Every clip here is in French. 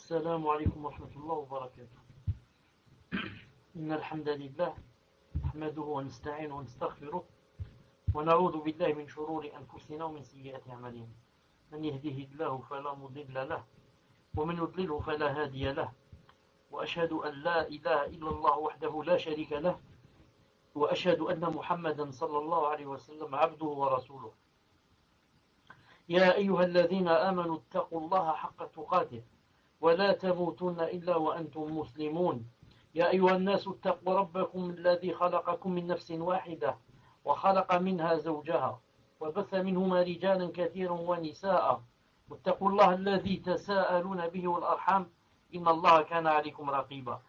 السلام عليكم ورحمة الله وبركاته. إن الحمد لله نحمده ونستعينه ونستغفره ونعوذ بالله من شرور أنفسنا ومن سيئات أعمالنا. من يهده الله فلا مضل له ومن يضلله فلا هادي له، وأشهد أن لا إله إلا الله وحده لا شريك له، وأشهد أن محمدا صلى الله عليه وسلم عبده ورسوله. يا أيها الذين آمنوا اتقوا الله حق تقاته ولا تموتن إلا وأنتم مسلمون. يا أيها الناس اتقوا ربكم الذي خلقكم من نفس واحدة وخلق منها زوجها وبث منهما رجالا كثيرا ونساء، واتقوا الله الذي تساءلون به والأرحام إن الله كان عليكم رقيبا.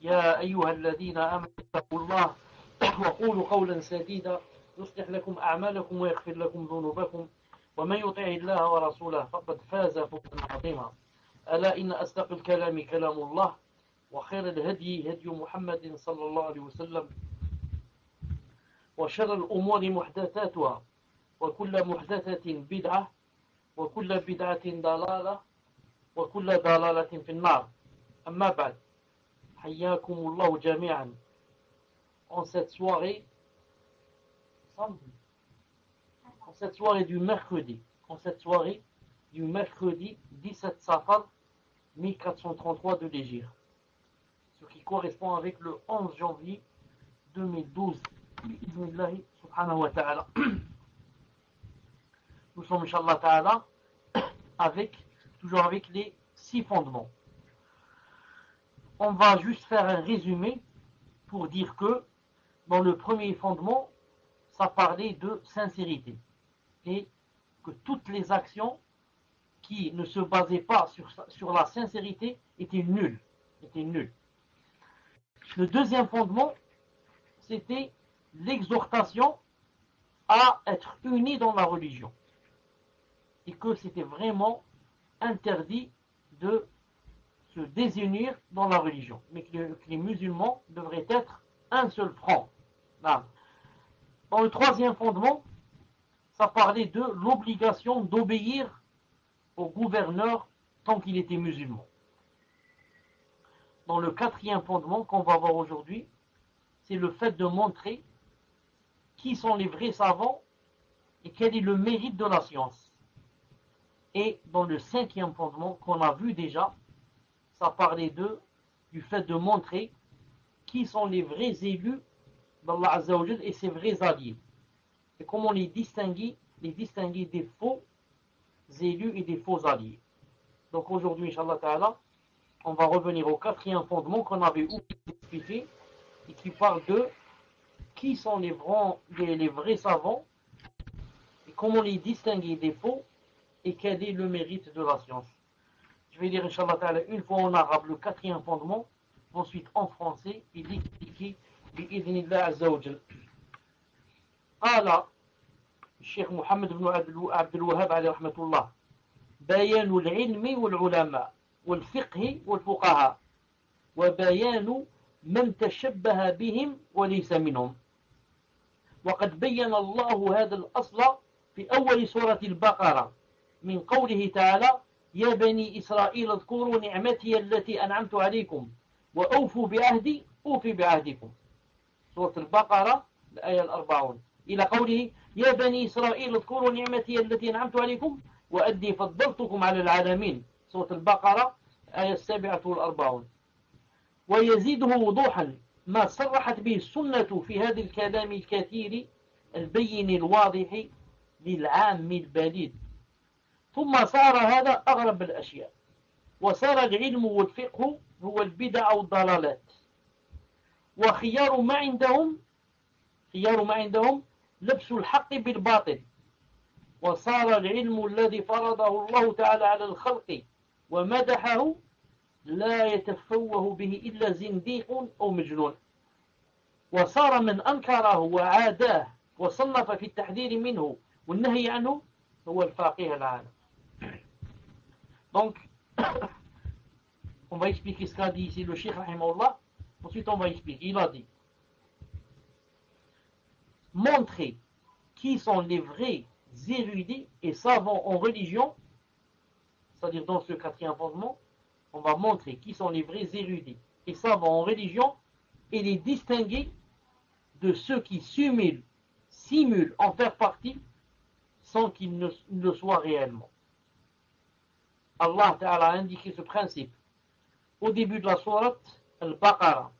يا أيها الذين آمنوا اتقوا الله وقولوا قولا سديدا يصلح لكم أعمالكم ويغفر لكم ذنوبكم، ومن يطع الله ورسوله فقد فاز فوزا عظيما. ألا إن أصدق الكلام كلام الله، وخير الهدي هدي محمد صلى الله عليه وسلم، وشر الأمور محدثاتها وكل محدثة بدعة وكل بدعة ضلالة وكل ضلالة في النار. أما بعد، حياكم الله جميعا en cette soirée du mercredi 17 Safar 1433 de l'Hégire, ce qui correspond avec le 11 janvier 2012. Subhanahu wa ta'ala. Nous sommes, Inch'Allah ta'ala, toujours avec les 6 fondements. On va juste faire un résumé pour dire que dans le premier fondement, ça parlait de sincérité et que toutes les actions qui ne se basaient pas sur la sincérité étaient nulles. Le deuxième fondement, c'était l'exhortation à être unis dans la religion et que c'était vraiment interdit de se désunir dans la religion, mais que les musulmans devraient être un seul front. Dans le troisième fondement, ça parlait de l'obligation d'obéir au gouverneur tant qu'il était musulman. Dans le quatrième fondement qu'on va voir aujourd'hui, c'est le fait de montrer qui sont les vrais savants et quel est le mérite de la science. Et dans le cinquième fondement qu'on a vu déjà, ça parlait du fait de montrer qui sont les vrais élus d'Allah Azza wa Jal et ses vrais alliés. Et comment les distinguer des faux élus et des faux alliés. Donc aujourd'hui, Inch'Allah Ta'ala, on va revenir au quatrième fondement qu'on avait expliqué et qui parle de qui sont les vrais savants et comment les distinguer des faux et quel est le mérite de la science. Je vais dire, Inch'Allah Ta'ala, une fois en arabe le quatrième fondement, ensuite en français et l'expliquer بإذن الله عز وجل. قال الشيخ محمد بن عبد الوهاب عليه رحمة الله: بيان العلم والعلماء والفقه والفقهاء وبيان من تشبه بهم وليس منهم. وقد بين الله هذا الأصل في أول سورة البقرة من قوله تعالى: يا بني إسرائيل اذكروا نعمتي التي أنعمت عليكم وأوفوا بعهدي أوفي بعهدكم. سورة البقرة الآية 40 إلى قوله: يا بني إسرائيل اذكروا نعمتي التي أنعمت عليكم وأني فضلتكم على العالمين. سورة البقرة الآية 47. ويزيده وضوحا ما صرحت به السنة في هذا الكلام الكثير البين الواضح للعام البليد. ثم صار هذا أغرب الأشياء، وصار العلم والفقه هو البدع والضلالات، وخيار ما عندهم لبس الحق بالباطل. وصار العلم الذي فرضه الله تعالى على الخلق ومدحه لا يتفوه به إلا زنديق أو مجنون. وصار من أنكره وعاداه وصنف في التحذير منه والنهي عنه هو الفقيه العالم. Donc, on va expliquer ce qu'a dit ici le Cheikh Rahimahullah. Ensuite, on va expliquer. Il a dit: montrer qui sont les vrais érudits et savants en religion, c'est-à-dire dans ce quatrième fondement, On va montrer qui sont les vrais érudits et savants en religion et les distinguer de ceux qui simulent en faire partie sans qu'ils ne le soient réellement. Allah Ta'ala a indiqué ce principe au début de la sourate Al-Baqarah,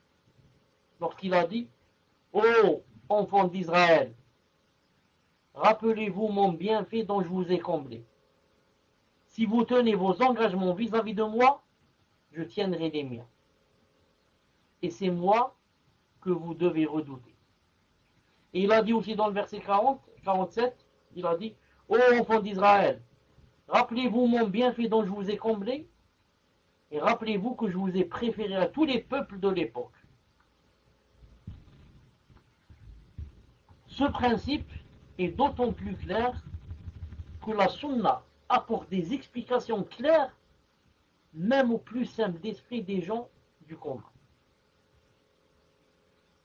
lorsqu'il a dit: ô enfants d'Israël, rappelez-vous mon bienfait dont je vous ai comblé. Si vous tenez vos engagements vis-à-vis de moi, je tiendrai les miens. Et c'est moi que vous devez redouter. Et il a dit aussi dans le verset 47, il a dit: ô enfants d'Israël, rappelez-vous mon bienfait dont je vous ai comblé, et rappelez-vous que je vous ai préféré à tous les peuples de l'époque. Ce principe est d'autant plus clair que la sunna apporte des explications claires même au plus simple d'esprit des gens du commun.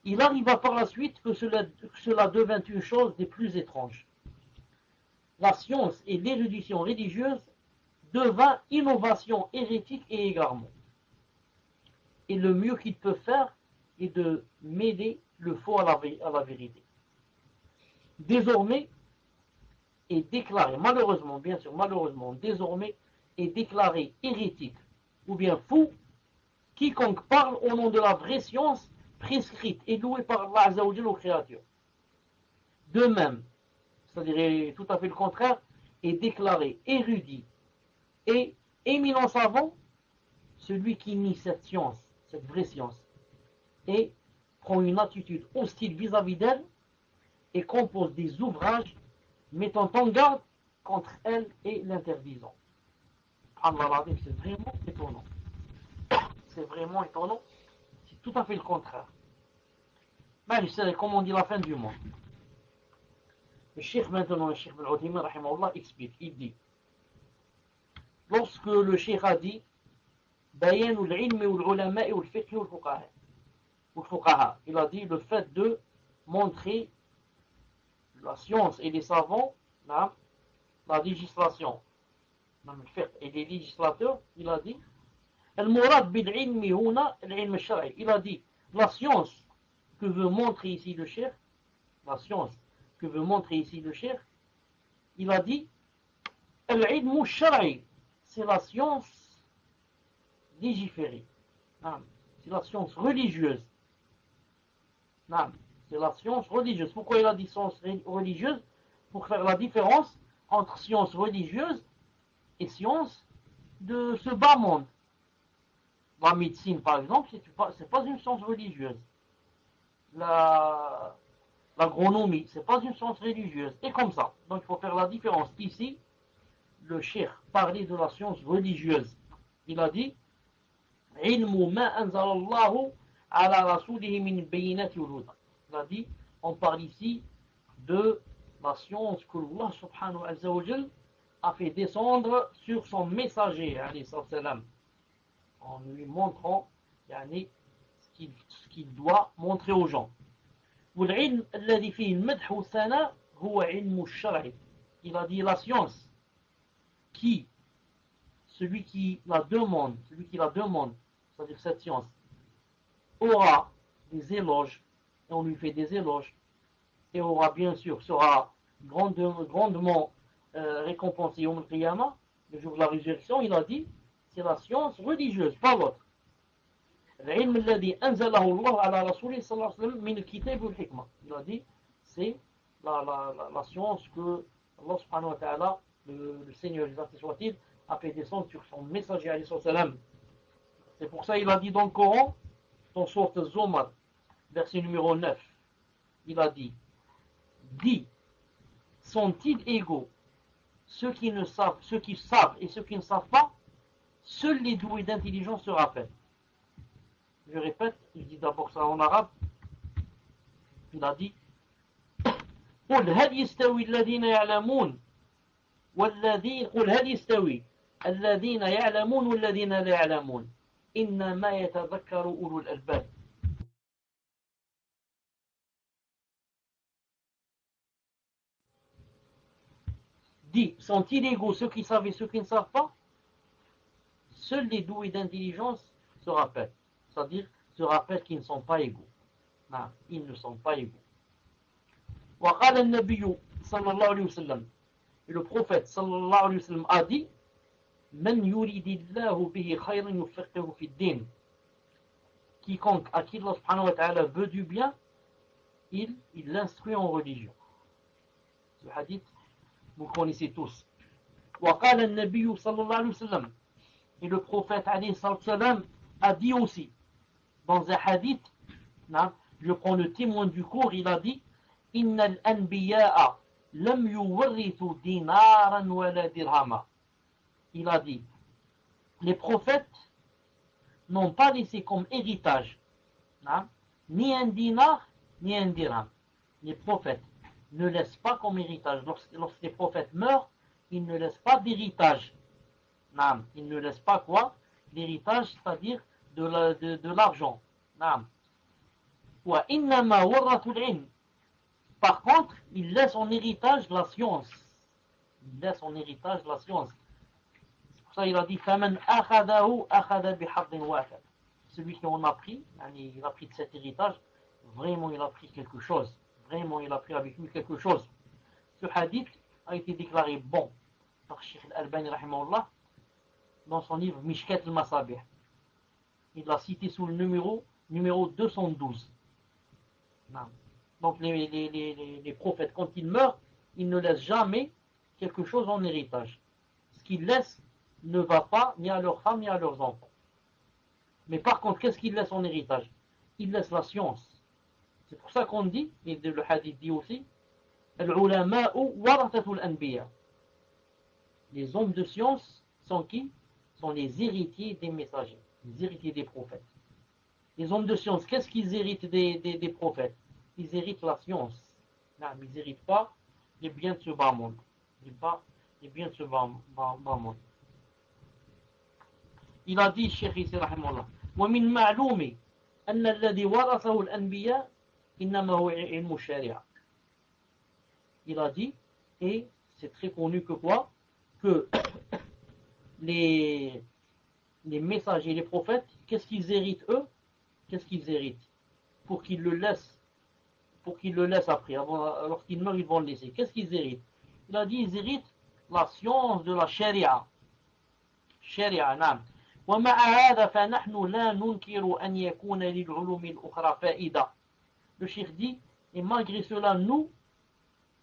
Il arriva par la suite que cela devint une chose des plus étranges. La science et l'érudition religieuse devint innovation hérétique et égarement. Et le mieux qu'ils peuvent faire est de mêler le faux à la vérité. Désormais est déclaré, malheureusement, bien sûr, malheureusement, désormais est déclaré hérétique ou bien fou quiconque parle au nom de la vraie science prescrite et louée par Allah Azza wa Jalla aux créatures. De même, c'est-à-dire tout à fait le contraire, est déclaré érudit et éminent savant celui qui nie cette science, cette vraie science, et prend une attitude hostile vis-à-vis d'elle et compose des ouvrages mettant en garde contre elle et l'interdisant. C'est vraiment étonnant. C'est vraiment étonnant. C'est tout à fait le contraire. Mais c'est comme on dit la fin du monde. Le cheikh maintenant, le cheikh Ibn Uthaymin, rahimahullah, explique, il dit: lorsque le cheikh a dit Bayan al-ilm wal-ulama wal-fiqh wal-fuqaha, il a dit le fait de montrer la science et les savants, la législation, et les législateurs, il a dit al-murad bil-ilm huna al-ilm al-shar'i, il a dit la science que veut montrer ici le cheikh, la science que veut montrer ici le cheikh, il a dit al-ilm al-shar'i, c'est la science légiférée, c'est la science religieuse. C'est la science religieuse. Pourquoi il a dit science religieuse? Pour faire la différence entre science religieuse et science de ce bas monde. La médecine, par exemple, c'est pas une science religieuse. L'agronomie, c'est pas une science religieuse. Et comme ça. Donc il faut faire la différence. Ici, le cheikh parlait de la science religieuse. Il a dit ilmu ma anzalallahu ala rasulihi min bayinati wal huda. Il a dit, on parle ici de la science que Allah subhanahu wa ta'ala a fait descendre sur son messager, en lui montrant ce qu'il doit montrer aux gens. Il a dit la science celui qui la demande, c'est-à-dire cette science, aura des éloges, et on lui fait des éloges, et aura bien sûr, sera grandement récompensé au Qiyamah, le jour de la résurrection. Il a dit, c'est la science religieuse, pas l'autre. Il a dit, c'est la science que Allah subhanahu wa ta'ala, le Seigneur, soit-il, a fait descendre sur son messager alayhi salam. C'est pour ça il a dit dans le Coran, dans sourate Zumar, verset numéro 9, il a dit, sont-ils égaux ceux qui savent et ceux qui ne savent pas? Seuls les doués d'intelligence se rappellent. Je répète, il dit d'abord ça en arabe. Il a dit قل هل يستوي الذين يعلمون قل هل يستوي الذين يعلمون والذين لا يعلمون إنما يتذكر أولو الألباب. Dit, sont-ils égaux ceux qui savent et ceux qui ne savent pas? seuls les doués d'intelligence se rappellent. C'est-à-dire se rappellent qu'ils ne sont pas égaux. Non, ils ne sont pas égaux. وقال النبي صلى الله عليه وسلم, et le prophète sallallahu alayhi wa sallam a dit, من يريد الله به خيرا يفقهه في الدين. Quiconque à qui Allah subhanahu wa ta'ala veut du bien, il l'instruit en religion. Ce hadith, vous connaissez tous. وقال النبي صلى الله عليه وسلم, et le prophète alayhi salam a dit aussi dans un hadith, je prends le témoin du cours, il a dit إن الأنبياء لم يورثوا دينارا ولا درهما. Il a dit, les prophètes n'ont pas laissé comme héritage ni un dinar ni un dirham. Les prophètes ne laissent pas comme héritage. Lorsque les prophètes meurent, ils ne laissent pas d'héritage. Ils ne laissent pas quoi? L'héritage, c'est-à-dire de l'argent. وإنما ورثوا العلم. Par contre, il laisse en héritage la science. Il laisse en héritage la science. C'est pour ça qu'il a dit فَمَنْ أَخَذَهُ أَخَذَ بِحَظٍ وَافٍ. Celui qui en a pris, il a pris de cet héritage, vraiment il a pris quelque chose. Vraiment il a pris avec lui quelque chose. Ce hadith a été déclaré bon par Cheikh Al-Albani rahimahullah dans son livre Mishkat al-Masabih. Il l'a cité sous le numéro 212. Donc les prophètes, quand ils meurent, ils ne laissent jamais quelque chose en héritage. Ce qu'ils laissent ne va pas ni à leurs femmes ni à leurs enfants. Mais par contre, qu'est-ce qu'ils laissent en héritage? Ils laissent la science. C'est pour ça qu'on dit, et le hadith dit aussi, Al-ulama'u warathatul anbiya. Les hommes de science sont qui? Sont les héritiers des messagers, les héritiers des prophètes. Les hommes de science, qu'est-ce qu'ils héritent des prophètes? Ils héritent la science. Non, ils n'héritent pas les biens de ce bas monde. Les biens de ce bas monde. Il a dit, Cheikh Issi rahimahullah, وَمِنْ مَعْلُومِ أَنَّ الَّذِي وَرَثَهُ الْأَنْبِيَاء إِنَّمَا هُوَ عِلْمُ الشَّرِيعَةِ. Il a dit, et c'est très connu que quoi? Que les messagers, les prophètes, qu'est-ce qu'ils héritent eux? Qu'est-ce qu'ils héritent? Pour qu'ils le laissent après, lorsqu'ils meurent, ils vont le laisser. Qu'est-ce qu'ils héritent? Il a dit, ils héritent la science de la sharia. Sharia, نعم. ومع هذا فنحن لا ننكر أن يكون للعلوم الأخرى فائدة. Le cheikh dit, et malgré cela, nous,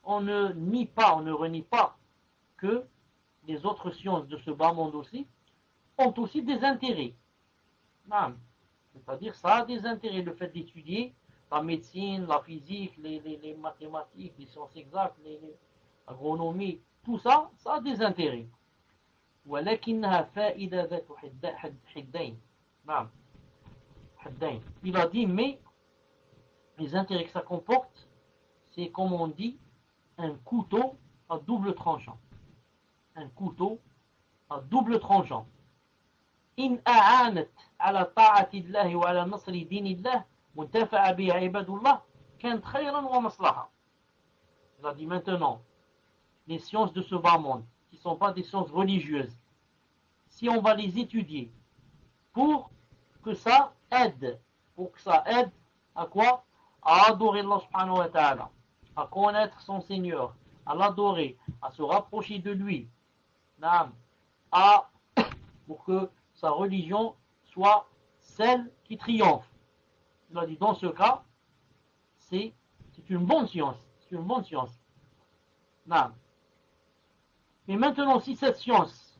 on ne nie pas, on ne renie pas que les autres sciences de ce bas monde aussi ont aussi des intérêts. C'est-à-dire, ça a des intérêts, le fait d'étudier la médecine, la physique, les mathématiques, les sciences exactes, l'agronomie, tout ça, ça a des intérêts. ولكنها فائدة ذات حدين. نعم. حدين. Il a dit, mais les intérêts que ça comporte, c'est comme on dit, un couteau à double tranchant. Un couteau à double tranchant. إن أعانت على طاعة الله وعلى نصر دين الله وانتفع بها عباد الله كانت خيرا ومصلحة. Il a dit maintenant, les sciences de ce bas monde, qui ne sont pas des sciences religieuses, si on va les étudier pour que ça aide à quoi? À adorer Allah subhanahu wa ta'ala, à connaître son Seigneur, à l'adorer, à se rapprocher de lui, pour que sa religion soit celle qui triomphe. Il a dit dans ce cas, c'est une bonne science. C'est une bonne science. Mais maintenant, si cette science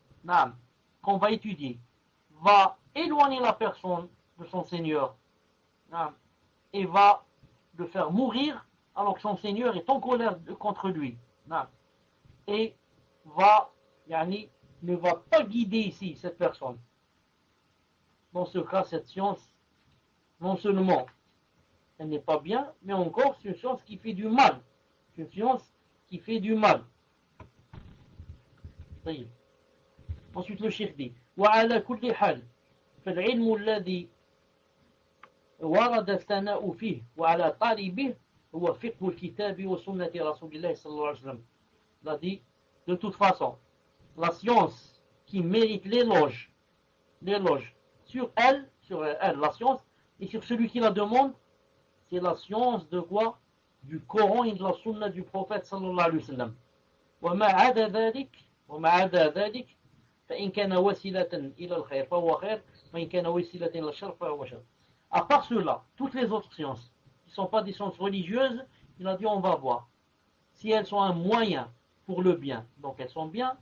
qu'on va étudier va éloigner la personne de son Seigneur et va le faire mourir alors que son Seigneur est en colère contre lui et ne va pas guider ici cette personne, dans ce cas, cette science, non seulement elle n'est pas bien, mais encore c'est une science qui fait du mal. C'est une science qui fait du mal. طيب. Ensuite le cheikh dit وعلى كل حال فالعلم الذي ورد الثناء فيه وعلى طالبه هو فقه الكتاب وسنة رسول الله صلى الله عليه وسلم. Il a dit de toute façon la science qui mérite l'éloge l'éloge sur elle, la science, et sur celui qui la demande, c'est la science de quoi? Du Coran et de la Sunna du prophète sallallahu alayhi wa sallam. وما عدا ذلك فإن كان وسيلة إلى الخير فهو خير وإن كان وسيلة إلى الشر فهو شر. À part cela, toutes les autres sciences qui ne sont pas des sciences religieuses, il a dit on va voir. Si elles sont un moyen pour le bien, donc elles sont bien,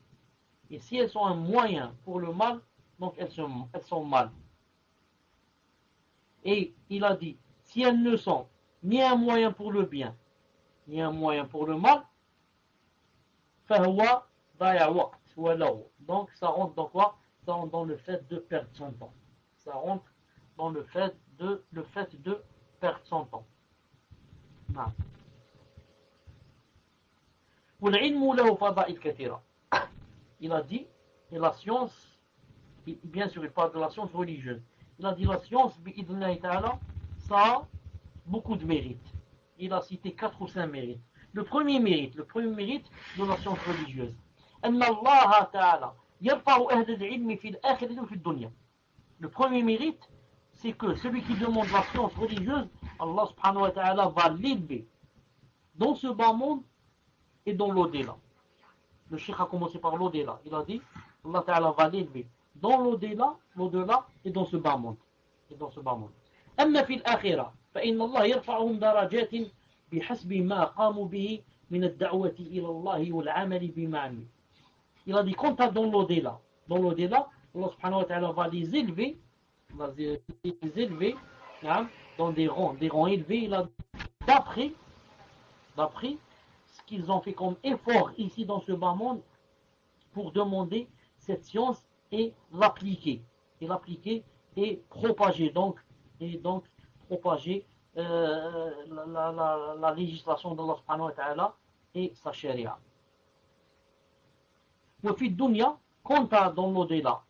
et si elles sont un moyen pour le mal, donc elles sont mal. Et il a dit, si elles ne sont ni un moyen pour le bien, ni un moyen pour le mal, فهو ضيع وقت ولو. Donc ça rentre dans quoi? Ça rentre dans le fait de perdre son temps. Ça rentre dans le fait de perdre son temps. نعم. والعلم له فضائل كثيرة. Il a dit, et la science, bien sûr il parle de la science religieuse, il a dit la science, bi'idhnillahi ta'ala, ça a beaucoup de mérites. Il a cité 4 ou 5 mérites. Le premier mérite de la science religieuse. أن الله تعالى يرفع أهل العلم في الآخرة وفي الدنيا. Le premier mérite, c'est que celui qui demande la science religieuse, Allah subhanahu wa ta'ala va l'élever dans ce bas monde et dans l'au-delà. Le cheikh a commencé par l'au-delà. Il a dit, Allah ta'ala va l'élever dans l'au-delà et dans ce bas monde. أما في الآخرة فإن الله يرفعهم درجات بحسب ما قاموا به من الدعوة إلى الله والعمل بما عملوا. Il a dit, quant à dans l'au-delà, Allah subhanahu wa ta'ala va les élever dans des rangs élevés. Il a d'après ce qu'ils ont fait comme effort ici dans ce bas monde pour demander cette science et l'appliquer et propager la législation d'Allah subhanahu wa ta'ala et sa sharia. وفي الدنيا, quant à dans l'au-delà,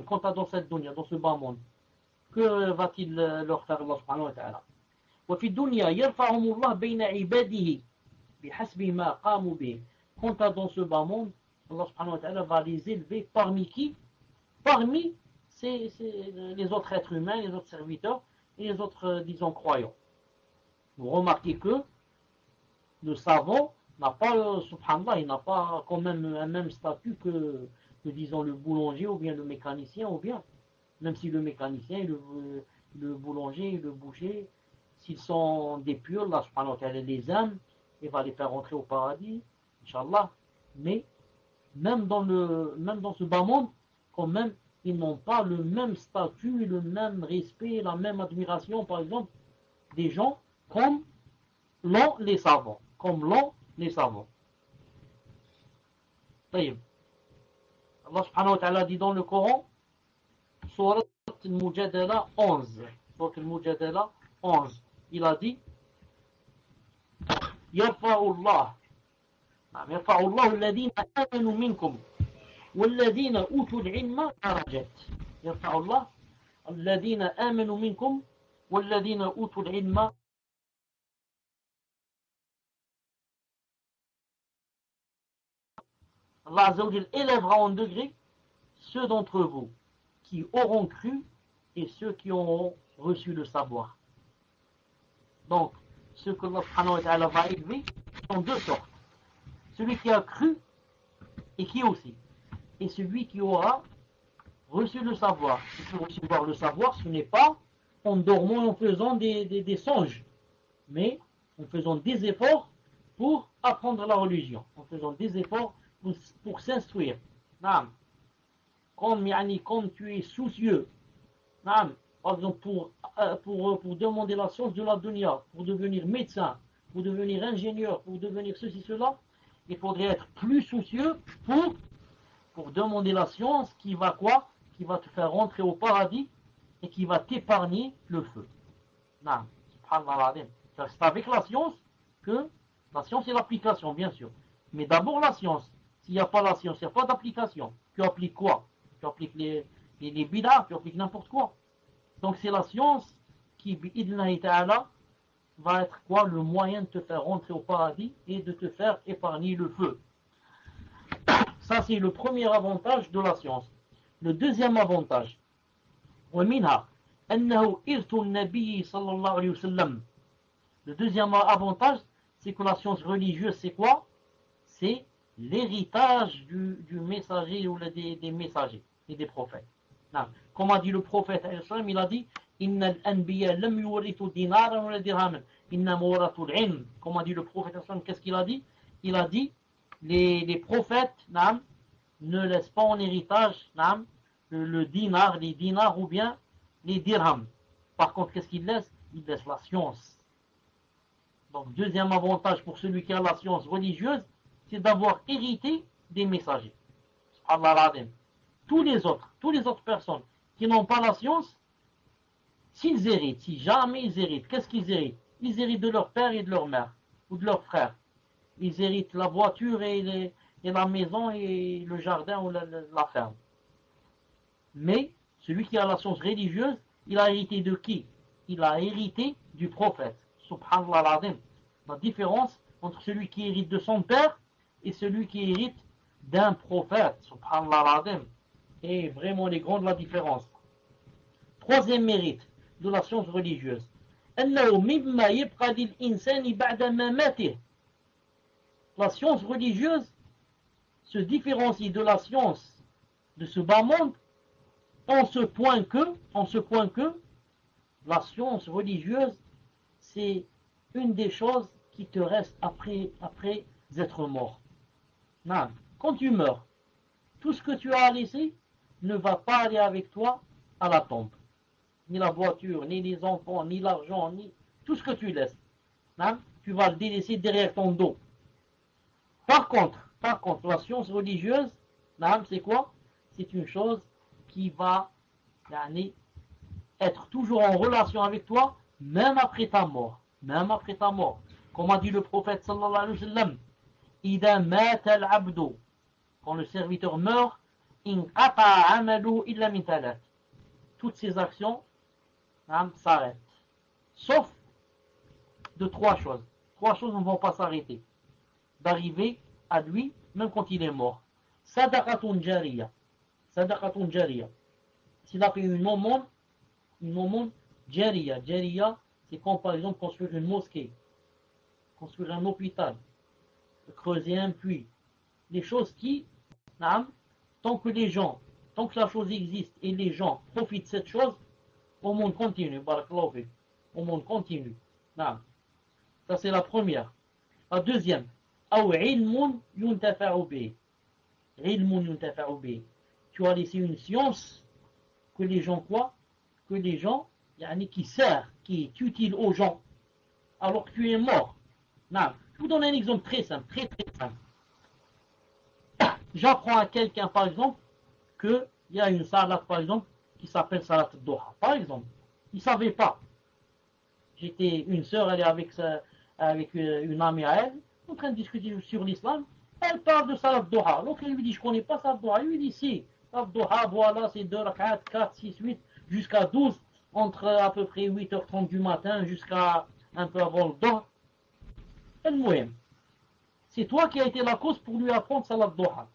quant à dans cette dunya, dans ce bas monde, que va-t-il leur faire Allah subhanahu wa ta'ala? وفي الدنيا يرفعهم الله بين عباده بحسب ما قاموا به. Quant à dans ce bas monde, Allah subhanahu wa ta'ala va les élever parmi qui? Parmi les autres êtres humains, les autres serviteurs et les autres, disons, croyants. Vous remarquez que le savant n'a pas, subhanallah, il n'a pas quand même un même statut que disons, le boulanger ou bien le mécanicien, ou bien, même si le mécanicien, le boulanger et le boucher, s'ils sont des purs, Allah subhanahu wa ta'ala les aime et va les faire rentrer au paradis, Inch'Allah. Mais même dans ce bas monde, quand même, ils n'ont pas le même statut, le même respect, la même admiration, par exemple, des gens comme l'ont les savants. طيب. Allah subhanahu wa ta'ala dit dans le Coran, Surat al-Mujadala 11, il a dit, يرفع الله الذين آمنوا منكم والذين أوتوا العلم درجات. يرفع الله الذين آمنوا منكم والذين أوتوا العلم. Allah Azza wa Jal élèvera en degré ceux d'entre vous qui auront cru et ceux qui auront reçu le savoir. Donc, ceux que Allah subhanahu wa ta'ala va élever sont deux sortes. Celui qui a cru et qui aussi. Et celui qui aura reçu le savoir. Et pour recevoir le savoir, ce n'est pas en dormant et en faisant des songes, mais en faisant des efforts pour apprendre la religion, en faisant des efforts pour s'instruire. Comme tu es soucieux, par exemple pour demander la science de la dunya, pour devenir médecin, pour devenir ingénieur, pour devenir ceci, cela, il faudrait être plus soucieux pour demander la science qui va quoi? Qui va te faire rentrer au paradis et qui va t'épargner le feu. C'est avec la science que la science et l'application, bien sûr. Mais d'abord la science. S'il n'y a pas la science, il n'y a pas d'application. Tu appliques quoi? Tu appliques les bid'ah, tu appliques n'importe quoi. Donc c'est la science qui, bi'idhnillahi ta'ala, va être quoi? Le moyen de te faire rentrer au paradis et de te faire épargner le feu. Ça c'est le premier avantage de la science. Le deuxième avantage, ومنها أنه إرث النبي صلى الله عليه وسلم. Le deuxième avantage, c'est que la science religieuse, c'est quoi? C'est l'héritage du messager ou des messagers et des prophètes. Non. Comme a dit le prophète, il a dit Inna al-anbiya lam yurithu dinaran wa dirhaman, inna muwarathu al-ilm. Comme a dit le prophète, qu'est-ce qu'il a dit? Il a dit les prophètes ne laissent pas en héritage le dinar, les dinars ou bien les dirhams. Par contre, qu'est-ce qu'ils laissent? Ils laissent la science. Donc, deuxième avantage pour celui qui a la science religieuse, c'est d'avoir hérité des messagers. Tous les autres personnes qui n'ont pas la science, s'ils héritent, si jamais ils héritent, qu'est-ce qu'ils héritent? Ils héritent de leur père et de leur mère, ou de leurs frères. Ils héritent la voiture et la maison et le jardin ou la ferme. Mais celui qui a la science religieuse, il a hérité de qui? Il a hérité du prophète. Subhanallah al-Azim. La différence entre celui qui hérite de son père et celui qui hérite d'un prophète. Subhanallah al-Azim. Et vraiment, elle est grande la différence. Troisième mérite de la science religieuse. La science religieuse se différencie de la science de ce bas monde en ce point que la science religieuse, c'est une des choses qui te reste après être mort. Non. Quand tu meurs, tout ce que tu as laissé ne va pas aller avec toi à la tombe. Ni la voiture, ni les enfants, ni l'argent, ni tout ce que tu laisses. Non. Tu vas le délaisser derrière ton dos. Par contre, la science religieuse, c'est quoi? C'est une chose qui va être toujours en relation avec toi, même après ta mort. Même après ta mort. Comme a dit le prophète sallallahu alayhi wa sallam, إِذَا مَاتَ الْعَبْدُ, quand le serviteur meurt, إِنْقَطَعَ عَمَلُهُ إِلَّا مِنْ ثَلَاثٍ, toutes ses actions s'arrêtent. Sauf de trois choses. Trois choses ne vont pas s'arrêter. D'arriver à lui, même quand il est mort. Sadaqatun jariya. Sadaqatun jariya. S'il a fait une aumône jariya. Jariya, c'est comme par exemple construire une mosquée, construire un hôpital, creuser un puits. Les choses qui, tant que la chose existe et les gens profitent de cette chose, au monde continue. Barakallahu fik. Au monde continue. Ça c'est la première. La deuxième, أو علم ينتفع به. علم ينتفع به. Tu as laissé une science que les gens quoi? Que les gens, qui sert, qui est utile aux gens, alors que tu es mort. Je vous donne un exemple très simple, très simple. J'apprends à quelqu'un, par exemple, qu'il y a une salade, par exemple, qui s'appelle salade Doha, par exemple. Il ne savait pas. Une sœur, elle est avec une amie à elle, en train de discuter sur l'islam. Elle parle de salade Doha. Donc elle lui dit, je ne connais pas salade Doha. Il lui dit, si, salade Doha, voilà, c'est 2 rak'at, 4, 6, 8, jusqu'à 12, entre à peu près 8h30 du matin jusqu'à un peu avant le Doha. C'est toi qui as été la cause pour lui apprendre salade Doha.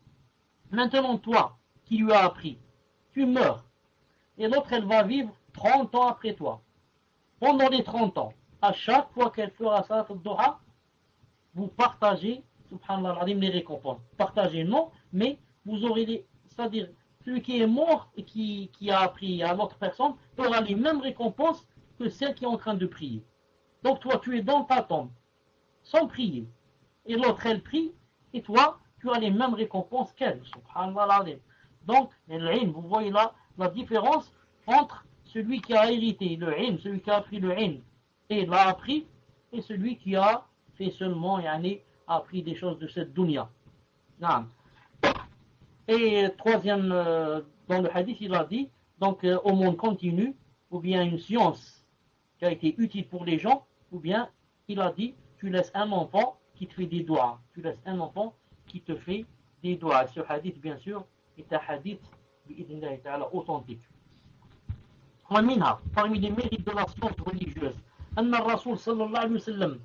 Maintenant, toi, qui lui as appris, tu meurs. Et l'autre, elle va vivre 30 ans après toi. Pendant les 30 ans, à chaque fois qu'elle fera salade Doha, vous partagez, subhanallah, les récompenses. Partagez, non, mais vous aurez c'est-à-dire, celui qui est mort et qui a appris à l'autre personne aura les mêmes récompenses que celle qui est en train de prier. Donc toi, tu es dans ta tombe, sans prier. Et l'autre, elle prie, et toi, tu as les mêmes récompenses qu'elle. Subhanallah. Donc, vous voyez là la différence entre celui qui a hérité le ilm, celui qui a appris le ilm et l'a appris, et celui qui a fait seulement, appris des choses de cette dunya. Et troisième, dans le hadith, il a dit, donc au monde continu, ou bien une science qui a été utile pour les gens, ou bien il a dit, tu laisses un enfant qui te fait des doigts. Tu laisses un enfant qui te fait des doigts. Ce hadith, bien sûr, est un hadith authentique. ومنها, parmi les mérites de la science religieuse, أن الرسول صلى الله عليه وسلم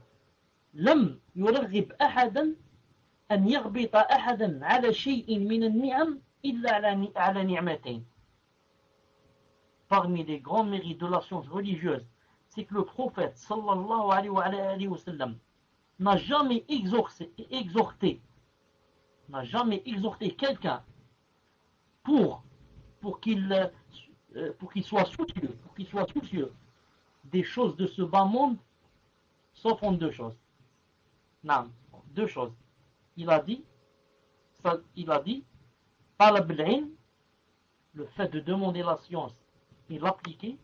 لم يرغب أحدا أن يغبط أحدا على شيء من النعم إلا على نعمتين. parmi les grands mérites de la science religieuse, c'est que le prophète sallallahu alayhi wa sallam n'a jamais exhorté quelqu'un pour qu'il soit soucieux des choses de ce bas monde, sauf en deux choses. Non, deux choses. Il a dit, talab al-ilm, le fait de demander la science et l'appliquer,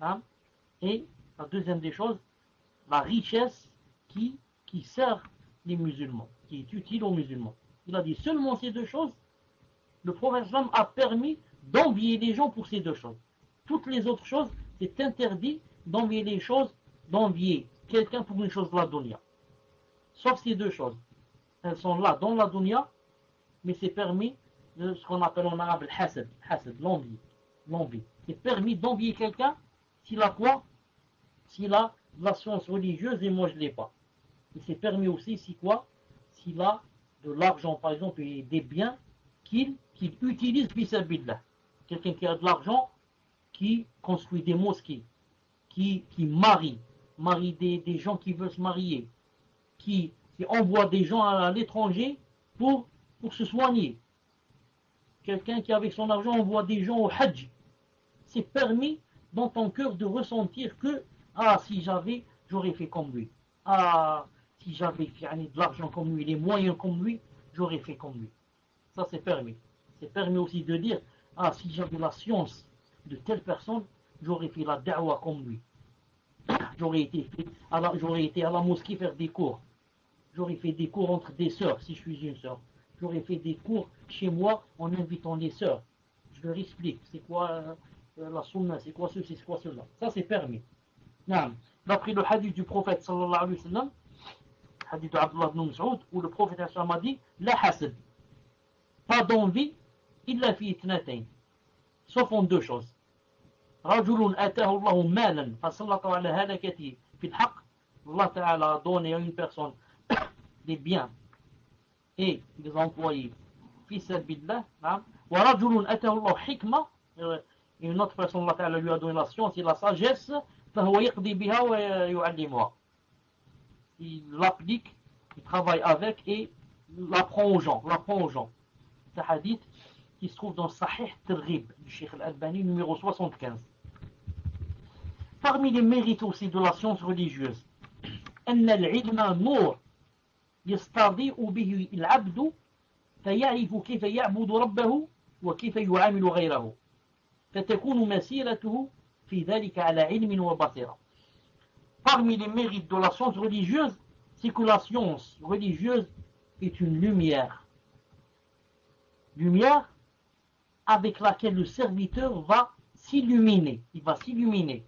hein, et la deuxième des choses, la richesse qui sert les musulmans, qui est utile aux musulmans. Il a dit seulement ces deux choses. Le prophète a permis d'envier les gens pour ces deux choses. Toutes les autres choses, c'est interdit d'envier les choses, d'envier quelqu'un pour une chose de la dunya. Sauf ces deux choses. Elles sont là dans la dunya, mais c'est permis de ce qu'on appelle en arabe le hasad, l'envie. C'est permis d'envier quelqu'un s'il a quoi? S'il a de la science religieuse et moi je ne l'ai pas. Et c'est permis aussi s'il a de l'argent par exemple et des biens qu'il utilise vis-à-vis-là. Quelqu'un qui a de l'argent, qui construit des mosquées, qui marie des gens qui veulent se marier, qui envoie des gens à l'étranger pour se soigner. Quelqu'un qui avec son argent envoie des gens au Hajj. C'est permis dans ton cœur de ressentir que si j'aurais fait comme lui. Si j'avais de l'argent comme lui, les moyens comme lui, j'aurais fait comme lui. Ça c'est permis. C'est permis aussi de dire si j'avais la science de telle personne, j'aurais fait la da'wa comme lui. J'aurais été à la mosquée faire des cours. J'aurais fait des cours entre des sœurs si je suis une sœur. J'aurais fait des cours chez moi en invitant les sœurs. Je leur explique c'est quoi la sunna, c'est quoi ceci, c'est quoi cela. Ça c'est permis. D'après le hadith du prophète sallallahu alayhi wa sallam, hadith de Abdullah ibn Mas'ud, où le prophète sallallahu a dit la hasad, pas d'envie, illa fi ithnatayn, sauf en deux choses. رجل آتاه الله مالا فسلطه على هلكته في الحق. Allah Ta'ala a donné à une personne des biens et des employés في سبيل الله. ورجل آتاه الله حكمة, et une autre personne Allah Ta'ala lui a donné la science et la sagesse, فهو يقضي بها ويعلمها. Il l'applique, il travaille avec et l'apprend aux gens. C'est un hadith qui se trouve dans Sahih Targhib du Cheikh Al-Albani numéro 75. Parmi les mérites aussi de la science religieuse, أن العلم نور يستضيء به العبد فيعرف كيف يعبد ربه وكيف يعامل غيره فتكون مسيرته في ذلك على علم وبصيرة. Parmi les mérites de la science religieuse, c'est que la science religieuse est une lumière. Lumière avec laquelle le serviteur va s'illuminer. Il va s'illuminer.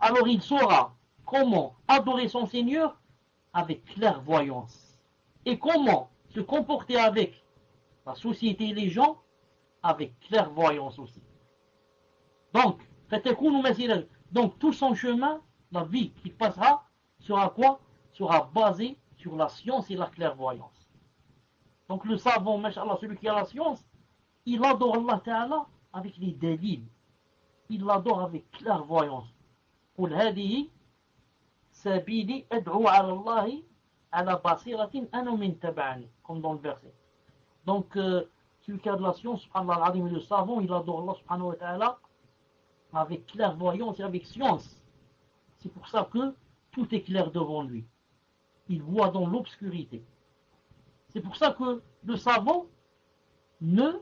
Alors il saura comment adorer son Seigneur avec clairvoyance. Et comment se comporter avec la société et les gens avec clairvoyance aussi. Donc tout son chemin, la vie qui passera, sera quoi? Sera basée sur la science et la clairvoyance. Donc le savant, mashallah, celui qui a la science, il adore Allah Ta'ala avec les dalils. Il l'adore avec clairvoyance. قل هذه سبيلي أدعو على الله على بصيرة أنا من تبعني, comme dans le verset. Donc celui qui a de la science, subhanallah al-azim, le savant, il adore Allah subhanahu wa ta'ala avec clairvoyance et avec science. C'est pour ça que tout est clair devant lui. Il voit dans l'obscurité. C'est pour ça que le savant ne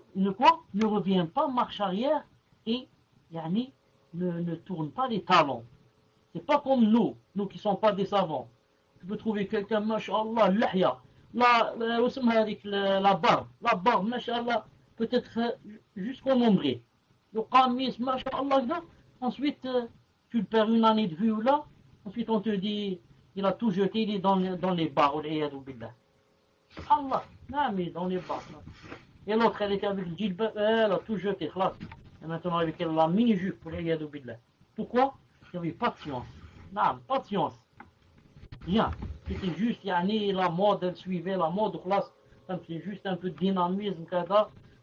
revient pas marche arrière et ne tourne pas les talons. C'est pas comme nous qui ne sommes pas des savants. Tu peux trouver quelqu'un, masha'Allah, l'ahya, la barbe, masha'Allah, peut-être jusqu'au nombril. Le qamis, masha'Allah, ensuite tu le perds une année de vue là, ensuite on te dit, il a tout jeté, il est dans les bars, Allah, non mais dans les bars. Et l'autre, elle était avec le djilbab, elle a tout jeté, khlas. Et maintenant avec elle, la mini-jupe, pourquoi? Il n'y avait pas de science. Non, pas de science. Rien. C'était juste, la mode, elle suivait la mode, khlas. C'est juste un peu de dynamisme,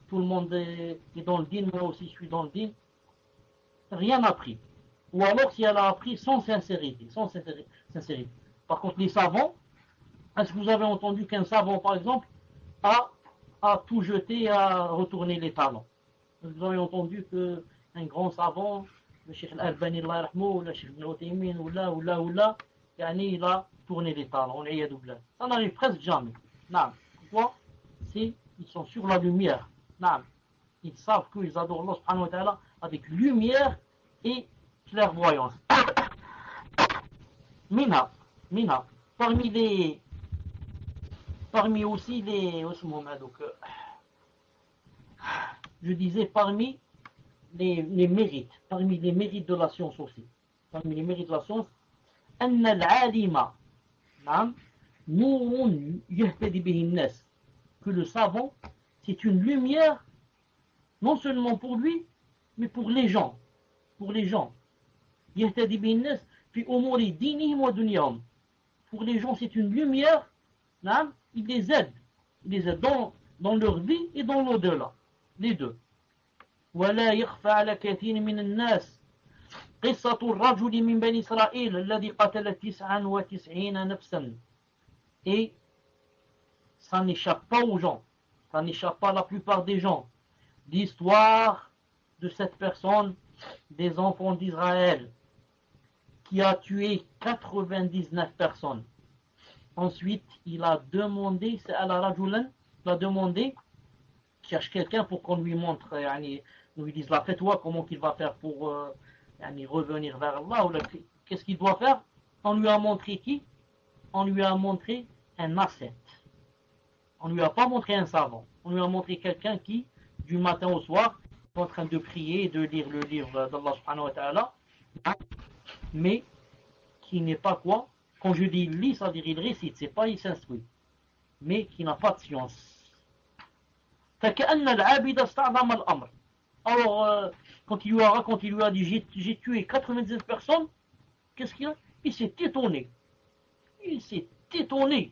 tout le monde est dans le din, moi aussi je suis dans le din. rien appris. Ou alors si elle a appris sans sincérité. Par contre, les savants, est-ce que vous avez entendu qu'un savant, par exemple, a tout jeté et a retourné les talents? Vous avez entendu qu'un grand savant, le Cheikh Al-Albani, ou le Cheikh Ibn Uthaymin, ou là, il a tourné les talents. Ça n'arrive presque jamais. Non. Pourquoi? Ils sont sur la lumière. Non. Ils savent qu'ils adorent Allah subhanahu wa ta'ala avec lumière et clairvoyance. Mina, parmi aussi les, je disais parmi les mérites, de la science aussi, parmi les mérites de la science, أن العالم نعم نور يهتدي به الناس, que le savant c'est une lumière non seulement pour lui mais pour les gens, يهتدي به الناس في أمور دينهم ودنياهم, pour les gens c'est une lumière, نعم, il les aide dans leur vie et dans l'au-delà, les deux. ولا يخفى على كثير من الناس قصة الرجل من بني إسرائيل الذي قتل 99 نفسا. Et ça n'échappe pas aux gens, ça n'échappe pas à la plupart des gens, l'histoire de cette personne des enfants d'Israël qui a tué 99 personnes. Ensuite, il a demandé, il a demandé, cherche quelqu'un pour qu'on lui montre, nous lui dise la fatwa, comment qu'il va faire pour revenir vers Allah, ou qu'est-ce qu'il doit faire. On lui a montré qui? On lui a montré un ascète. On ne lui a pas montré un savant. On lui a montré quelqu'un qui, du matin au soir, est en train de prier et de lire le livre d'Allah subhanahu wa ta'ala, mais qui n'est pas quoi? Quand je dis il lit, ça veut dire il récite, c'est pas il s'instruit, mais qui n'a pas de science. فكأن العابد استعظم الأمر. Alors, quand il lui a dit j'ai tué 99 personnes, qu'est-ce qu'il a? Il s'est étonné.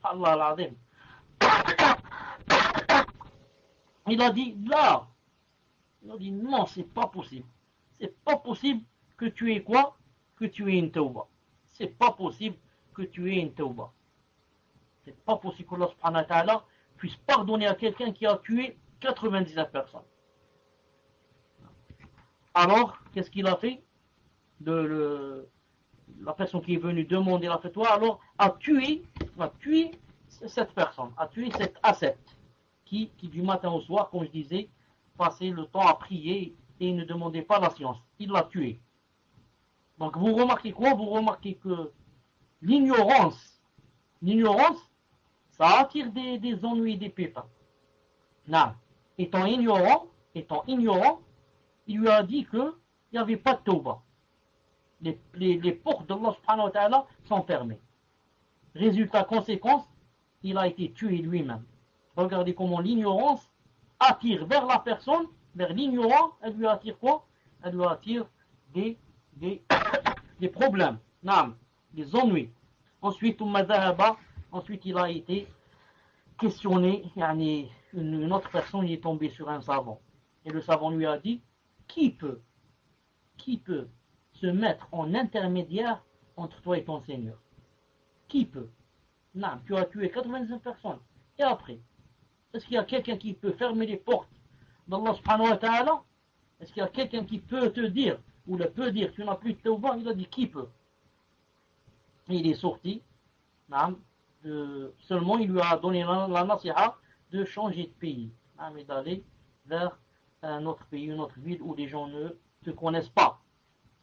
Allah l'azim. Il a dit là. Il a dit non, c'est pas possible. C'est pas possible que tu aies quoi? Que tu aies une tauba. C'est pas possible que tu aies une tauba. C'est pas possible que Allah subhanahu wa ta'ala puisse pardonner à quelqu'un qui a tué 99 personnes. Alors, qu'est-ce qu'il a fait? La personne qui est venue demander la fatwa, alors a tué cette personne, a tué cet ascète qui du matin au soir, comme je disais, passait le temps à prier et ne demandait pas la science. Il l'a tué. Donc vous remarquez quoi? Vous remarquez que l'ignorance, ça attire des ennuis, des pépins. Non. Étant ignorant, il lui a dit qu'il n'y avait pas de tauba. Les portes d'Allah subhanahu wa ta'ala sont fermées. Résultat, conséquence, il a été tué lui-même. Regardez comment l'ignorance attire vers la personne, vers l'ignorant, elle lui attire quoi? Elle lui attire des problèmes, des ennuis. Ensuite, il a été questionné, une autre personne est tombée sur un savant. Et le savant lui a dit, qui peut se mettre en intermédiaire entre toi et ton Seigneur? Qui peut? Non, tu as tué 99 personnes. Et après, est-ce qu'il y a quelqu'un qui peut fermer les portes d'Allah subhanahu wa ta'ala? Est-ce qu'il y a quelqu'un qui peut te dire, ou le peut dire, tu n'as plus de tawbah? Il a dit, qui peut? Et il est sorti, seulement il lui a donné la nasiha de changer de pays, et d'aller vers un autre pays, une autre ville où les gens ne te connaissent pas.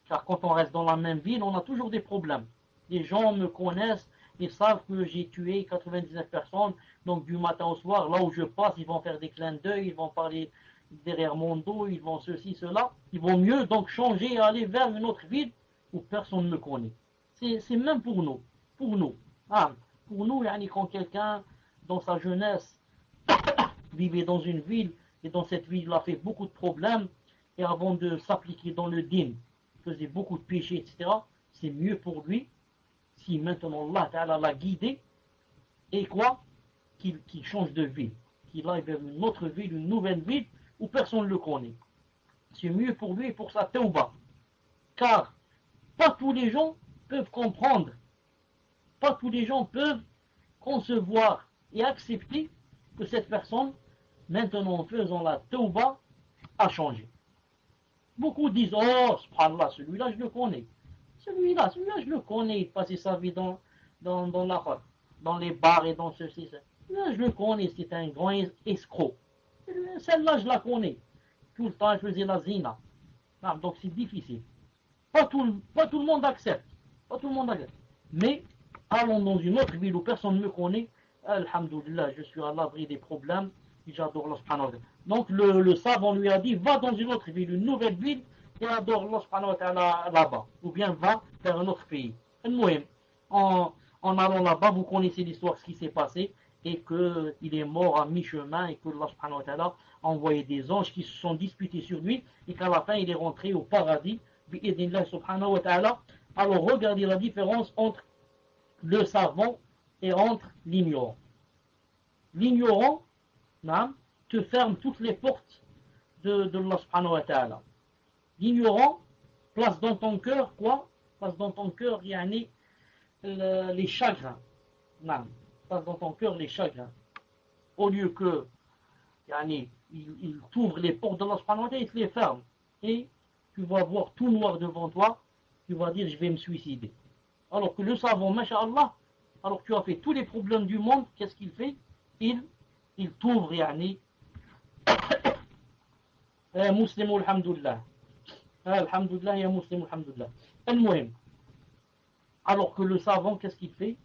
Car quand on reste dans la même ville, on a toujours des problèmes. Les gens me connaissent, ils savent que j'ai tué 99 personnes, donc du matin au soir, là où je passe, ils vont faire des clins d'œil, ils vont parler derrière mon dos, ils vont ceci, cela. Ils vont mieux donc changer et aller vers une autre ville où personne ne me connaît. C'est même pour nous. Pour nous, quand quelqu'un, dans sa jeunesse, vivait dans une ville, et dans cette ville, il a fait beaucoup de problèmes, et avant de s'appliquer dans le dîn, faisait beaucoup de péchés, etc., c'est mieux pour lui, si maintenant Allah Ta'ala l'a guidé, et quoi? Qu'il change de ville, qu'il aille vers une autre ville, une nouvelle ville, où personne ne le connaît. c'est mieux pour lui et pour sa tauba. Car pas tous les gens peuvent comprendre, pas tous les gens peuvent concevoir et accepter que cette personne, maintenant en faisant la tauba, a changé. Beaucoup disent, oh, subhanallah, celui-là je le connais. Celui-là je le connais, il passait sa vie dans les bars et dans ceci. Là, je le connais, c'est un grand escroc. Celle-là, je la connais. Tout le temps, je faisais la zina. Donc c'est difficile. Pas tout le monde accepte. Pas tout le monde accepte. Mais allons dans une autre ville où personne ne me connaît. Alhamdulillah, je suis à l'abri des problèmes. Et j'adore Allah subhanahu wa ta'ala. Donc le savant lui a dit, va dans une autre ville, une nouvelle ville, et adore Allah subhanahu wa ta'ala là-bas. Ou bien va vers un autre pays. En allant là-bas, vous connaissez l'histoire, ce qui s'est passé, et qu'il est mort à mi-chemin, et que Allah subhanahu wa ta'ala a envoyé des anges qui se sont disputés sur lui, et qu'à la fin il est rentré au paradis. Bi'idhnillah subhanahu wa ta'ala. Alors regardez la différence entre le savant et entre l'ignorant. L'ignorant te ferme toutes les portes de Allah subhanahu wa ta'ala. L'ignorant place dans ton cœur quoi? Place dans ton cœur les chagrins. Place dans ton cœur les chagrins. Au lieu que il t'ouvre les portes d'Allah subhanahu wa ta'ala, il te les ferme. Et tu vas voir tout noir devant toi, tu vas dire je vais me suicider. Alors que le savant, masha'Allah, alors que tu as fait tous les problèmes du monde, qu'est-ce qu'il fait? Il t'ouvre muslim alhamdulillah. Alhamdulillah ya muslim alhamdulillah. Al-muhim. Alors que le savant, qu'est-ce qu'il fait?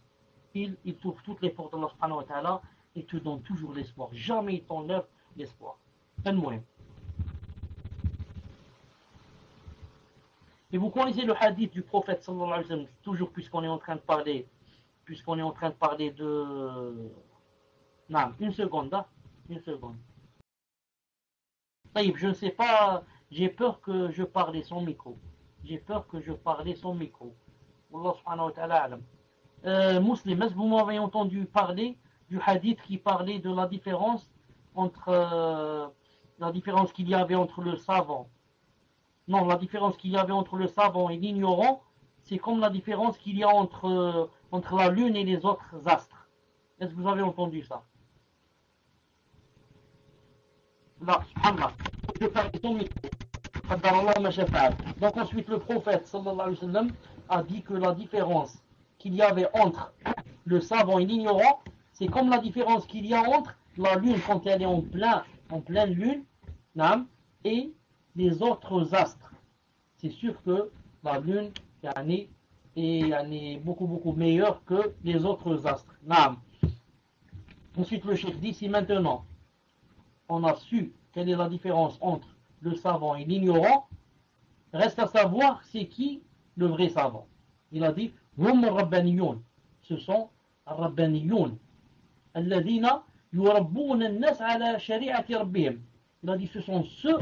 Il t'ouvre toutes les portes d'Allah subhanahu wa ta'ala et te donne toujours l'espoir. Jamais il t'enlève l'espoir. Al-muhim. Et vous connaissez le hadith du prophète sallallahu alayhi wa sallam, toujours puisqu'on est en train de parler de... Non, une seconde. Je ne sais pas, j'ai peur que je parlais sans micro. Wallah subhanahu wa ta'ala alam. Muslim, est-ce que vous m'avez entendu parler du hadith qui parlait de la différence qu'il y avait entre le savant? Non, la différence qu'il y avait entre le savant et l'ignorant, c'est comme la différence qu'il y a entre la lune et les autres astres. Est-ce que vous avez entendu ça? Là, subhanallah. Je parle de ton micro. Donc ensuite le prophète sallallahu alayhi wa sallam a dit que la différence qu'il y avait entre le savant et l'ignorant, c'est comme la différence qu'il y a entre la lune quand elle est en pleine lune, et les autres astres. C'est sûr que la lune est beaucoup meilleure que les autres astres. Ensuite le cheikh dit, si maintenant on a su quelle est la différence entre le savant et l'ignorant, reste à savoir c'est qui le vrai savant. Il a dit hum rabbaniyoun, ce sont rabbaniyoun alladhina yurabbuna an-nas ala shari'ati rabbihim. Il a dit ce sont ceux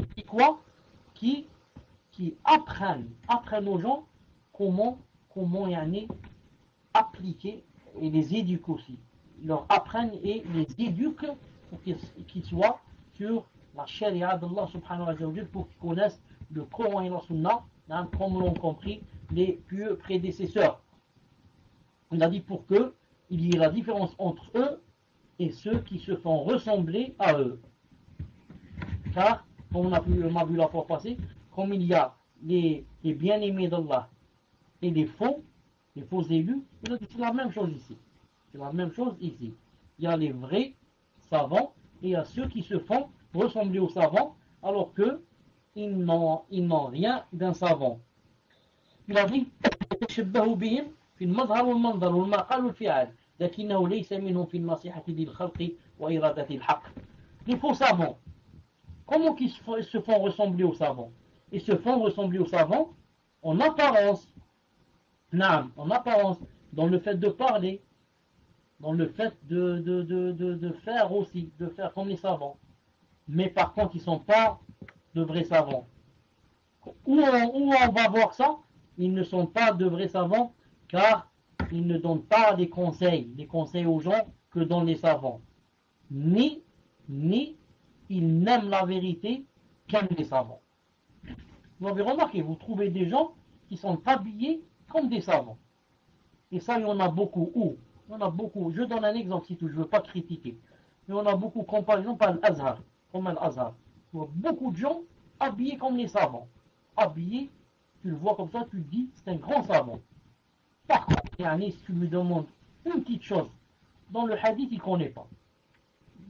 qui apprennent aux gens comment appliquer et les éduquent aussi. Ils leur apprennent et les éduquent pour qu'ils soient sur la charia d'Allah subhanahu wa ta'ala, pour qu'ils connaissent le Coran et la Sunna, comme l'ont compris les pieux prédécesseurs. Il a dit pour que il y ait la différence entre eux et ceux qui se font ressembler à eux. Car, comme on a vu la fois passée, comme il y a les bien-aimés d'Allah et les faux élus, c'est la même chose ici. Il y a les vrais savants et il y a ceux qui se font ressembler aux savants alors qu'ils n'ont rien d'un savant. Il a dit في المظهر والمنظر والمقال والفعل لكنه ليس منهم في النصيحة للخلق وإرادة الحق. Les faux savants, comment ils se font ressembler aux savants? Ils se font ressembler aux savants en apparence, dans le fait de parler, dans le fait de faire aussi, de faire comme les savants. Mais par contre, ils ne sont pas de vrais savants. Où on va voir ça? Ils ne sont pas de vrais savants, car ils ne donnent pas des conseils aux gens que donnent les savants. Ni ils n'aiment la vérité qu'aiment les savants. Vous avez remarqué, vous trouvez des gens qui sont habillés comme des savants. Et ça, il y en a beaucoup. Où? Il y en a beaucoup. Je donne un exemple si tout, je ne veux pas critiquer. Mais on a beaucoup, comme par exemple à l'Azhar. Comme à l'Azhar. Il y a beaucoup de gens habillés comme les savants. Habillés, tu le vois comme ça, tu te dis, c'est un grand savant. Par contre, si tu me demandes une petite chose, dans le hadith, il ne connaît pas.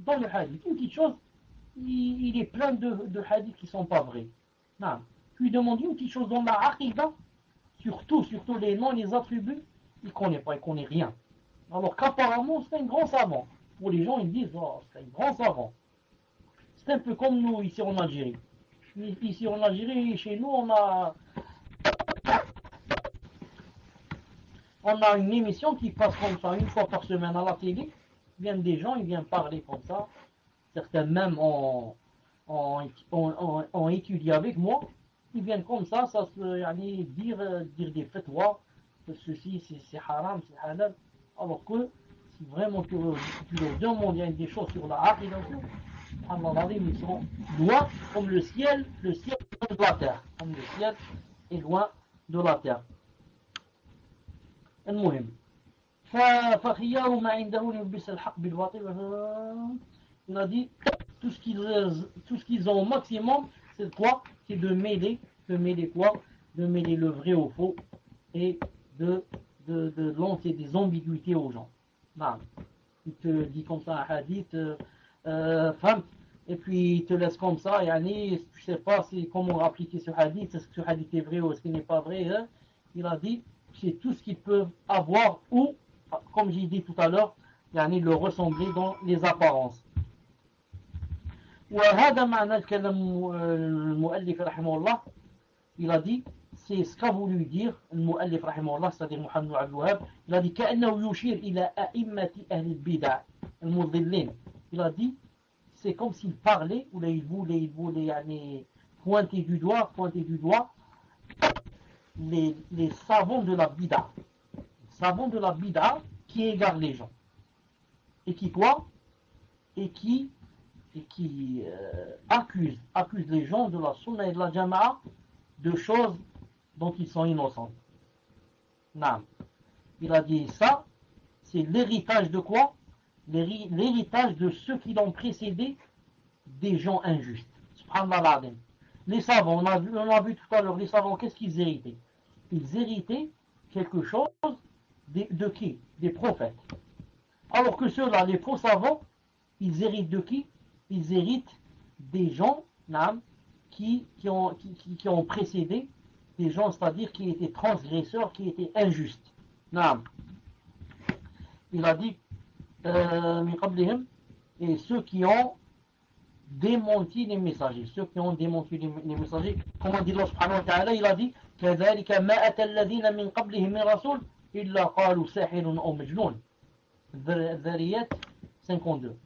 Dans le hadith, une petite chose, il est plein de hadiths qui ne sont pas vrais. Non. Tu lui demandes une petite chose dans la aqidah, surtout les noms, les attributs, il ne connaît pas, il ne connaît rien. Alors qu'apparemment, c'est un grand savant. Pour les gens, ils disent, oh, c'est un grand savant. C'est un peu comme nous ici en Algérie. Ici en Algérie, chez nous, on a une émission qui passe comme ça, une fois par semaine à la télé. Viennent des gens, ils viennent parler comme ça. Certains même ont étudié avec moi. Ils viennent comme ça dire des fatwas, que ceci c'est haram, c'est halal. Alors que si vraiment tu leur demandes des choses sur la aqidah, ils sont loin comme le ciel est loin de la terre. Comme le ciel est loin de la terre. المهم فخيار ما عنده يلبس الحق بالباطل. Il a dit tout ce qu'ils ont au maximum, c'est quoi? C'est de mêler quoi? De mêler le vrai au faux et de lancer des ambiguïtés aux gens. Non. Il te dit comme ça un hadith, femme, et puis il te laisse comme ça, et tu sais pas comment appliquer ce hadith, est-ce que ce hadith est vrai ou est-ce qu'il n'est pas vrai. Hein? Il a dit, c'est tout ce qu'ils peuvent avoir ou, comme j'ai dit tout à l'heure, le ressembler dans les apparences. وهذا معنى الكلام المؤلف رحمه الله. Il a dit, c'est ce qu'a voulu dire le mu'allif rahimahullah, c'est-à-dire Muhammad ibn Abdul Wahhab. Il a dit كأنه يشير إلى أئمة أهل البدع المضلين. Il a dit, c'est comme s'il parlait, ou là il voulait pointer du doigt les savants de la bid'a. Les savants de la bid'a qui égarent les gens. Et qui quoi? Et qui accuse les gens de la sunna et de la jama'a de choses dont ils sont innocents. Non. Il a dit ça, c'est l'héritage de quoi? L'héritage de ceux qui l'ont précédé, des gens injustes. Subhanallah. Les savants, on a vu tout à l'heure, les savants, qu'est-ce qu'ils héritaient? Ils héritaient quelque chose de qui? Des prophètes. Alors que ceux-là, les faux savants, ils héritent de qui? Ils héritent des gens qui ont précédé, des gens, c'est-à-dire qui étaient transgresseurs, qui étaient injustes. Il a dit et ceux qui ont démenti les messagers. Comment dit Allah subhanahu wa ta'ala? Il a dit كذلك ما أتى الذين من قبلهم من رسول إلا قالوا ساحر أو مجنون. Dhariyat 52.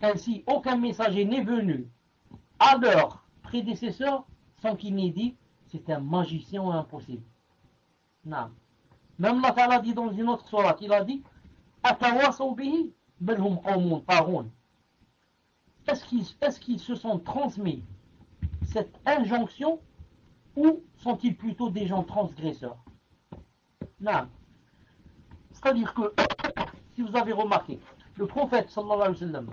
Ainsi, aucun messager n'est venu à leurs prédécesseurs sans qu'il n'ait dit c'est un magicien ou impossible. Non. Même Allah Ta'ala dit dans une autre sourate, il a dit Atawasaw bihi bal hum qawmun taghun. Est-ce qu'ils se sont transmis cette injonction ou sont-ils plutôt des gens transgresseurs? Non. C'est-à-dire que si vous avez remarqué, le prophète sallallahu alayhi wa sallam,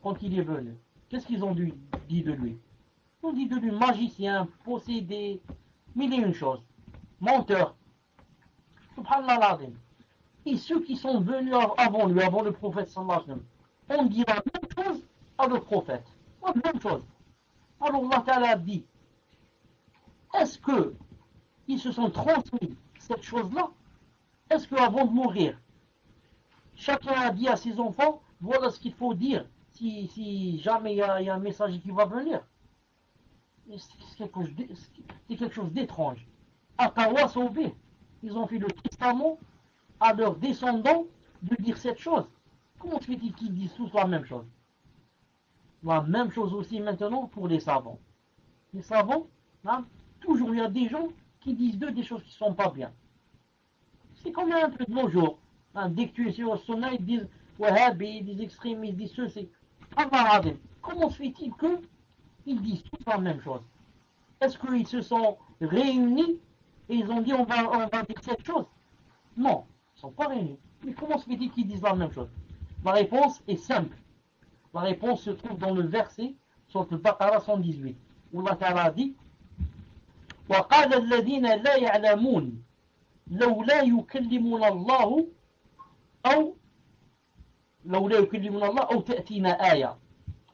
quand il est venu, qu'est-ce qu'ils ont dit de lui? Ils ont dit de lui magicien, possédé, mille et une choses, menteur. Subhanallah. Et ceux qui sont venus avant lui, avant le prophète sallallahu alayhi wa sallam, on dit la même chose à le prophète. La même chose. Alors Allah Ta'ala dit, est-ce que ils se sont transmis cette chose-là? Est-ce qu'avant de mourir, chacun a dit à ses enfants, voilà ce qu'il faut dire si jamais il y a un messager qui va venir? C'est quelque chose d'étrange. Atawasaw, ils ont fait le testament à leurs descendants de dire cette chose. Comment se fait-il qu'ils disent tous la même chose? La même chose aussi maintenant pour les savants. Les savants, toujours il y a des gens qui disent d'eux des choses qui ne sont pas bien. C'est comme un peu de nos jours. Dès que tu es sur le sunna, ils disent Wahhabi, des extrémistes, ils disent ceci. Comment se fait-il qu'ils disent tous la même chose? Est-ce qu'ils se sont réunis et ils ont dit on va dire cette chose? Non, ils ne sont pas réunis. Mais comment se fait-il qu'ils disent la même chose? La réponse est simple. La réponse se trouve dans le verset sur le Baqara 118 où Allah Ta'ala dit وقال الذين لا يعلمون لولا يكلمنا الله أو لولا يكلمنا الله أو تأتينا آية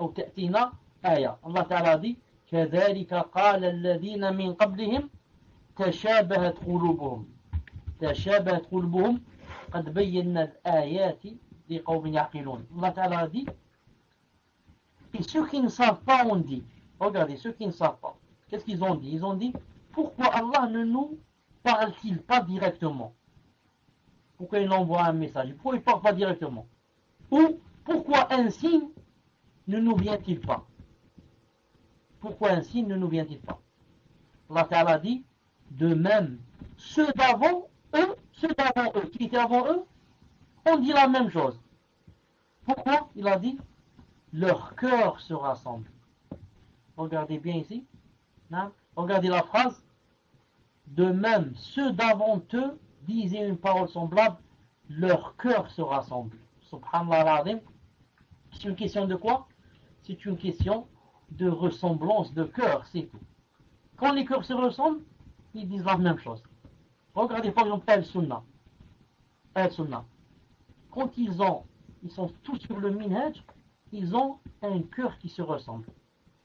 أو تأتينا آية. الله تعالى dit كذلك قال الذين من قبلهم تشابهت قلوبهم قد بينا الآيات لقوم يعقلون. Allah Ta'ala dit et ceux qui ne savent pas ont dit, regardez, ceux qui ne savent pas, qu'est-ce qu'ils ont dit? Ils ont dit, pourquoi Allah ne nous parle-t-il pas directement? Pourquoi il envoie un message? Pourquoi il ne parle pas directement? Ou pourquoi un signe ne nous vient-il pas? Pourquoi un signe ne nous vient-il pas? Allah Ta'ala dit, de même, ceux d'avant eux, qui étaient avant eux, ont dit la même chose. Pourquoi? Il a dit, leur cœur se rassemble. Regardez bien ici. Hein? Regardez la phrase. De même, ceux d'avant eux disaient une parole semblable, leur cœur se rassemble. Subhanallah al-Azim. C'est une question de quoi? C'est une question de ressemblance de cœur, c'est tout. Quand les cœurs se ressemblent, ils disent la même chose. Regardez par exemple Al-Sunnah. Quand ils sont tous sur le minhaj, ils ont un cœur qui se ressemble.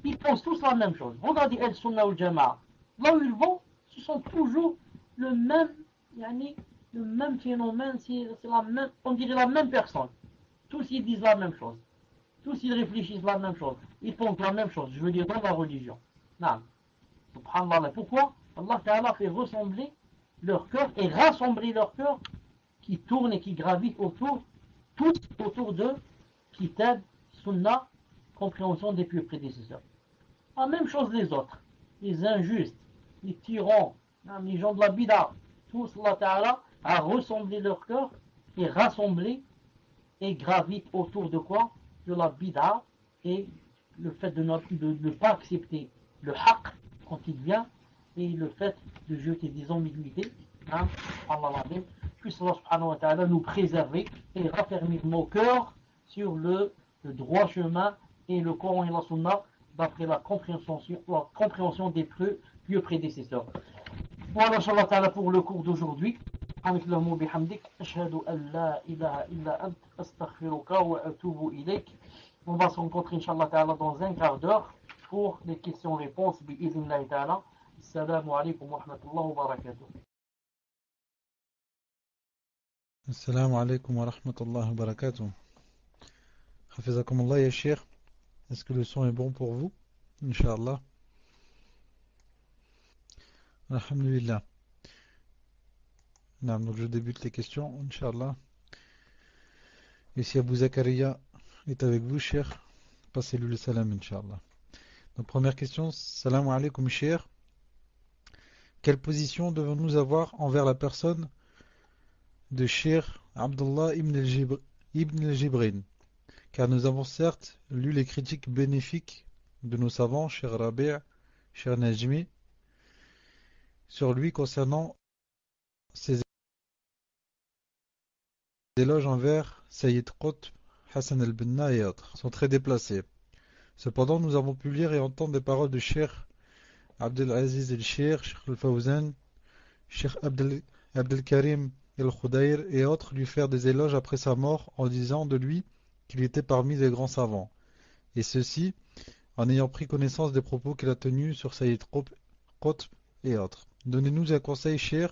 Ils pensent tous la même chose. Regardez Al-Sunnah ou Jama'a. Là où ils vont, ce sont toujours le même phénomène, on dirait la même personne. Tous ils disent la même chose. Tous ils réfléchissent la même chose. Ils pensent la même chose, je veux dire dans la religion. Non. Subhanallah. Pourquoi? Allah Ta'ala fait ressembler leur cœur et rassembler leur cœur qui tourne et qui gravite tous autour de Kitab, Sunnah, compréhension des pieux prédécesseurs. La même chose les autres, les injustes, les tyrans, les gens de la bida, tous Allah Ta'ala a ressemblé leur cœur et rassemblé et gravite autour de quoi? De la bida et le fait de ne pas accepter le haqq quand il vient et le fait de jeter des ambiguïtés. Allah puisse Allah subhanahu wa ta'ala nous préserver et raffermir nos cœurs sur le droit chemin et le Coran et la Sunna d'après la compréhension des pieux prédécesseurs. Voilà, Inch'Allah ta'ala, pour le cours d'aujourd'hui. سبحانك اللهم وبحمدك أشهد أن لا إله إلا أنت أستغفرك وأتوب إليك. On va se rencontrer Inch'Allah ta'ala dans un quart d'heure pour les questions-réponses بإذن ta'ala. Assalamu alaikum wa rahmatullahi wa barakatuh. Assalamu alaikum wa rahmatullahi wa barakatuh. Hafizakumullah ya Cheikh. Est-ce que le son est bon pour vous? Inch'Allah. Alhamdulillah. Donc je débute les questions, Inch'Allah. Ici Abu Zakaria est avec vous, Cheikh. Passez-lui le salam, Inch'Allah. Donc première question, salam alaikum, Cheikh. Quelle position devons-nous avoir envers la personne de Cheikh Abdullah ibn al-Jibrin? Car nous avons certes lu les critiques bénéfiques de nos savants, Cheikh Rabi', Cheikh Najmi, sur lui concernant ses éloges envers Sayyid Qutb, Hassan al-Banna et autres sont très déplacés. Cependant, nous avons pu lire et entendre des paroles de Cheikh Abdelaziz el-Cheikh, Cheikh al-Fawzan, Cheikh Abdelkarim el-Khudayr et autres lui faire des éloges après sa mort en disant de lui qu'il était parmi les grands savants. Et ceci en ayant pris connaissance des propos qu'il a tenus sur Sayyid Qutb et autres. Donnez-nous un conseil, Cheikh.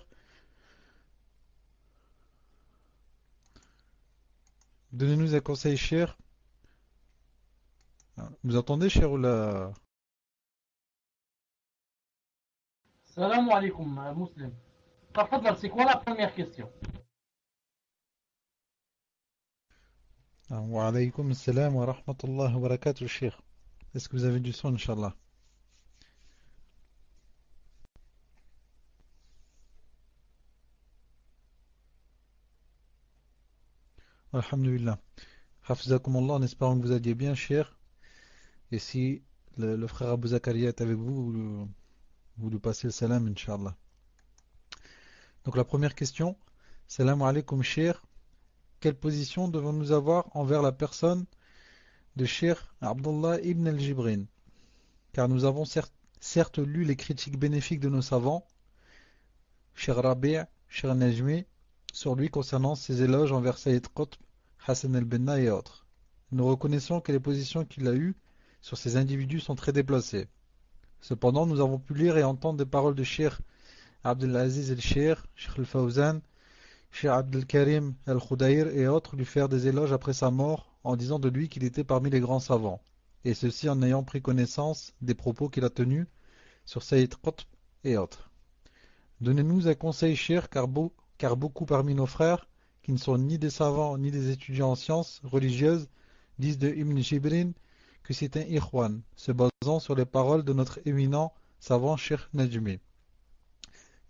Donnez-nous un conseil, Cheikh. Vous entendez, Cheikh, ou la... Salam alaikum, Muslim. Tafadal, c'est quoi la première question? Wa alaykum assalam wa rahmatullahi wa barakatuh, Cheikh. Est-ce que vous avez du son, Inch'Allah? Alhamdulillah. Hafizakumullah, en espérant que vous alliez bien, Cheikh. Et si le frère Abu Zakaria est avec vous, vous lui passez le salam, Inch'Allah. Donc la première question, salam alaikum Cheikh, quelle position devons-nous avoir envers la personne de Cheikh Abdullah ibn al-Jibrin? Car nous avons certes lu les critiques bénéfiques de nos savants, Cheikh Rabi', Cheikh Najmi, sur lui concernant ses éloges envers Sayyid Qutb, Hassan al-Banna et autres. Nous reconnaissons que les positions qu'il a eues sur ces individus sont très déplacées. Cependant, nous avons pu lire et entendre des paroles de Cheikh Abdelaziz el-Cheikh, Cheikh al-Fawzan, Cheikh Abdelkarim el-Khoudaïr et autres lui faire des éloges après sa mort en disant de lui qu'il était parmi les grands savants, et ceci en ayant pris connaissance des propos qu'il a tenus sur Sayyid Qutb et autres. Donnez-nous un conseil, Cheikh, car beaucoup parmi nos frères, qui ne sont ni des savants ni des étudiants en sciences religieuses, disent de Ibn Jibrin que c'est un ikhwan, se basant sur les paroles de notre éminent savant Cheikh Najmi.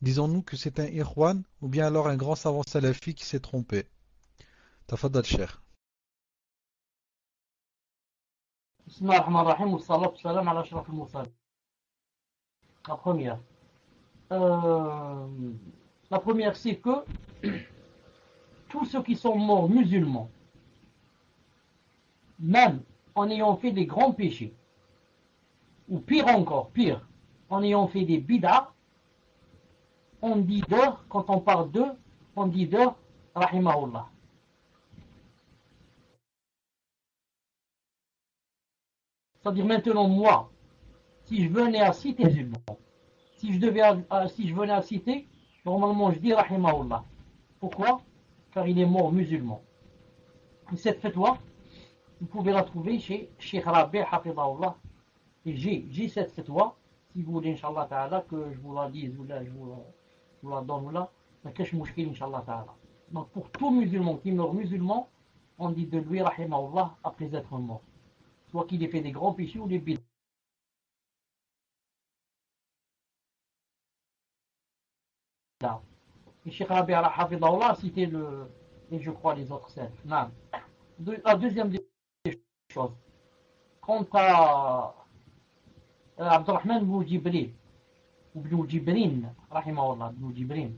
Disons-nous que c'est un ikhwan ou bien alors un grand savant salafi qui s'est trompé. Tafaddal Cheikh. Bismillah ar-Rahman ar-Rahim, wa salatu wa salam ala ashraf al-mursalin. La première. La première, c'est que tous ceux qui sont morts musulmans, même en ayant fait des grands péchés, ou pire encore, en ayant fait des bid'ah, on dit d'eux, quand on parle d'eux, on dit d'eux, rahimahullah. C'est-à-dire maintenant, moi, si je venais à citer les musulmans, si je venais à citer, normalement je dis rahimahullah. Pourquoi? Car il est mort musulman. Et cette fatwa, vous pouvez la trouver chez Cheikh Rabi' hafidahullah. Et j'ai cette fatwa, si vous voulez, Inch'Allah ta'ala, que je vous la dise, ou là, je vous la donne, ou là, qu'est-ce que Inch'Allah ta'ala. Donc pour tout musulman qui meurt musulman, on dit de lui rahimahullah après être mort. Soit qu'il ait fait des grands péchés ou des bid'ah. Et Cheikh Rabi' hafidahullah a cité et je crois les autres scènes. La deuxième des choses, quant à Abdurrahman ibn Jibril, ou ibn Jibrin, rahimahullah, ibn Jibrin.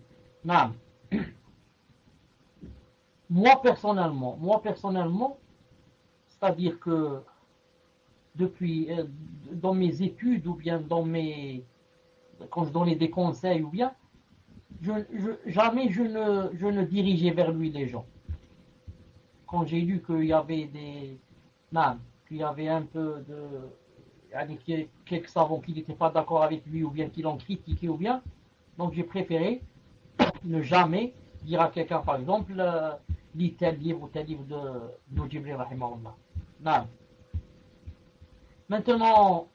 Moi personnellement, c'est-à-dire que depuis, dans mes études, ou bien quand je donnais des conseils, ou bien, jamais je ne dirigeais vers lui les gens. Quand j'ai lu qu'il y avait qu'il y avait un peu de quelques savants qui n'étaient pas d'accord avec lui, ou bien qui l'ont critiqué, ou bien, donc j'ai préféré ne jamais dire à quelqu'un, par exemple, lis tel livre ou tel livre de Jibril rahimahullah. Maintenant,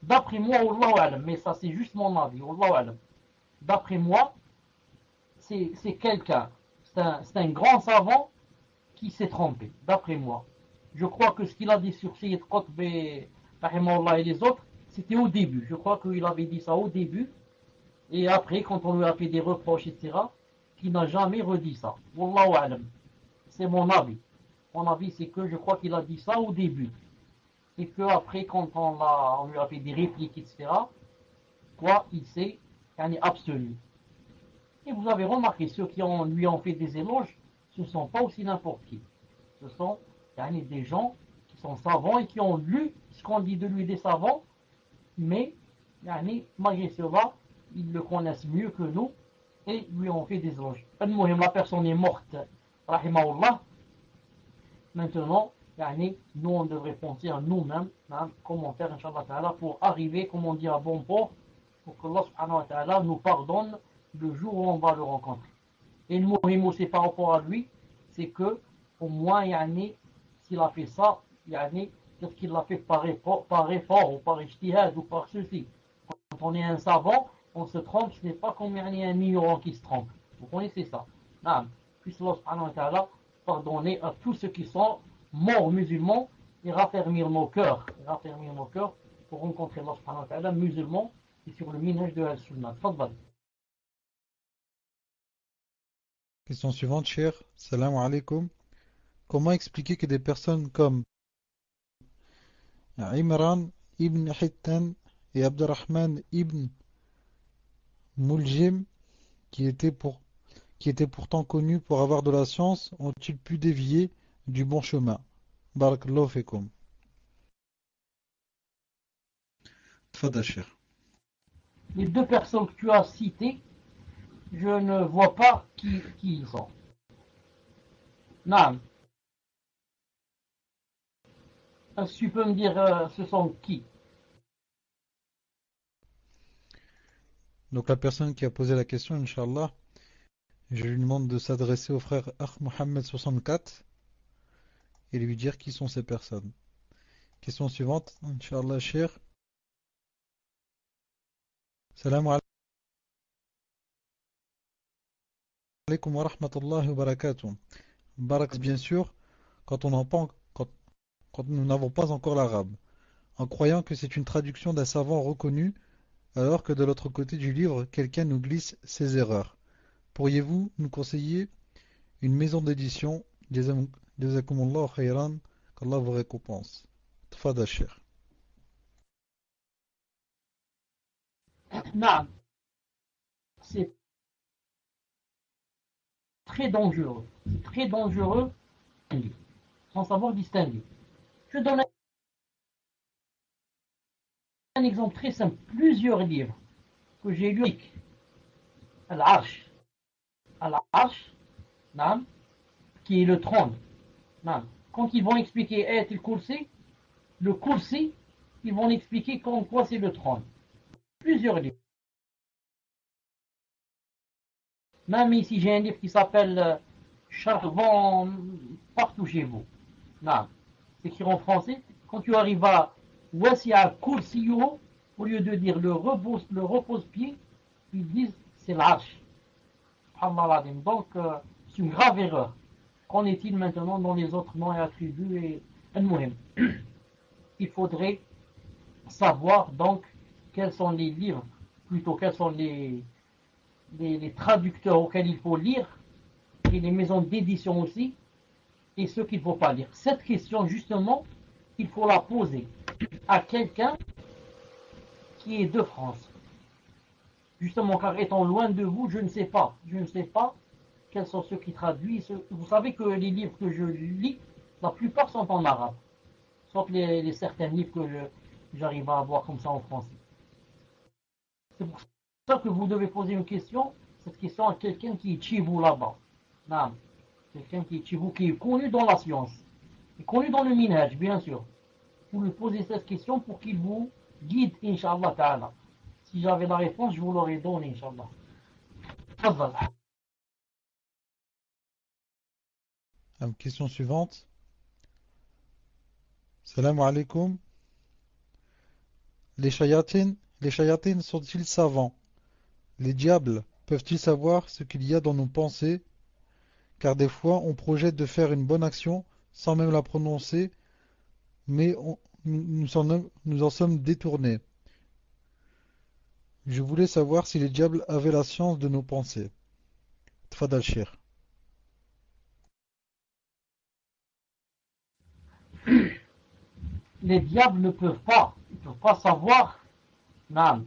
d'après moi, Wallahu alam, mais ça c'est juste mon avis, Wallahu alam. D'après moi, c'est quelqu'un, c'est un grand savant qui s'est trompé, d'après moi. Je crois que ce qu'il a dit sur Sayyid Qutb et les autres, c'était au début. Je crois qu'il avait dit ça au début, et après, quand on lui a fait des reproches, etc., qu'il n'a jamais redit ça. Wallahu alam. C'est mon avis. Mon avis, c'est que je crois qu'il a dit ça au début. Et qu'après, quand on lui a fait des répliques, etc., il s'est abstenu. Et vous avez remarqué, ceux qui lui ont fait des éloges, ce ne sont pas aussi n'importe qui. Ce sont des gens qui sont savants et qui ont lu ce qu'on dit de lui des savants, mais malgré cela, ils le connaissent mieux que nous et lui ont fait des éloges. La personne est morte, rahimahullah. Maintenant, nous on devrait penser à nous-mêmes, comment faire, Inch'Allah ta'ala, pour arriver, comme on dit, à bon port, pour que Allah subhanahu wa ta'ala nous pardonne le jour où on va le rencontrer. Et le muhim aussi par rapport à lui, c'est que au moins s'il a fait ça, peut-être qu'il l'a fait par effort ou par ijtihad ou par ceci. Quand on est un savant, on se trompe, ce n'est pas comme un ignorant qui se trompe. Vous connaissez ça. Puisse Allah subhanahu wa ta'ala pardonner à tous ceux qui sont morts musulmans et raffermir nos cœurs pour rencontrer Allah subhanahu wa ta'ala musulmans et sur le minhaj de al-sunnah. Tfaddal. Question suivante, Cheikh. Salam alaikum. Comment expliquer que des personnes comme Imran ibn Hittan et Abdurrahman ibn Muljim, qui étaient pourtant connus pour avoir de la science, ont-ils pu dévier du bon chemin? Barakallahu fikum. Tfadal, Cheikh. Les deux personnes que tu as citées, je ne vois pas qui ils sont. Non. Est-ce que tu peux me dire ce sont qui? Donc la personne qui a posé la question, Inch'Allah, je lui demande de s'adresser au frère Akh Mohammed 64 et lui dire qui sont ces personnes. Question suivante, Inch'Allah, Cheikh. Salam alaikum wa rahmatullahi wa barakatuh. Barak, bien sûr, quand on n'en pas, quand nous n'avons pas encore l'arabe, en croyant que c'est une traduction d'un savant reconnu, alors que de l'autre côté du livre, quelqu'un nous glisse ses erreurs. Pourriez-vous nous conseiller une maison d'édition? Jazakumullah khayran, qu'Allah vous récompense. Tfadal, Cheikh. Non. C'est très dangereux. C'est très dangereux sans savoir distinguer. Je donne un exemple très simple. Plusieurs livres que j'ai lus. Al-Arsh. Al-Arsh, qui est le trône. Quand ils vont expliquer Ayat al-Kursi, le Kursi, ils vont expliquer comme quoi c'est le trône. Plusieurs livres. Même ici, j'ai un livre qui s'appelle Charbon partout chez vous. C'est écrit en français. Quand tu arrives à Wasi'a Kursiyuhu, au lieu de dire le repose-pied, ils disent c'est l'arche. Donc, c'est une grave erreur. Qu'en est-il maintenant dans les autres noms et attributs et il faudrait savoir donc quels sont les livres, plutôt quels sont les traducteurs auxquels il faut lire, et les maisons d'édition aussi, et ceux qu'il ne faut pas lire. Cette question, justement, il faut la poser à quelqu'un qui est de France. Justement, car étant loin de vous, je ne sais pas quels sont ceux qui traduisent. Vous savez que les livres que je lis, la plupart sont en arabe, sauf les certains livres que j'arrive à avoir comme ça en français. C'est pour ça que vous devez poser une question, cette question à quelqu'un qui est chez vous là-bas. Quelqu'un qui est chez vous, qui est connu dans la science, qui est connu dans le minhaj, bien sûr. Vous lui posez cette question pour qu'il vous guide, Inch'Allah Ta'ala. Si j'avais la réponse, je vous l'aurais donnée, Inch'Allah. Tafadhal. Question suivante. Salam alaikum. Les shayatines sont-ils savants? Les diables peuvent-ils savoir ce qu'il y a dans nos pensées? Car des fois on projette de faire une bonne action sans même la prononcer, mais nous en sommes détournés. Je voulais savoir si les diables avaient la science de nos pensées. Tfadal, Cheikh. Les diables ne peuvent pas savoir à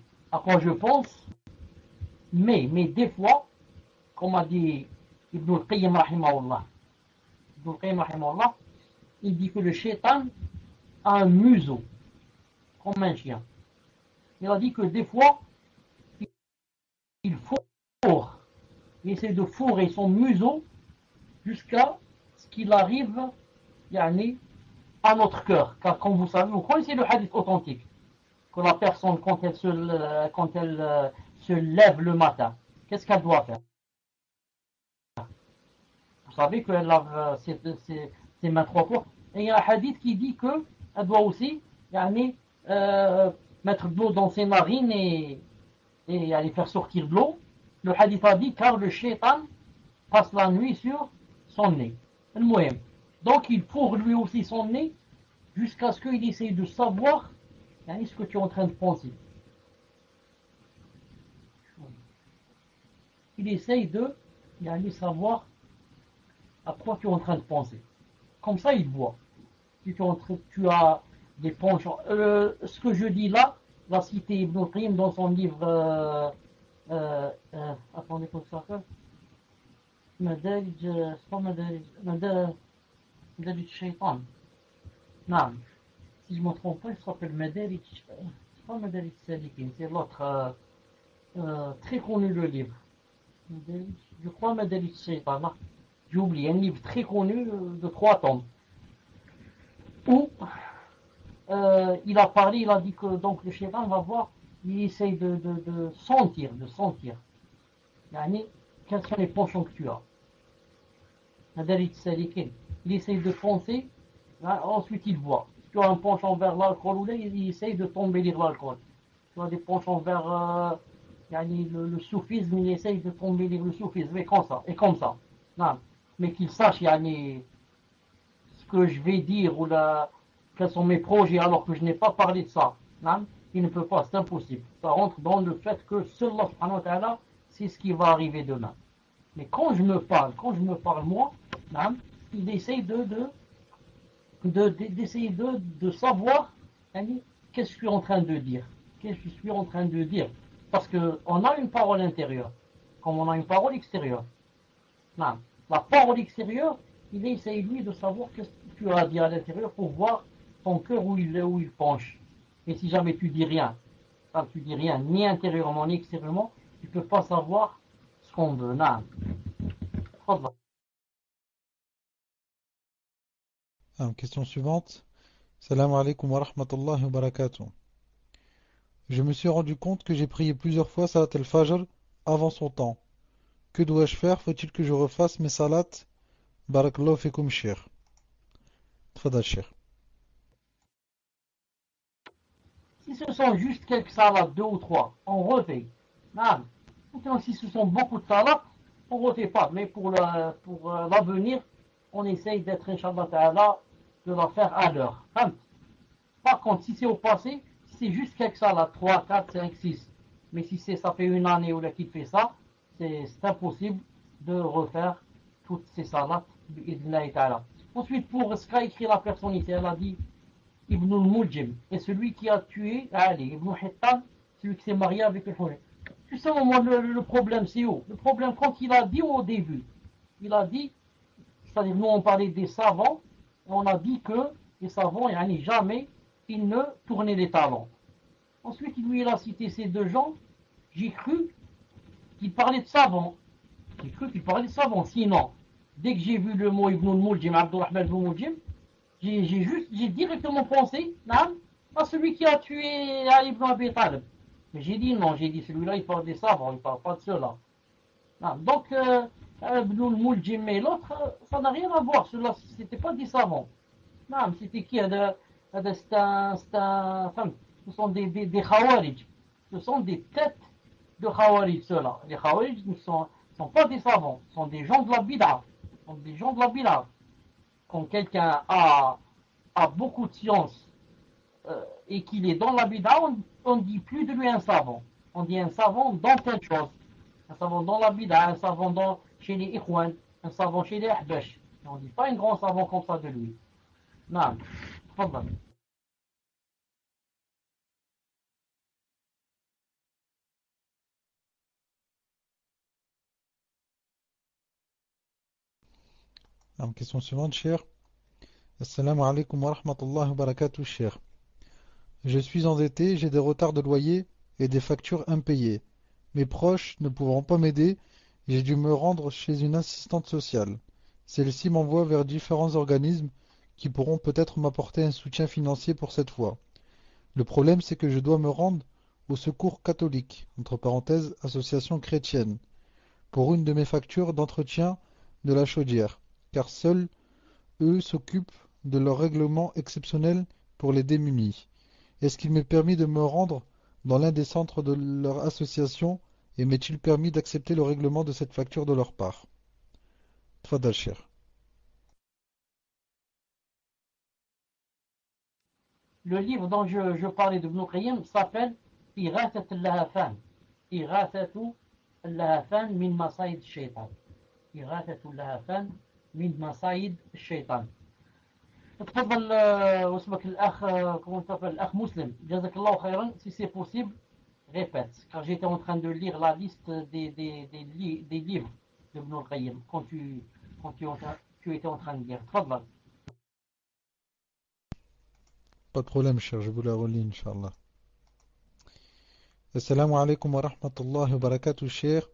quoi je pense, mais des fois, comme a dit Ibn al-Qayyim rahimahullah, il dit que le shaitan a un museau, comme un chien. Il a dit que des fois, il fourre, il essaie de fourrer son museau jusqu'à ce qu'il arrive à notre cœur. Car comme vous savez, vous connaissez le hadith authentique, que la personne, quand elle se lève le matin, qu'est-ce qu'elle doit faire? Vous savez qu'elle lave ses mains 3 fois. Et il y a un hadith qui dit qu'elle doit aussi mettre de l'eau dans ses narines et aller faire sortir de l'eau. Le hadith a dit car le shaitan passe la nuit sur son nez. Donc il fourre lui aussi son nez jusqu'à ce qu'il essaye de savoir ce que tu es en train de penser. Il essaye de savoir à quoi tu es en train de penser. Comme ça, il voit. Si tu as des penchants. Ce que je dis là, l'a cité Ibn Qayyim dans son livre Attendez, comment ça s'appelle? مدارج اسمه مدارج الشيطان. نعم. Si je ne me trompe pas, il s'appelle Madarij. C'est pas Madarij Salikin, c'est l'autre. Très connu le livre. Madarij, je crois Madarij Shaitan. J'ai oublié, un livre très connu de 3 tomes. Où il a parlé, il a dit que donc le Shaitan va voir, il essaye de sentir. Yani, quels sont les penchants que tu as? Madarij Salikin. Il essaye de penser, hein, ensuite il voit. Si tu as un penchant vers l'alcool ou là, il essaye de tomber vers l'alcool. Tu as des penchants vers le soufisme, il essaye de tomber vers le soufisme, et comme ça. Non. Mais qu'il sache ce que je vais dire ou quels sont mes projets alors que je n'ai pas parlé de ça. Non. Il ne peut pas, c'est impossible. Ça rentre dans le fait que seul Allah subhanahu wa ta'ala, c'est ce qui va arriver demain. Mais quand je me parle moi, non, il essaye d'essayer de savoir qu'est-ce que je suis en train de dire. Qu'est-ce que je suis en train de dire. Parce qu'on a une parole intérieure, comme on a une parole extérieure. Non. La parole extérieure, il essaye lui de savoir qu'est-ce que tu as à dire à l'intérieur pour voir ton cœur où il penche. Et si jamais tu dis rien, ni intérieurement ni extérieurement, tu ne peux pas savoir ce qu'on veut. Non. Question suivante. Salam alaikum wa rahmatullahi wa barakatuh. Je me suis rendu compte que j'ai prié plusieurs fois Salat al-Fajr avant son temps. Que dois-je faire? Faut-il que je refasse mes salats? Barakallahu fikum shir. Tfadal shir. Si ce sont juste quelques salades, 2 ou 3, on refait. Non. Maintenant, si ce sont beaucoup de salades, on ne refait pas. Mais pour l'avenir, on essaye d'être, Inch'Allah Ta'ala, de la faire à l'heure. Par contre, si c'est au passé, si c'est juste quelques salades, 3, 4, 5, 6, mais si ça fait une année où l'équipe fait ça, c'est impossible de refaire toutes ces salades. Ensuite, pour ce qu'a écrit la personne ici, elle a dit Ibn al-Muljim est celui qui a tué Ali. Ibn Hittan, celui qui s'est marié avec le Hourin. Justement, moi, le problème, c'est où? Le problème, quand il a dit au début, il a dit, c'est-à-dire, nous, on parlait des savants, et on a dit que les savants, jamais, ils ne tournaient les talons. Ensuite, lui, il a cité ces 2 gens. J'ai cru qu'il parlait de savants. Sinon, dès que j'ai vu le mot Ibn al-Muljim, Abdurrahman ibn al-Muljim, j'ai directement pensé à celui qui a tué Ali ibn Abi Talib. Mais j'ai dit non, celui-là il parle des savants, il ne parle pas de cela. Donc Ibn al-Muljim et l'autre, ça n'a rien à voir, ceux-là c'était pas des savants. C'était qui? Ce sont des Khawarij. Ce sont des têtes de Khawarij, ceux-là. Les Khawarij ne sont pas des savants, ce sont des gens de la bid'a. Quand quelqu'un a beaucoup de science et qu'il est dans la bid'a, on ne dit plus de lui un savant. On dit un savant dans telle chose. Un savant dans la bid'a, un savant chez les Ikhwan, un savant chez les Ahbash. On ne dit pas un grand savant comme ça de lui. Non. Tfadal. Question suivante, cher. Assalamu alaikum wa rahmatullahi wa barakatuh, cher. Je suis endetté, j'ai des retards de loyer et des factures impayées. Mes proches ne pouvant pas m'aider, j'ai dû me rendre chez une assistante sociale. Celle-ci m'envoie vers différents organismes qui pourront peut-être m'apporter un soutien financier pour cette fois. Le problème, c'est que je dois me rendre au Secours catholique, entre parenthèses, association chrétienne, pour une de mes factures d'entretien de la chaudière, car seuls eux s'occupent de leur règlement exceptionnel pour les démunis. Est-ce qu'il m'est permis de me rendre dans l'un des centres de leur association et m'est-il permis d'accepter le règlement de cette facture de leur part? Tfadal cher. Le livre dont je parlais de Ibn Qayyim s'appelle Ighathat al-Lahafan. Ighathat al-Lahafan min Masayid al-Shaytan. Ighathat al-Lahafan min Masayid al-Shaytan. تفضل واسمك الأخ comment t'appelles الأخ مسلم جزاك الله خيرا si c'est possible répète, car j'étais en train de lire la liste des livres de Ibn al-Qayyim quand tu étais en train de lire. Tfadlal. Pas de problème, cher, je vous la relis, Inch'Allah. Assalamu alaikum wa rahmatullahi wa barakatuh, cher.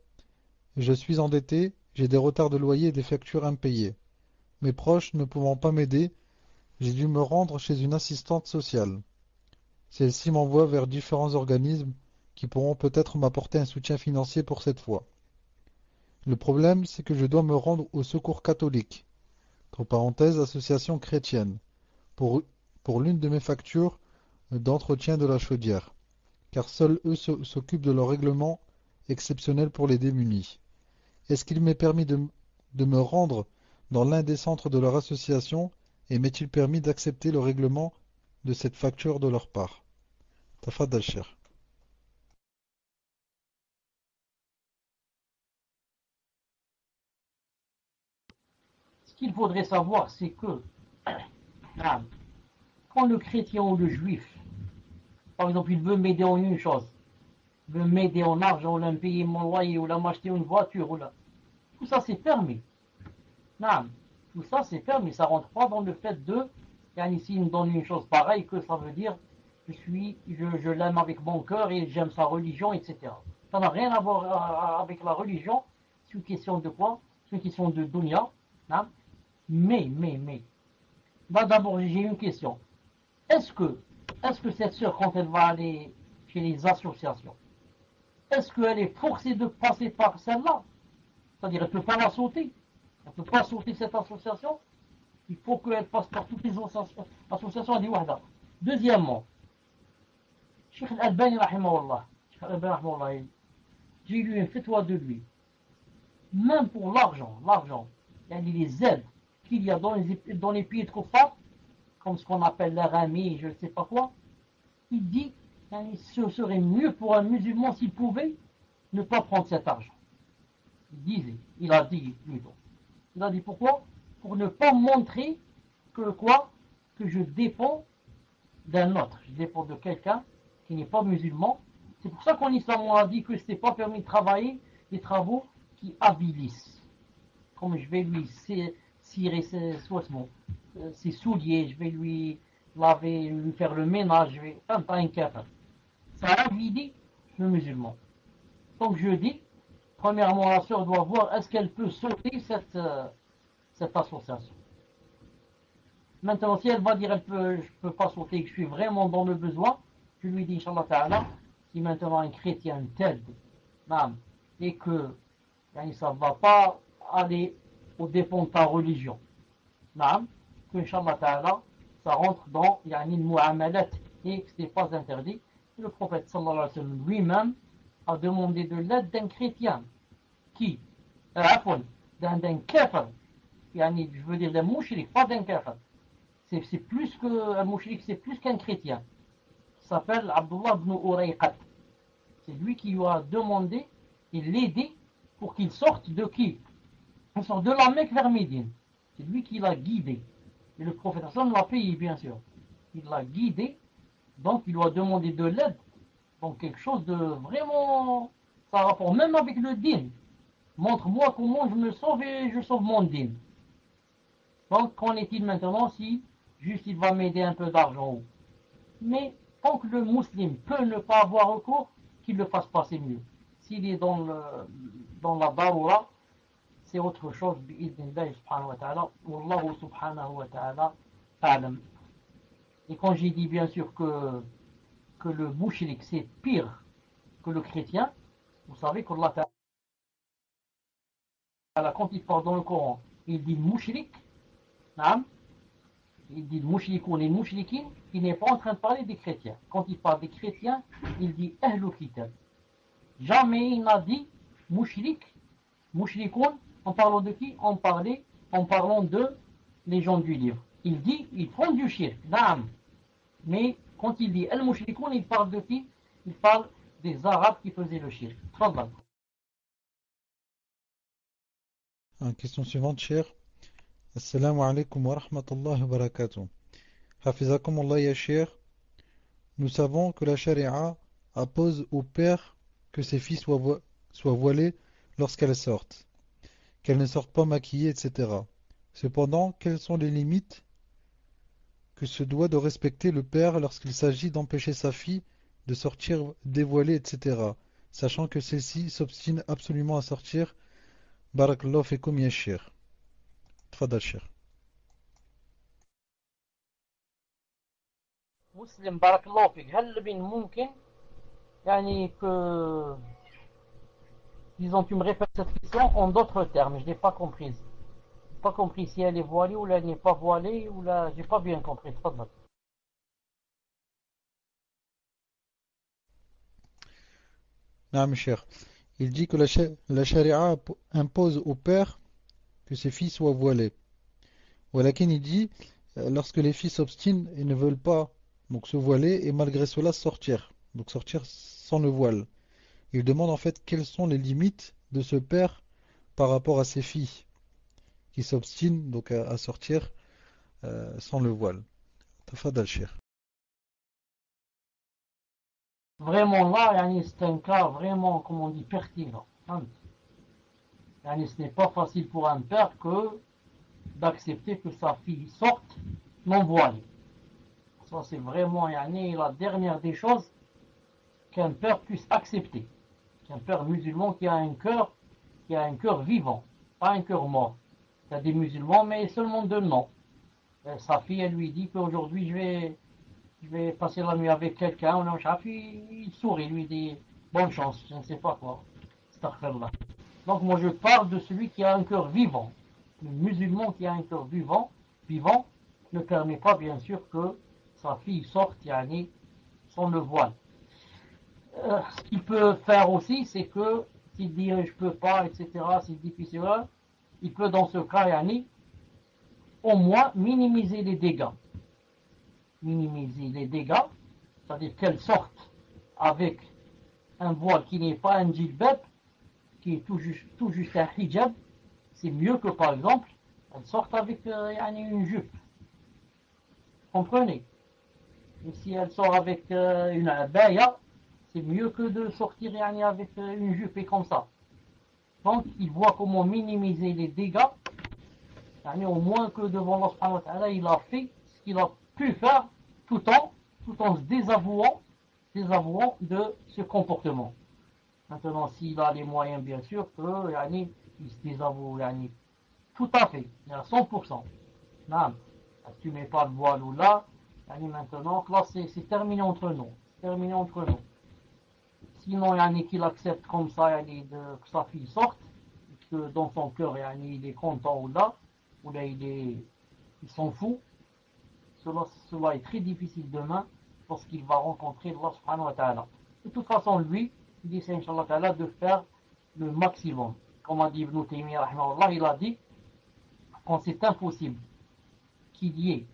Je suis endetté, j'ai des retards de loyer et des factures impayées. Mes proches ne pouvant pas m'aider, j'ai dû me rendre chez une assistante sociale. Celle-ci m'envoie vers différents organismes qui pourront peut-être m'apporter un soutien financier pour cette fois. Le problème, c'est que je dois me rendre au Secours catholique, entre parenthèses, association chrétienne, pour, pour l'une de mes factures d'entretien de la chaudière, car seuls eux s'occupent de leur règlement exceptionnel pour les démunis. Est-ce qu'il m'est permis de me rendre dans l'un des centres de leur association et m'est-il permis d'accepter le règlement de cette facture de leur part? Tafadal, cher. Ce qu'il faudrait savoir, c'est que quand le chrétien ou le juif, par exemple, il veut m'aider en une chose, il veut m'aider en argent, ou me payer mon loyer, ou m'acheter une voiture, tout ça c'est permis. Tout ça c'est permis, ça rentre pas dans le fait de, s'il me donne une chose pareille, que ça veut dire je l'aime avec mon cœur et j'aime sa religion, etc. Ça n'a rien à voir avec la religion, c'est une question de quoi? C'est une question de dunya. Mais, là d'abord j'ai une question. Est-ce que cette sœur, quand elle va aller chez les associations, est-ce qu'elle est forcée de passer par celle-là? C'est-à-dire, elle ne peut pas la sauter. Elle ne peut pas sauter cette association. Il faut qu'elle passe par toutes les associations du Wahda. Deuxièmement, Cheikh Al-Albani, j'ai lu une fatwa de lui. Même pour l'argent, les aides qu'il y a dans les pays de Koufar, comme ce qu'on appelle l'Arami, je ne sais pas quoi, il dit que ce serait mieux pour un musulman s'il pouvait ne pas prendre cet argent. Il a dit plutôt. Il a dit pourquoi? Pour ne pas montrer que je dépends d'un autre. Je dépends de quelqu'un qui n'est pas musulman. C'est pour ça qu'en islam on a dit que ce n'est pas permis de travailler des travaux qui avilissent. Comme je vais lui cirer ses souliers, je vais lui laver, lui faire le ménage, je vais faire un kafir. Ça avilit le musulman. Donc je dis, premièrement, la sœur doit voir est-ce qu'elle peut sauter cette association. Maintenant, si elle va dire je ne peux pas sauter, que je suis vraiment dans le besoin, je lui dis, Inch'Allah Ta'ala, si maintenant un chrétien t'aide, et que ça ne va pas aller au dépend de ta religion, que Inch'Allah Ta'ala, ça rentre dans une mu'amalat et que ce n'est pas interdit. Et le prophète sallallahu alayhi wa sallam lui-même a demandé de l'aide d'un chrétien qui, d'un kafir, je veux dire d'un mouchrik, pas d'un kafir. C'est plus qu'un mouchrik, c'est plus qu'un chrétien. Il s'appelle Abdullah ibn Urayqat. C'est lui qui lui a demandé et l'aidé pour qu'il sorte de qui? Il sort de la Mecque vers Médine. C'est lui qui l'a guidé. Et le prophète l'a payé, bien sûr. Il l'a guidé, donc il lui a demandé de l'aide. Donc quelque chose de vraiment, ça a rapport même avec le din. Montre-moi comment je me sauve et je sauve mon din. Donc qu'en est-il maintenant si juste il va m'aider un peu d'argent? Mais tant que le musulman peut ne pas avoir recours, qu'il le fasse pas, c'est mieux. S'il est dans la darura, c'est autre chose, bi'idnillahi subhanahu wa ta'ala, wallahu subhanahu wa ta'ala a'lam. Et quand j'ai dit bien sûr que le mouchrik c'est pire que le chrétien, vous savez qu'Allah Ta'ala, quand il parle dans le Coran, il dit mouchrik, il dit mouchrikoun et mouchrikin, il n'est pas en train de parler des chrétiens. Quand il parle des chrétiens, il dit ahlul kitab. Jamais il n'a dit mouchrik, mouchrikoun, en parlant de qui? En parlant de les gens du livre. Il dit, ils font du shirk, mais quand il dit al-mushrikoun, il parle de qui? Il parle des Arabes qui faisaient le shirk. Tfadal. Question suivante, cher. Assalamu alaikum wa rahmatullahi wa barakatuh. Hafizakum Allah ya cher. Nous savons que la charia impose au père que ses filles soient voilées lorsqu'elles sortent, qu'elles ne sortent pas maquillées, etc. Cependant, quelles sont les limites que se doit de respecter le père lorsqu'il s'agit d'empêcher sa fille de sortir dévoilée, etc., sachant que celle-ci s'obstine absolument à sortir? Barakallahu fikum ya Cheikh. Tfadal Cheikh. مسلم بارك الله فيك هل من ممكن يعني que disons tu me répètes cette question en d'autres termes je n'ai pas compris si elle est voilée ou elle n'est pas voilée ou là j'ai pas bien compris تفضل. Naam Cheikh. Il dit que la charia impose au père que ses filles soient voilées. Walakin il dit, lorsque les filles s'obstinent et ne veulent pas donc se voiler et malgré cela sortir, donc sortir sans le voile. Il demande en fait quelles sont les limites de ce père par rapport à ses filles qui s'obstinent donc à sortir sans le voile. Tafadal Cheikh. Vraiment là يعني c'est un cas vraiment comme on dit pertinent يعني ce n'est pas facile pour un père que d'accepter que sa fille sorte non voilée. Ça c'est vraiment يعني la dernière des choses qu'un père puisse accepter. Qu'un père musulman qui a un cœur vivant, pas un cœur mort. Il y a des musulmans mais seulement de nom. Sa fille elle lui dit qu'aujourd'hui je vais passer la nuit avec quelqu'un, ou non, il sourit, lui dit bonne chance, je ne sais pas quoi. Astaghfirullah. Donc moi je parle de celui qui a un cœur vivant. Le musulman qui a un cœur vivant ne permet pas bien sûr que sa fille sorte yani, sans le voile. Ce qu'il peut faire aussi, c'est que s'il dit je peux pas, etc., c'est difficile, il peut dans ce cas yani, au moins minimiser les dégâts. Minimiser les dégâts, c'est-à-dire qu'elle sorte avec un voile qui n'est pas un djilbab, qui est tout juste un hijab, c'est mieux que par exemple, elle sorte avec une jupe. Comprenez? Et si elle sort avec une abaya, c'est mieux que de sortir avec une jupe et comme ça. Donc, il voit comment minimiser les dégâts, au moins que devant Allah subhanahu wa ta'ala, il a fait ce qu'il a pu faire tout en se désavouant de ce comportement. Maintenant, s'il a les moyens, bien sûr, il se désavoue tout à fait, à 100%. Non, tu ne mets pas le voile ou là, maintenant, là, c'est terminé entre nous. Sinon, qu'il accepte comme ça que sa fille sorte, que dans son cœur, il est content ou là il s'en fout. Cela est très difficile demain lorsqu'il va rencontrer Allah subhanahu wa ta'ala. De toute façon, lui, il dit, Inch'Allah ta'ala, de faire le maximum. Comme a dit Ibn Taymiyyah, il a dit, quand c'est impossible qu'il y ait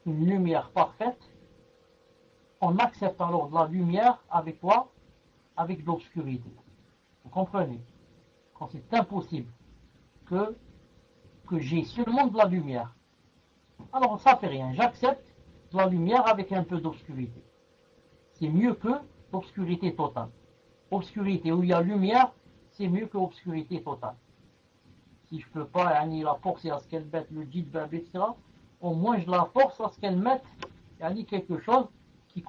une lumière parfaite, on accepte alors de la lumière avec quoi? Avec de l'obscurité. Vous comprenez? Quand c'est impossible que j'ai seulement de la lumière, alors ça fait rien, j'accepte de la lumière avec un peu d'obscurité. C'est mieux que l'obscurité totale. Obscurité où il y a lumière, c'est mieux que obscurité totale. Si je ne peux pas la forcer à ce qu'elle mette le djilbab, etc., au moins je la force à ce qu'elle mette quelque chose qui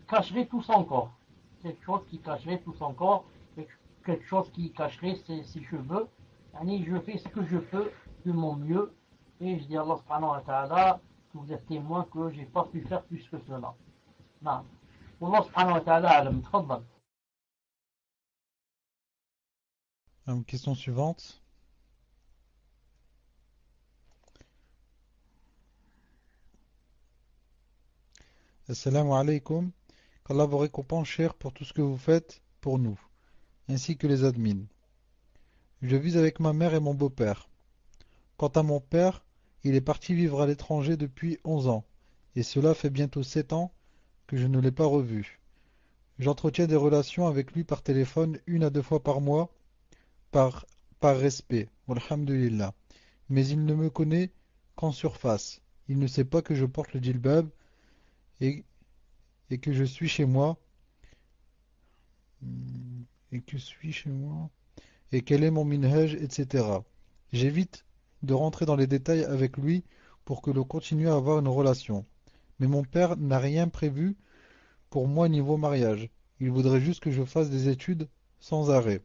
cacherait tout son corps. Quelque chose qui cacherait tout son corps, quelque chose qui cacherait ses cheveux. Je fais ce que je peux de mon mieux et je dis à Allah subhanahu wa ta'ala que vous êtes témoin que je n'ai pas pu faire plus que cela. Non. Allah subhanahu wa ta'ala alam. Tfaddal. Question suivante. Assalamu alaikum. Qu'Allah vous récompense cher pour tout ce que vous faites pour nous, ainsi que les admins. Je vis avec ma mère et mon beau-père. Quant à mon père, il est parti vivre à l'étranger depuis 11 ans, et cela fait bientôt 7 ans que je ne l'ai pas revu. J'entretiens des relations avec lui par téléphone 1 à 2 fois par mois, par respect, walhamdulillah. Mais il ne me connaît qu'en surface. Il ne sait pas que je porte le djilbab et que je suis chez moi, Et que suis chez moi? Et quel est mon minhaj, etc. J'évite de rentrer dans les détails avec lui pour que l'on continue à avoir une relation. Mais mon père n'a rien prévu pour moi niveau mariage. Il voudrait juste que je fasse des études sans arrêt.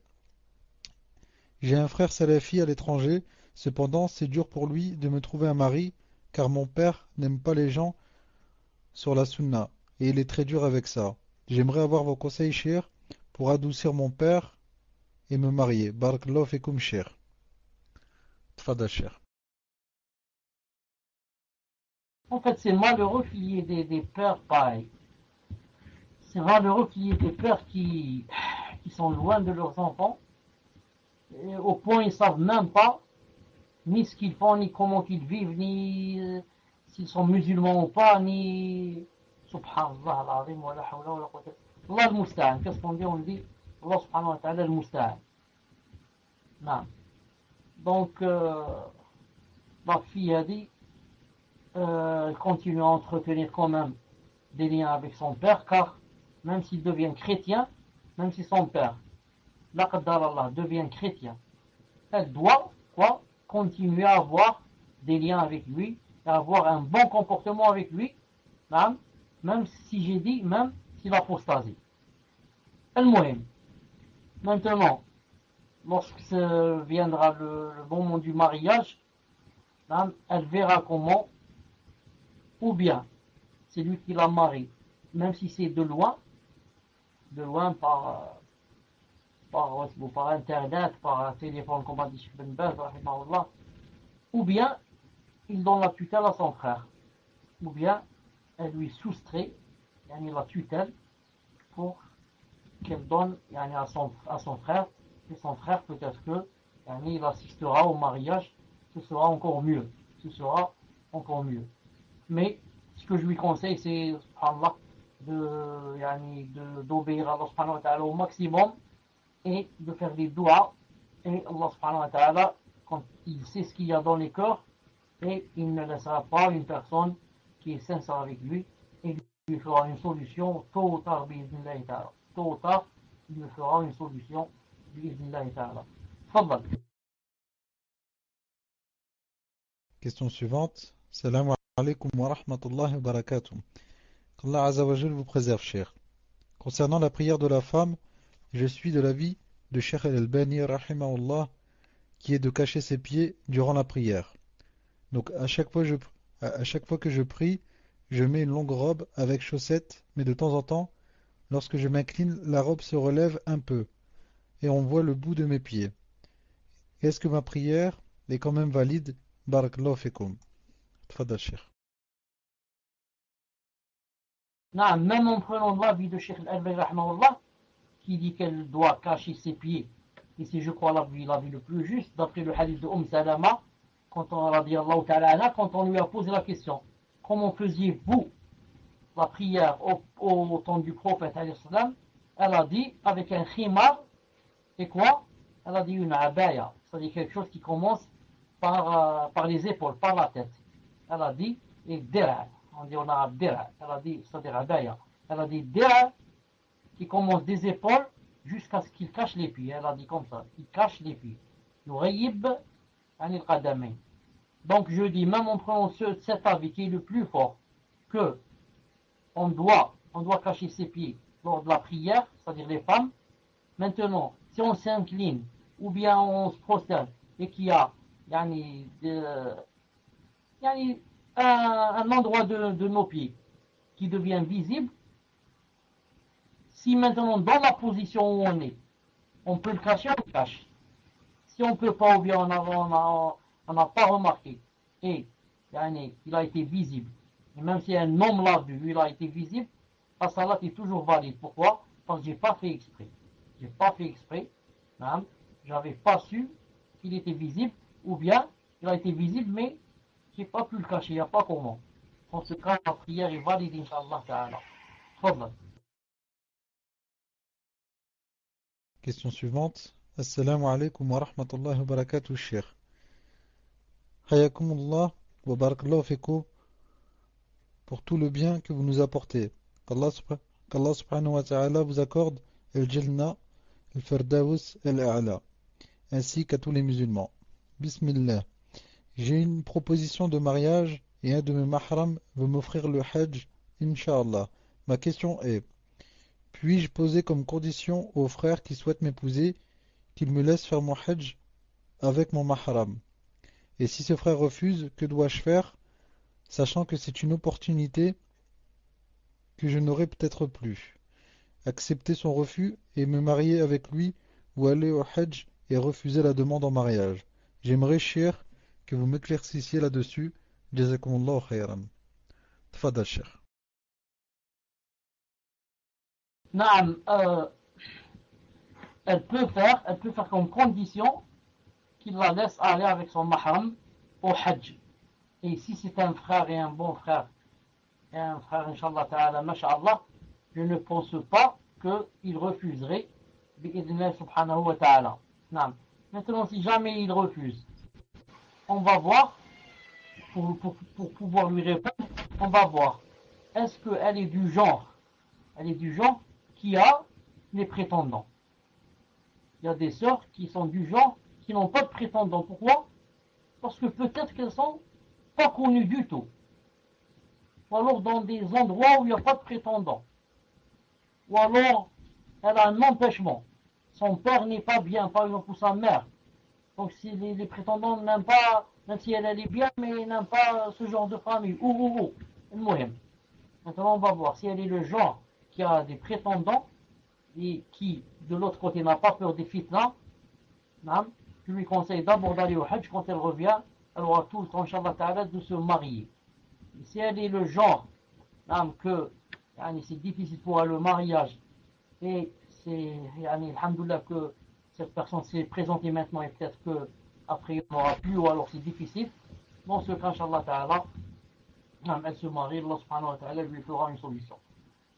J'ai un frère salafi à l'étranger, cependant c'est dur pour lui de me trouver un mari car mon père n'aime pas les gens sur la sunna et il est très dur avec ça. J'aimerais avoir vos conseils, cher, pour adoucir mon père et me marier. Barakallahu fikum, cher. Tfadal, cher. En fait, c'est malheureux qu'il y ait des pères pareils. C'est malheureux qu'il y ait des pères qui sont loin de leurs enfants, et au point ils ne savent même pas ni ce qu'ils font, ni comment ils vivent, ni s'ils sont musulmans ou pas, ni... Subhanallah al-azim wa la hawla wa la quwwata. Allah al-musta'an. Qu'est-ce qu'on dit? On dit Allah subhanahu wa ta'ala al-musta'an. Non. Donc, la fille a dit, elle continue à entretenir quand même des liens avec son père, car même s'il devient chrétien, même si son père, la qaddar Allah, devient chrétien, elle doit quoi, continuer à avoir des liens avec lui, et avoir un bon comportement avec lui, même si j'ai dit, même s'il apostasie. Al-Muhim. Maintenant, lorsque viendra le moment du mariage, elle verra comment, ou bien c'est lui qui la marie, même si c'est de loin par internet, par téléphone, comme a dit Cheikh Ben Baz, rahimahullah, ou bien il donne la tutelle à son frère, ou bien elle lui soustrait la tutelle pour qu'elle donne à son frère, et son frère peut-être que il assistera au mariage, ce sera encore mieux. Mais ce que je lui conseille, c'est subhanallah, d'obéir à Allah subhanahu wa ta'ala au maximum et de faire des doigts. Et Allah subhanahu wa ta'ala, quand il sait ce qu'il y a dans les cœurs, et il ne laissera pas une personne qui est sincère avec lui, et lui fera une solution tôt ou tard, bi'idhnillahi ta'ala. Tôt ou tard, il lui fera une solution, bi'idhnillahi ta'ala. Tfaddal. Question suivante. Salam alaikum wa rahmatullahi wa barakatuh. Qu'Allah Azza wa Jal vous préserve, cher. Concernant la prière de la femme, je suis de l'avis de Cheikh Al-Albani, rahimahullah, qui est de cacher ses pieds durant la prière. Donc à chaque fois que je prie, je mets une longue robe avec chaussettes, mais de temps en temps, lorsque je m'incline, la robe se relève un peu, et on voit le bout de mes pieds. Est-ce que ma prière est quand même valide? Barakallahu fikum. Tfadal, Cheikh. Non, même en prenant l'avis de Cheikh Al-Albani, rahimahullah, qui dit qu'elle doit cacher ses pieds, et c'est je crois l'avis le plus juste, d'après le hadith de Salama, quand on lui a posé la question, comment faisiez-vous la prière au temps du prophète, elle a dit avec un khimar, et quoi? Elle a dit une abaya, c'est-à-dire quelque chose qui commence par les épaules, par la tête. Elle a dit, et dira, on dit en arabe dira, elle a dit, c'est-à-dire abaya, elle a dit dira, qui commence des épaules jusqu'à ce qu'il cache les pieds. Elle a dit comme ça, il cache les pieds. Yurayib anil qadamain. Donc je dis, même en prenant cet avis qui est le plus fort, que on doit cacher ses pieds lors de la prière, c'est-à-dire les femmes. Maintenant, si on s'incline ou bien on se prosterne et qu'il y a un endroit de nos pieds qui devient visible, si maintenant dans la position où on peut le cacher, on le cache. Si on ne peut pas ou bien on n'a pas remarqué et il a été visible, et même si un homme l'a vu, il a été visible, la salat est toujours valide. Pourquoi? Parce que je n'ai pas fait exprès. J'avais pas su qu'il était visible, ou bien il a été visible, mais je n'ai pas pu le cacher, il n'y a pas comment. En ce cas, la prière est valide, Inch'Allah Ta'ala. Fadlan. Question suivante. Assalamu alaikum wa rahmatullahi wa barakatuh, Cheikh. Hayakumullah wa barakallahu fikum pour tout le bien que vous nous apportez. Qu'Allah subhanahu wa ta'ala vous accorde al-Jannah, al-Firdaus al-A'la, ainsi qu'à tous les musulmans. Bismillah. J'ai une proposition de mariage et un de mes mahrams veut m'offrir le Hajj, Inch'Allah. Ma question est, puis-je poser comme condition au frère qui souhaite m'épouser qu'il me laisse faire mon Hajj avec mon mahram? Et si ce frère refuse, que dois-je faire, sachant que c'est une opportunité que je n'aurai peut-être plus? Accepter son refus et me marier avec lui ou aller au Hajj et refuser la demande en mariage? J'aimerais, cher, que vous m'éclaircissiez là-dessus. Jazakumullahu khayran. Tfadal, cher. Naam, elle peut faire comme condition qu'il la laisse aller avec son mahram au Hajj. Et si c'est un frère et un bon frère, et un frère, Inch'Allah ta'ala, masha'Allah, je ne pense pas qu'il refuserait, bi'idhnillah subhanahu wa ta'ala. Naam. Maintenant, si jamais il refuse, on va voir, pour pouvoir lui répondre, on va voir, est-ce qu'elle est du genre qui a les prétendants? Il y a des sœurs qui sont du genre qui n'ont pas de prétendants. Pourquoi? Parce que peut-être qu'elles sont pas connues du tout. Ou alors dans des endroits où il n'y a pas de prétendants. Ou alors elle a un empêchement. Son père n'est pas bien, par exemple, ou sa mère. Donc si les prétendants n'aiment pas, même si elle est bien, mais ils n'aiment pas ce genre de famille. Maintenant on va voir si elle est le genre qui a des prétendants et qui, de l'autre côté, n'a pas peur des fitna. Je lui conseille d'abord d'aller au Hajj. Quand elle revient, elle aura tout le temps, Inch'Allah ta'ala, de se marier. Et si elle est le genre que c'est difficile pour elle le mariage, et c'est, alhamdoulilah, que cette personne s'est présentée maintenant et peut-être qu'après il n'aura plus, ou alors c'est difficile, dans ce cas, Inch'Allah ta'ala, elle se marie, Allah subhanahu wa ta'ala lui fera une solution.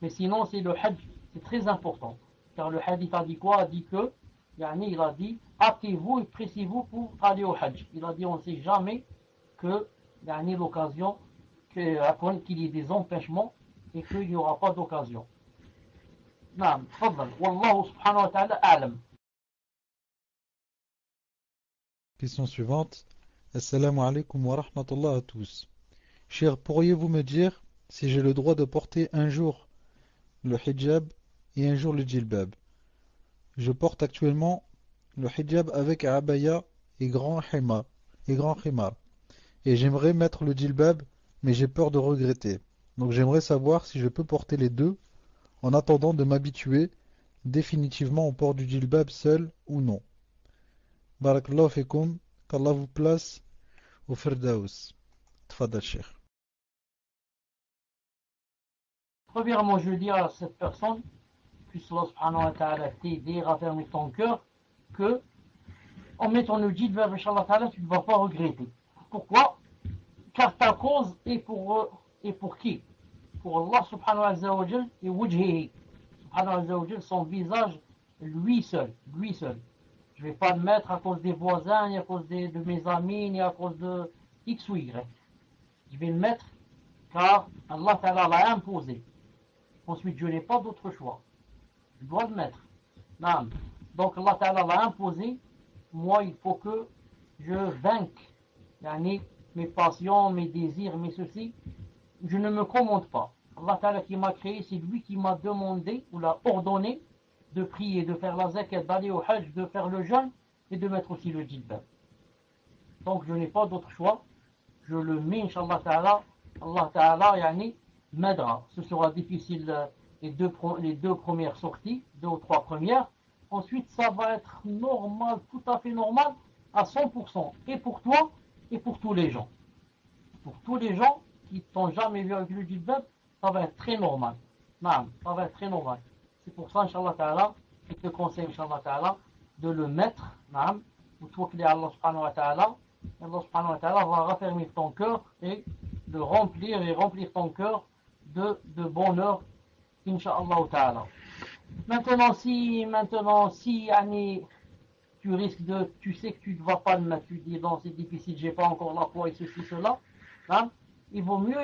Mais sinon, c'est le Hajj, c'est très important. Car le hadith a dit quoi? A dit que, il a dit, hâtez-vous et pressez-vous pour aller au Hajj. Il a dit, on ne sait jamais que, l'occasion, qu'il y ait des empêchements et qu'il n'y aura pas d'occasion. Naam, tfaddal. Wallahu subhanahu wa ta'ala a'lam. Question suivante. Assalamu alaikum wa rahmatullah à tous. Cher, pourriez-vous me dire si j'ai le droit de porter un jour le hijab et un jour le djilbab? Je porte actuellement le hijab avec abaya et grand khimar. Et j'aimerais mettre le djilbab, mais j'ai peur de regretter. Donc j'aimerais savoir si je peux porter les deux en attendant de m'habituer définitivement au port du djilbab seul ou non. Barakallahu fikum, qu'Allah vous place au Firdaus. Tfadal Cheikh. Premièrement, je dis à cette personne, puisse Allah subhanahu wa ta'ala t'aider, raffermir ton cœur, que en mettant le djilbab, Inch'Allah ta'ala, tu ne vas pas regretter. Pourquoi? Car ta cause est pour qui? Pour Allah subhanahu wa ta'ala et wujhihi. Subhanahu wa ta'ala, son visage, lui seul. Je ne vais pas le mettre à cause des voisins, ni à cause de mes amis, ni à cause de X ou Y. Je vais le mettre car Allah ta'ala l'a imposé. Ensuite, je n'ai pas d'autre choix. Je dois le mettre. Non. Donc Allah ta'ala l'a imposé. Moi, il faut que je vainque mes passions, mes désirs, mes ceci. Je ne me commande pas. Allah ta'ala qui m'a créé, c'est lui qui m'a demandé ou l'a ordonné de prier, de faire la zakat, d'aller au hajj, de faire le jeûne et de mettre aussi le djilbab. Donc je n'ai pas d'autre choix. Je le mets, Inch'Allah ta'ala. Allah ta'ala m'aidera. Ce sera difficile les deux premières sorties, 2 ou 3 premières. Ensuite, ça va être normal, tout à fait normal, à 100%. Et pour toi, et pour tous les gens. Pour tous les gens qui t'ont jamais vu avec le djilbab, ça va être très normal. Non, ça va être très normal. C'est pour ça, Inch'Allah ta'ala, je te conseille, Inch'Allah ta'ala, de le mettre, ou toi qu'il est Allah subhanahu wa ta'ala. Allah subhanahu wa ta'ala va raffermir ton cœur et de remplir ton cœur de bonheur, Inch'Allah ta'ala. Maintenant, si tu risques tu sais que tu ne vas pas le mettre, tu dis non, c'est difficile, j'ai pas encore la foi et ceci, cela, il vaut mieux,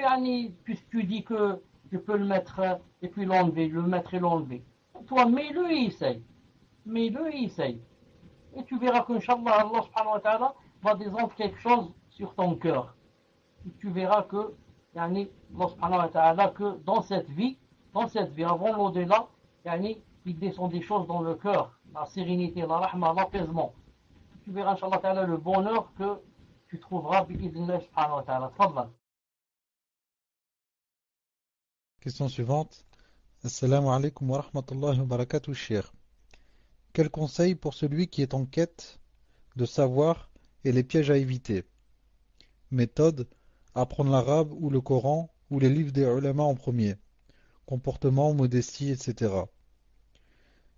puisque tu dis que tu peux le mettre et puis l'enlever, le mettre et l'enlever. Toi, mets-le et essaye. Mets-le et essaye. Et tu verras qu'Inch'Allah, Allah subhanahu wa ta'ala va descendre quelque chose sur ton cœur. Et tu verras que, yani, Allah subhanahu wa ta'ala, que dans cette vie, avant l'au-delà, yani, il descend des choses dans le cœur, la sérénité, la rahma, l'apaisement. Tu verras, Inch'Allah ta'ala, le bonheur que tu trouveras, bi'idhnillah subhanahu wa ta'ala. Tfadlal. Question suivante. Assalamu alaikum wa rahmatullahi wa barakatuh, cher. Quel conseil pour celui qui est en quête de savoir et les pièges à éviter? Méthode, apprendre l'arabe ou le Coran ou les livres des ulama en premier. Comportement, modestie, etc.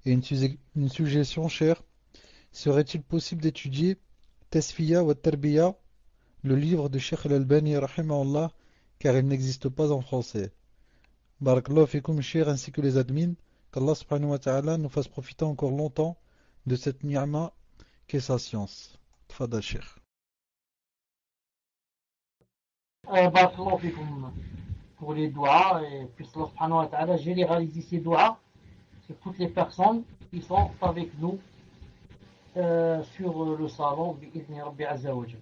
Et une suggestion, cher, serait-il possible d'étudier Tasfiya wa Tarbiya, le livre de Cheikh Al-Albani rahimahullah, car il n'existe pas en français. Barakallahu fikum, cher, ainsi que les admins, qu'Allah subhanahu wa ta'ala nous fasse profiter encore longtemps de cette ni'ma qu'est sa science. Tfadal, cher. Barakallahu fikum pour les doigts, et puis Allah subhanahu wa ta'ala généralise ces doigts sur toutes les personnes qui sont avec nous sur le salon bi'idhni Rabbi Azza wa Jal.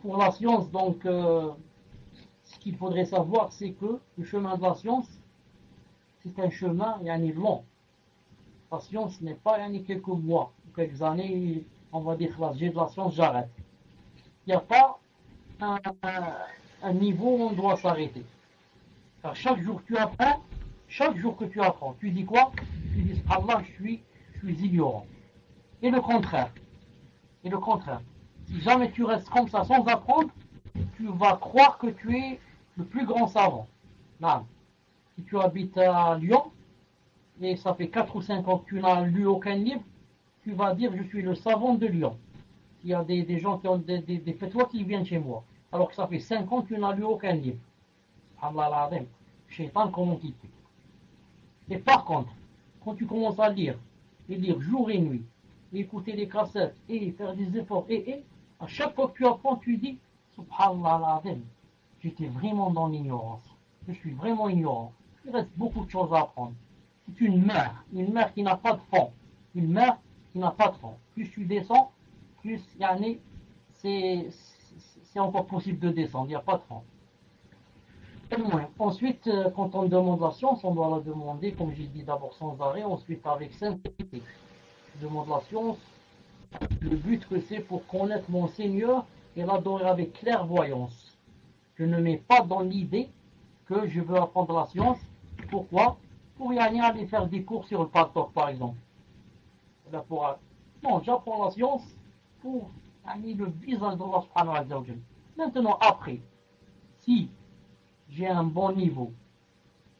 Pour la science, donc, ce qu'il faudrait savoir, c'est que le chemin de la science, c'est un chemin yani, long. La science n'est pas yani, quelques mois, quelques années, on va dire, j'ai de la science, j'arrête. Il n'y a pas un niveau où on doit s'arrêter. Car chaque jour que tu apprends, chaque jour que tu apprends, tu dis quoi? Tu dis, Allah, je suis ignorant. Et le contraire. Si jamais tu restes comme ça sans apprendre, tu vas croire que tu es le plus grand savant. Non. Si tu habites à Lyon, et ça fait 4 ou 5 ans que tu n'as lu aucun livre, tu vas dire je suis le savant de Lyon. Il y a des gens qui ont des fatwas qui viennent chez moi, alors que ça fait 5 ans que tu n'as lu aucun livre. Allah l'adem, shaitan comment il fait. Et par contre, quand tu commences à lire, et lire jour et nuit, et écouter les cassettes, et faire des efforts, et à chaque fois que tu apprends, tu dis Subhanallah l'adem, j'étais vraiment dans l'ignorance. Je suis vraiment ignorant. Il reste beaucoup de choses à apprendre. C'est une mer qui n'a pas de fond. Une mer qui n'a pas de fond. Plus tu descends, plus c'est encore possible de descendre. Il n'y a pas de fond. Ensuite, quand on demande la science, on doit la demander, comme j'ai dit d'abord sans arrêt, ensuite avec simplicité. Je demande la science, le but que c'est pour connaître mon Seigneur et l'adorer avec clairvoyance. Je ne mets pas dans l'idée que je veux apprendre la science. Pourquoi? Pour y aller faire des cours sur le pasteur, par exemple. Non, j'apprends la science pour le visage d'Allah subhanahu wa ta'ala. Maintenant, après, si j'ai un bon niveau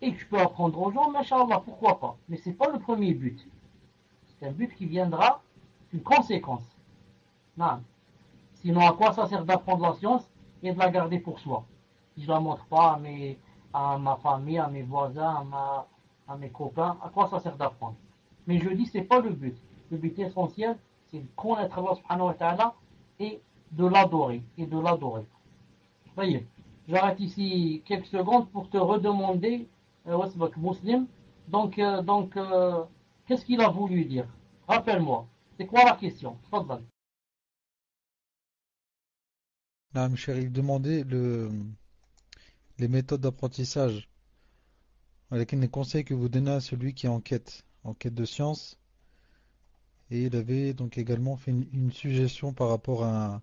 et que je peux apprendre aux gens, machallah, pourquoi pas? Mais ce n'est pas le premier but. C'est un but qui viendra d'une conséquence. Non. Sinon, à quoi ça sert d'apprendre la science et de la garder pour soi? Si je ne la montre pas à ma famille, à mes voisins, à mes copains, à quoi ça sert d'apprendre? Mais je dis, ce n'est pas le but. Le but essentiel, c'est de connaître Allah subhanahu wa ta'ala et de l'adorer. Voyez, j'arrête ici quelques secondes pour te redemander, Wasbak Muslim, donc qu'est-ce qu'il a voulu dire? Rappelle-moi, c'est quoi la question? Fadal. Naam, cher, il demandait les méthodes d'apprentissage, avec les conseils que vous donnez à celui qui est en quête de science. Et il avait donc également fait une suggestion par rapport à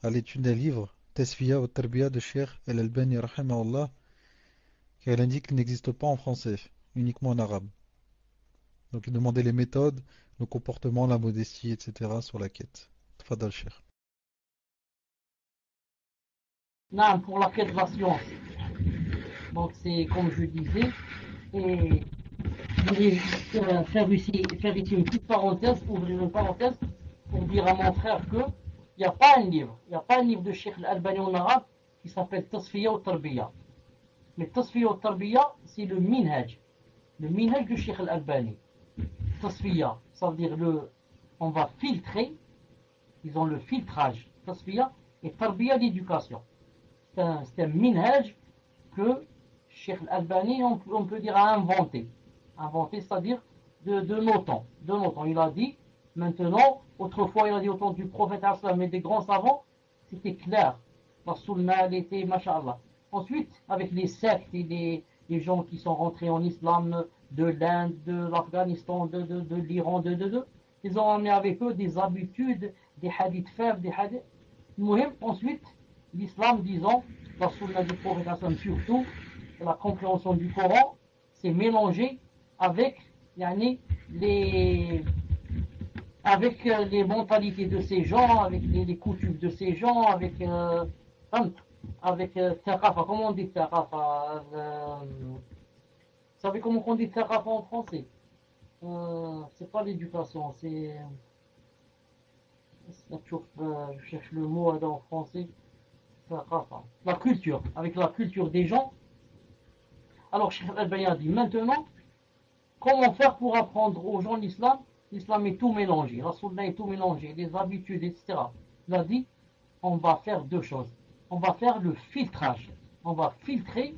l'étude des livres, Tasfiya wa Tarbiya de Cheikh Al-Albani rahimahullah, car il indique qu'il n'existe pas en français, uniquement en arabe. Donc il demandait les méthodes, le comportement, la modestie, etc. sur la quête. Tfadal, Cheikh. Non, pour la quête de la science. Donc c'est comme je disais, et je voulais faire ici une petite parenthèse, ouvrir une parenthèse, pour dire à mon frère que il n'y a pas un livre de Cheikh Al-Albani en arabe qui s'appelle Tasfiya ou Tarbiya. Mais Tasfiya ou Tarbiya, c'est le minhaj de Cheikh Al-Albani. Tasfiya, ça veut dire on va filtrer, ils ont le filtrage, Tasfiya, et Tarbiya, l'éducation. C'est un minhaj que Cheikh Al-Albani, on peut dire, a inventé. Inventé, c'est-à-dire de nos temps. De nos temps. Il a dit, maintenant, autrefois, il a dit au temps du prophète, mais des grands savants, c'était clair. La sunna, elle était, masha'Allah. Ensuite, avec les sectes et les gens qui sont rentrés en islam de l'Inde, de l'Afghanistan, de l'Iran, ils ont amené avec eux des habitudes, des hadiths faibles, des hadiths. Ensuite, l'islam, disons, la sunna du prophète surtout, la compréhension du Coran, c'est mélangé avec les mentalités de ces gens, avec les coutumes de ces gens, avec thaqafa, comment on dit thaqafa, vous savez comment on dit thaqafa en français? C'est pas l'éducation, c'est je cherche le mot en français, thaqafa, la culture, avec la culture des gens. Alors Cheikh Al-Albani a dit maintenant, comment faire pour apprendre aux gens l'islam? L'islam est tout mélangé, la sunna est tout mélangé, les habitudes, etc. Il a dit, on va faire deux choses. On va faire le filtrage. On va filtrer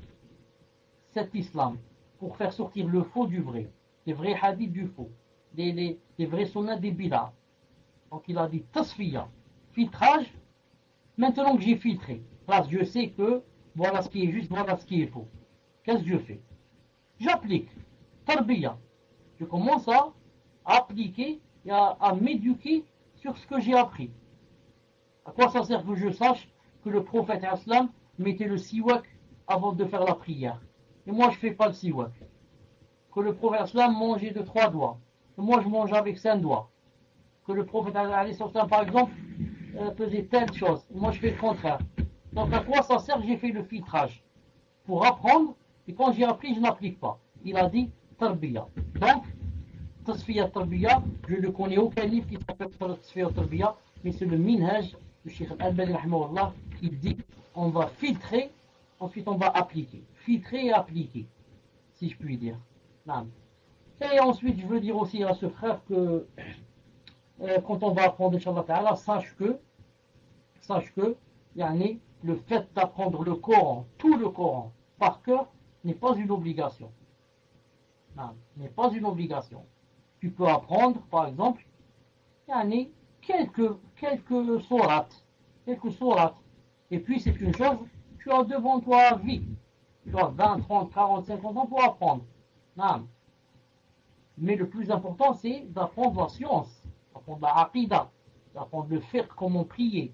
cet islam pour faire sortir le faux du vrai, les vrais hadiths du faux, les vrais sunnahs des bid'ah. Donc il a dit tasfiya, filtrage. Maintenant que j'ai filtré, là je sais que voilà ce qui est juste, voilà ce qui est faux. Qu'est-ce que je fais? J'applique. Tarbiya. Je commence à appliquer et à m'éduquer sur ce que j'ai appris. À quoi ça sert que je sache que le prophète islam mettait le siwak avant de faire la prière? Et moi je ne fais pas le siwak. Que le prophète islam mangeait de 3 doigts. Et moi je mange avec 5 doigts. Que le prophète islam par exemple faisait telle chose. Et moi je fais le contraire. Donc à quoi ça sert que j'ai fait le filtrage? Pour apprendre, et quand j'ai appris, je n'applique pas. Il a dit tarbiya. Donc, tasfiya tarbiya, je ne connais aucun livre qui s'appelle tasfiya tarbiya, mais c'est le minhaj de Cheikh Al-Albani rahimahullah qui dit on va filtrer, ensuite on va appliquer. Filtrer et appliquer, si je puis dire. Et ensuite, je veux dire aussi à ce frère que quand on va apprendre, Inch'Allah Ta'ala, sache que le fait d'apprendre le Coran, tout le Coran, par cœur, n'est pas une obligation. Non, n'est pas une obligation. Tu peux apprendre, par exemple, quelques sourates. Et puis c'est une chose, tu as devant toi à vie. Tu as 20, 30, 40, 50 ans pour apprendre. Non. Mais le plus important, c'est d'apprendre la science, d'apprendre la aqidah, d'apprendre le fiqh, comment prier,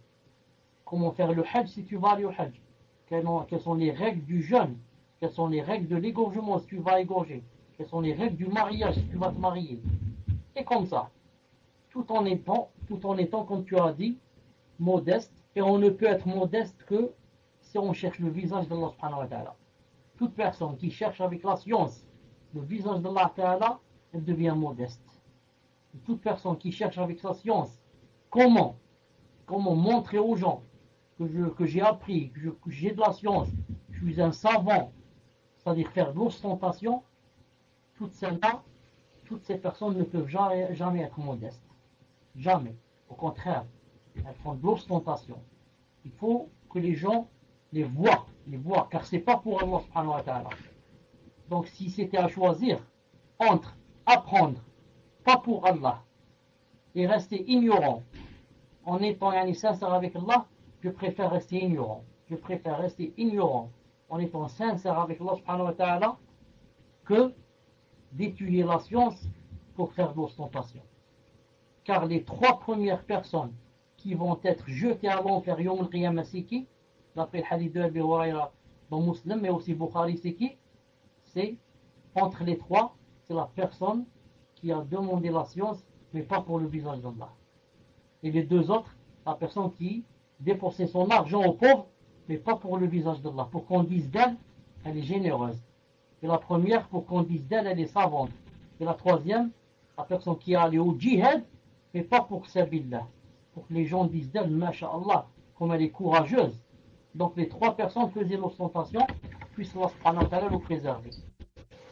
comment faire le hajj si tu vas aller au hajj. Quelles sont les règles du jeûne? Quelles sont les règles de l'égorgement si tu vas égorger? Quelles sont les règles du mariage si tu vas te marier? Et comme ça, tout en étant, comme tu as dit, modeste. Et on ne peut être modeste que si on cherche le visage d'Allah subhanahu wa ta'ala. Toute personne qui cherche avec la science le visage d'Allah ta'ala, elle devient modeste. Et toute personne qui cherche avec sa science comment montrer aux gens que j'ai appris, que j'ai de la science, je suis un savant, c'est-à-dire faire de l'ostentation, toutes ces personnes ne peuvent jamais être modestes. Jamais. Au contraire, elles font de l'ostentation. Il faut que les gens les voient, car c'est pas pour Allah subhanahu wa ta'ala. Donc si c'était à choisir entre apprendre, pas pour Allah, et rester ignorant, en étant sincère avec Allah, je préfère rester ignorant. Je préfère rester ignorant en étant sincère avec Allah subhanahu wa ta'ala que d'étudier la science pour faire de l'ostentation. Car les 3 premières personnes qui vont être jetées à l'enfer Yom al-Qiyamah, c'est qui? D'après le hadith de Abi Huraira dans Muslim, mais aussi Bukhari, c'est qui? C'est entre les 3, c'est la personne qui a demandé la science, mais pas pour le visage d'Allah. Et les 2 autres, la personne qui dépensait son argent aux pauvres, mais pas pour le visage d'Allah. Pour qu'on dise d'elle, elle est généreuse. Et la première, pour qu'on dise d'elle, elle est savante. Et la troisième, la personne qui est allée au djihad, mais pas pour Sabillah. Pour que les gens disent d'elle, masha'Allah, comme elle est courageuse. Donc les 3 personnes faisaient l'ostentation, puisse Allah subhanahu wa ta'ala nous préserver.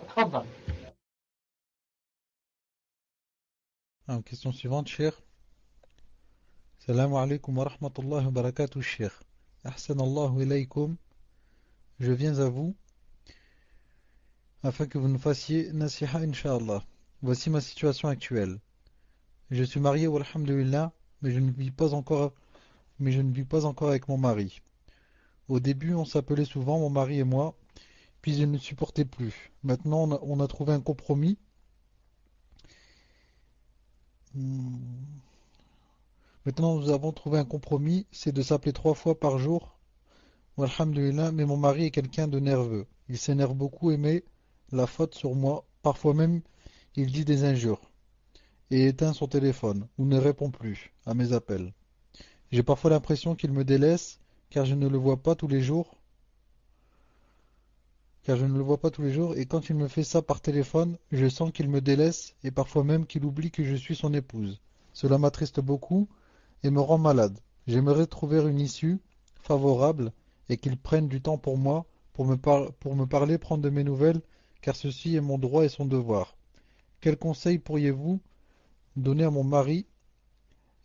Tfadal. Question suivante, cher. Salam alaikum wa rahmatullahi wa barakatuh, cher. Ahsan Allahu ilaykum. Je viens à vous afin que vous nous fassiez nasiha Inch'Allah. Voici ma situation actuelle. Je suis marié, walhamdulillah, mais je ne vis pas encore avec mon mari. Au début, on s'appelait souvent, mon mari et moi, puis il ne supportait plus. Maintenant, on a trouvé un compromis. Hmm. Maintenant, nous avons trouvé un compromis, c'est de s'appeler 3 fois par jour. Walhamdulillah, mais mon mari est quelqu'un de nerveux. Il s'énerve beaucoup et met la faute sur moi. Parfois même, il dit des injures et éteint son téléphone ou ne répond plus à mes appels. J'ai parfois l'impression qu'il me délaisse car je ne le vois pas tous les jours. Et quand il me fait ça par téléphone, je sens qu'il me délaisse et parfois même qu'il oublie que je suis son épouse. Cela m'attriste beaucoup et me rend malade. J'aimerais trouver une issue favorable et qu'il prenne du temps pour moi, pour me parler, prendre de mes nouvelles, car ceci est mon droit et son devoir. Quels conseils pourriez-vous donner à mon mari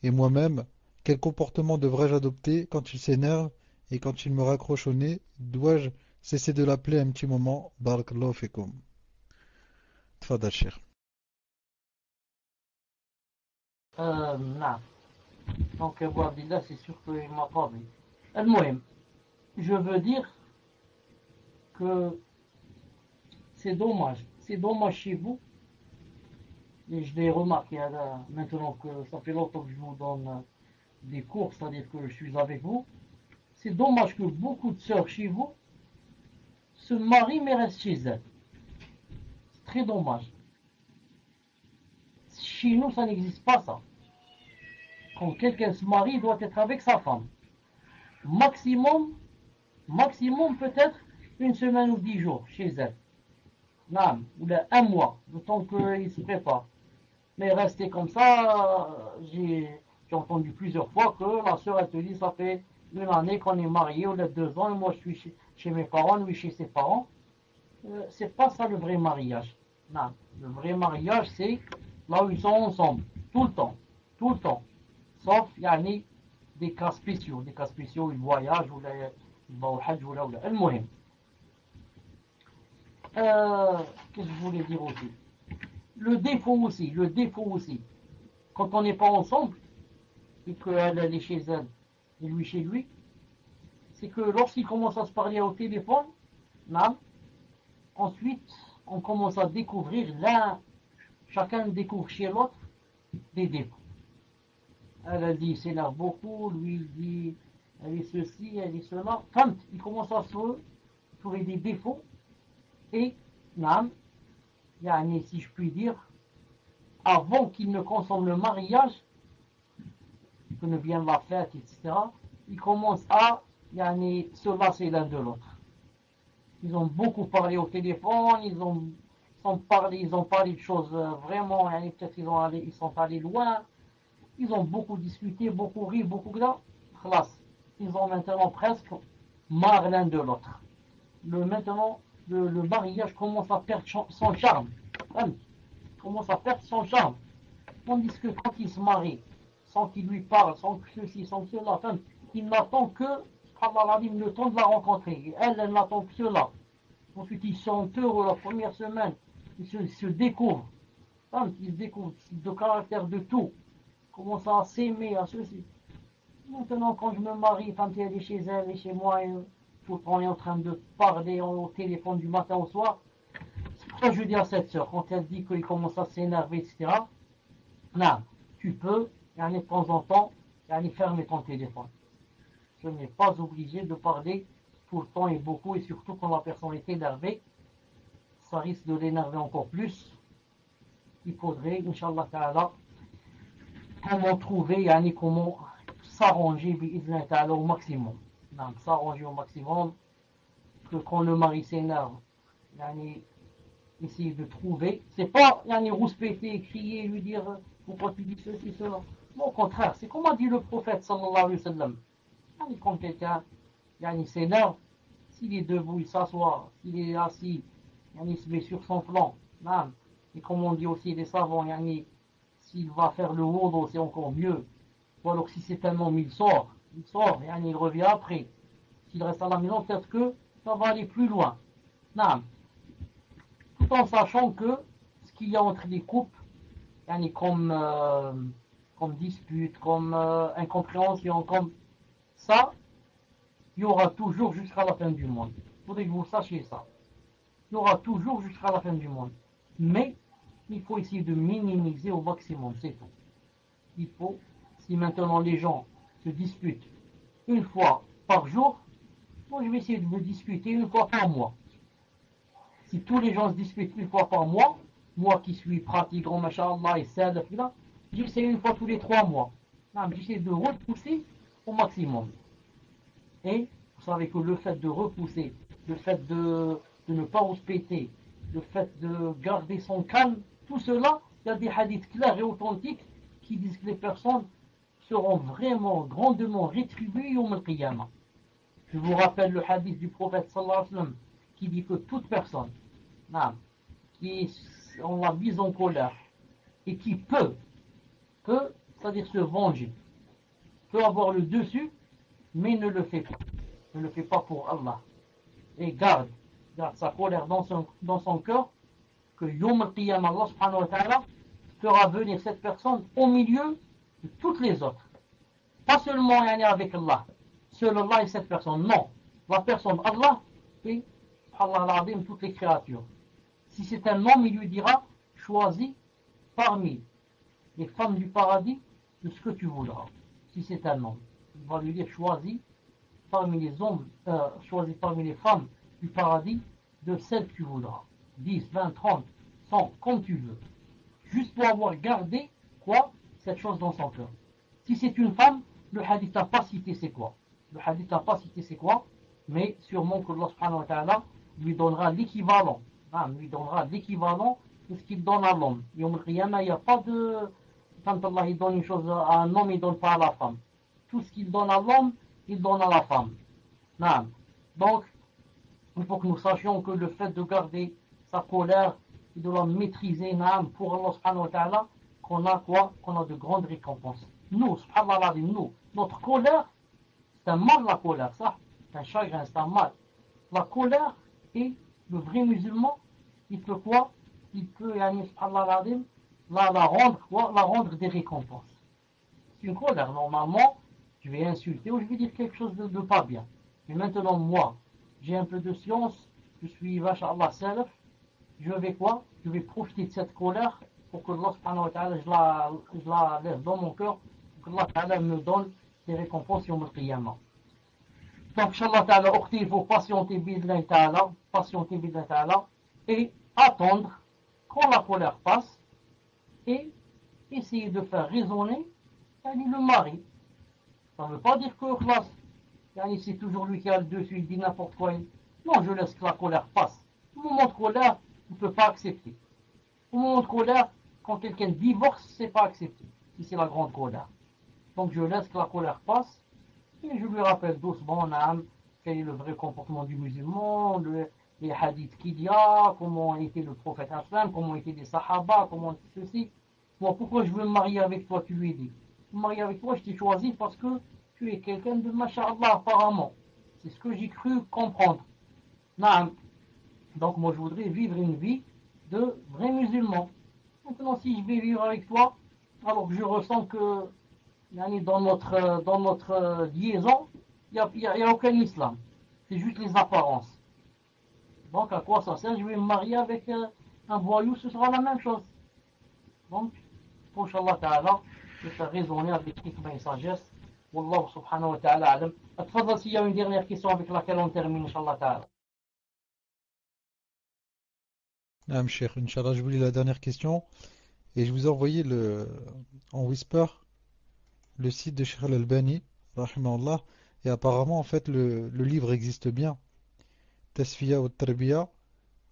et moi-même? Quel comportement devrais-je adopter quand il s'énerve et quand il me raccroche au nez? Dois-je cesser de l'appeler un petit moment? Barakallahu fikum. Tfadal, Cheikh. نعم. Donc Abu Abdillah, c'est sûr qu'il m'a pas vu. المهم, je veux dire que c'est dommage. C'est dommage chez vous. Et je l'ai remarqué maintenant que ça fait longtemps que je vous donne des cours, c'est-à-dire que je suis avec vous. C'est dommage que beaucoup de sœurs chez vous se marient mais restent chez elles. C'est très dommage. Chez nous, ça n'existe pas ça. Quand quelqu'un se marie, il doit être avec sa femme. Maximum peut-être une semaine ou 10 jours chez elle. Non, ou un mois, le temps qu'il se prépare. Mais rester comme ça, j'ai entendu plusieurs fois que la sœur, elle te dit, ça fait une année qu'on est mariés, ou 2 ans, et moi je suis chez mes parents, lui chez ses parents. C'est pas ça le vrai mariage. Non, le vrai mariage, c'est là où ils sont ensemble, tout le temps. Sauf, il y a des cas spéciaux, ils voyagent, ou ils vont au hajj, ou là. المهم. Qu'est-ce que je voulais dire aussi? Le défaut aussi, quand on n'est pas ensemble, et qu'elle est chez elle, et lui chez lui, c'est que lorsqu'ils commencent à se parler au téléphone, ensuite, on commence à découvrir, chacun découvre chez l'autre des défauts. Elle dit, il s'énerve beaucoup, lui il dit, elle est ceci, elle est cela. Quand il commence à se trouver des défauts, et, si je puis dire, avant qu'ils ne consomment le mariage, que ne vienne la fête, etc., ils commencent à se lasser l'un de l'autre. Ils ont beaucoup parlé au téléphone, ils ont parlé de choses vraiment, peut-être ils sont allés loin, ils ont beaucoup discuté, beaucoup ri, beaucoup là. Ils ont maintenant presque marre l'un de l'autre. Maintenant, le mariage commence à perdre son charme. Tandis que quand il se marie, sans qu'il lui parle, sans que ceci, sans que cela, il n'attend que le temps de la rencontrer. Elle n'attend que cela. Ensuite, ils sont heureux la première semaine. Ils se découvrent. Ils se découvrent de caractère de tout. Ils commencent à s'aimer, à ceci. Maintenant, quand je me marie, quand elle est chez elle et chez moi, et tout le temps on est en train de parler au téléphone du matin au soir, c'est pour ça que je dis à cette soeur, quand elle dit qu'il commence à s'énerver, etc., non, tu peux, de temps en temps, fermer ton téléphone. Je n'ai pas obligé de parler tout le temps et beaucoup, et surtout quand la personne est énervée, ça risque de l'énerver encore plus. Il faudrait, Inch'Allah Ta'ala, comment trouver, comment s'arranger au maximum. S'arranger au maximum, que quand le mari s'énerve, essayer de trouver, c'est pas rouspéter, crier, lui dire pourquoi tu dis ceci, cela. Non, au contraire, c'est comme a dit le prophète sallallahu alayhi wa sallam. Quand quelqu'un s'énerve, s'il est debout, il s'assoit, s'il est assis, il se met sur son flanc. Et comme on dit aussi les savants, s'il va faire le wudu, c'est encore mieux. Ou alors si c'est un homme, il sort, il revient après. S'il reste à la maison, peut-être que ça va aller plus loin. tout en sachant que ce qu'il y a entre les couples, yani comme dispute, comme incompréhension, comme ça, il y aura toujours jusqu'à la fin du monde. Il faudrait que vous sachiez ça. Il y aura toujours jusqu'à la fin du monde. Mais il faut essayer de minimiser au maximum, c'est tout. Il faut, si maintenant les gens se disputent une fois par jour, moi je vais essayer de me disputer une fois par mois. Si tous les gens se disputent une fois par mois, moi qui suis pratiquant, machallah, et salaf, j'essaie une fois tous les 3 mois. J'essaie de repousser au maximum. Et vous savez que le fait de repousser, le fait de ne pas respecter, le fait de garder son calme, tout cela, il y a des hadiths clairs et authentiques qui disent que les personnes seront vraiment grandement rétribuées au Qiyamah. Je vous rappelle le hadith du prophète sallallahu alayhi wa sallam qui dit que toute personne qui on la mise en colère et qui peut, c'est-à-dire se venger, peut avoir le dessus, mais ne le fait pas. Ne le fait pas pour Allah. Et garde sa colère dans son cœur, que Yom al-Qiyamah, Allah subhanahu wa ta'ala, fera venir cette personne au milieu de toutes les autres. Pas seulement avec Allah. Seul Allah et cette personne. Non. La personne Allah et Allah toutes les créatures. Si c'est un homme, il lui dira choisis parmi les femmes du paradis de ce que tu voudras. Si c'est un homme, il va lui dire choisis parmi les hommes, choisis parmi les femmes du paradis de celles que tu voudras. 10, 20, 30, 100, comme tu veux. Juste pour avoir gardé quoi cette chose dans son cœur. Si c'est une femme, le hadith n'a pas cité c'est quoi. Le hadith n'a pas cité c'est quoi, mais sûrement que Allah subhanahu wa ta'ala lui donnera l'équivalent. Lui donnera l'équivalent de ce qu'il donne à l'homme. Et au Qiyamah, il n'y a pas de... Quand Allah il donne une chose à un homme, il ne donne pas à la femme. Tout ce qu'il donne à l'homme, il donne à la femme. Donc, il faut que nous sachions que le fait de garder sa colère et de la maîtriser pour Allah subhanahu wa ta'ala, qu'on a quoi? Qu'on a de grandes récompenses. Nous, subhanallah, notre colère, c'est un mal la colère, ça. C'est un chagrin, c'est un mal. La colère, et le vrai musulman, il peut quoi? Il peut, subhanallah, la rendre quoi? La rendre des récompenses. C'est une colère, normalement, je vais insulter ou je vais dire quelque chose de pas bien. Mais maintenant, moi, j'ai un peu de science, je suis, masha'Allah, salaf, je vais quoi? Je vais profiter de cette colère pour que Allah subhanahu wa ta'ala, je la laisse dans mon cœur, pour que Allah ta'ala me donne des récompenses sur le qiyamah. Donc, Inch'Allah ta'ala, il faut patienter bid'Allah ta'ala, et attendre quand la colère passe, et essayer de faire raisonner le mari. Ça ne veut pas dire que c'est toujours lui qui a le dessus, il dit n'importe quoi. Non, je laisse que la colère passe. Au moment de colère, il ne peut pas accepter. Au moment de colère, quand quelqu'un divorce, c'est pas accepté. Si c'est la grande colère. Donc je laisse que la colère passe et je lui rappelle doucement quel est le vrai comportement du musulman, les hadiths qu'il y a, comment était le prophète Islam, comment étaient les sahaba, comment ceci. Moi, pourquoi je veux me marier avec toi, tu lui dis. Me marier avec toi, je t'ai choisi parce que tu es quelqu'un de masha'Allah apparemment. C'est ce que j'ai cru comprendre. Donc moi je voudrais vivre une vie de vrai musulman. Maintenant si je vais vivre avec toi, alors que je ressens que dans notre liaison, il n'y a aucun islam. C'est juste les apparences. Donc à quoi ça sert? Je vais me marier avec un voyou, ce sera la même chose. Donc, pour Inch'Allah ta'ala, je vais raisonner avec hikmah et sagesse. Wallahu subhanahu wa ta'ala alam. Atfadal s'il y a une dernière question avec laquelle on termine, Inch'Allah ta'ala. Cheikh, Inch'Allah, je vous lis la dernière question. Et je vous ai envoyé en whisper le site de Cheikh Al-Albani, rahimahullah. Et apparemment, en fait, le livre existe bien. Tasfiya ou Tarbiya.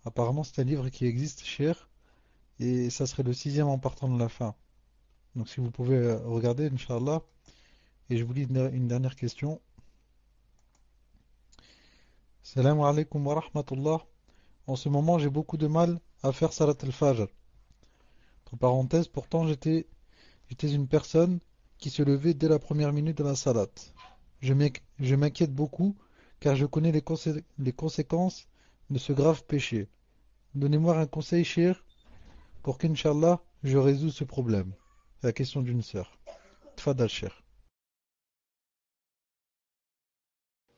Apparemment, c'est un livre qui existe, Cheikh. Et ça serait le 6e en partant de la fin. Donc si vous pouvez regarder, Inch'Allah. Et je vous lis une dernière question. Salam alaikum wa rahmatullah. En ce moment, j'ai beaucoup de mal à faire Salat al-Fajr. Entre parenthèses, pourtant, j'étais une personne qui se levait dès la première minute de la Salat. Je m'inquiète beaucoup car je connais les conséquences de ce grave péché. Donnez-moi un conseil, cher, pour qu'Inch'Allah, je résous ce problème. La question d'une sœur. Tfadal, cher.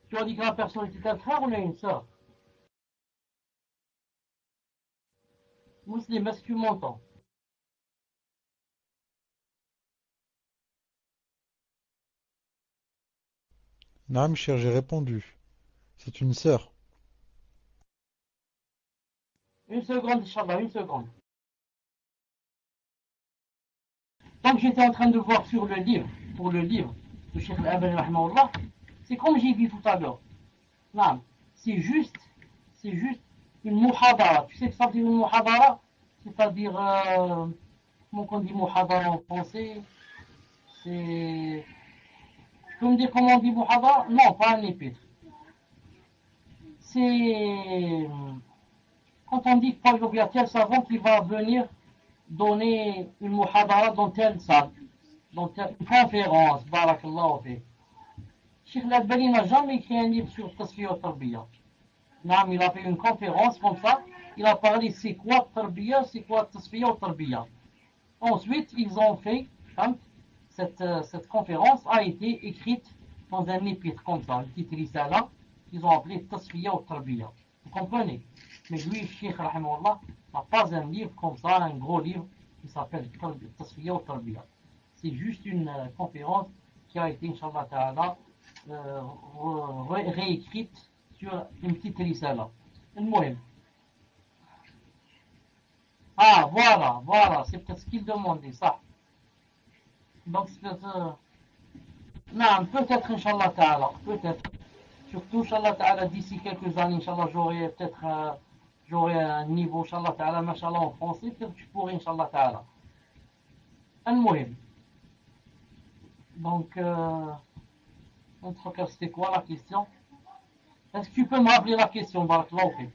Tu as dit que la personne était un frère ou une sœur? Muslim, est-ce que tu m'entends? Naam, cher, j'ai répondu. C'est une sœur. Une seconde, Inch'Allah, une seconde. Donc j'étais en train de voir sur le livre, pour le livre de Cheikh Al-Albani, rahimahullah, c'est comme j'ai dit tout à l'heure. Non, c'est juste une muhadara. Tu sais que ça veut dire une muhadara? C'est-à-dire, comment on dit muhadara en français? C'est... Tu peux me dire comment on dit muhadara? Non, pas un épître. C'est... Quand on dit, par exemple, il y a tel savant qui va venir donner une muhadara dans telle salle, dans telle conférence, barakallahu fi. Cheikh Al-Albani n'a jamais écrit un livre sur Tasfiya wa Tarbiya. Non, il a fait une conférence comme ça, il a parlé c'est quoi Tarbiya, c'est quoi Tasfiya wa Tarbiya. Ensuite, ils ont fait, cette conférence a été écrite dans un épître comme ça, une petite risala, qu'ils ont appelé Tasfiya wa Tarbiya. Vous comprenez? Mais lui, Cheikh Rahimahullah, n'a pas un livre comme ça, un gros livre, qui s'appelle Tasfiya wa Tarbiya. C'est juste une conférence qui a été, Inch'Allah Ta'ala, réécrite sur une petite risala. Ah, voilà, c'est peut-être ce qu'il demandait, ça. Donc, c'est peut-être, non, peut-être, Inch'Allah Ta'ala, peut-être. Surtout, Inch'Allah Ta'ala, d'ici quelques années, Inch'Allah, j'aurai peut-être j'aurai un niveau, Inch'Allah Ta'ala, Masha'Allah, en français, peut-être que je pourrai, Inch'Allah Ta'ala. المهم. Donc, en tout cas, c'était quoi la question? Est-ce que tu peux me rappeler la question, Barakallahu fik?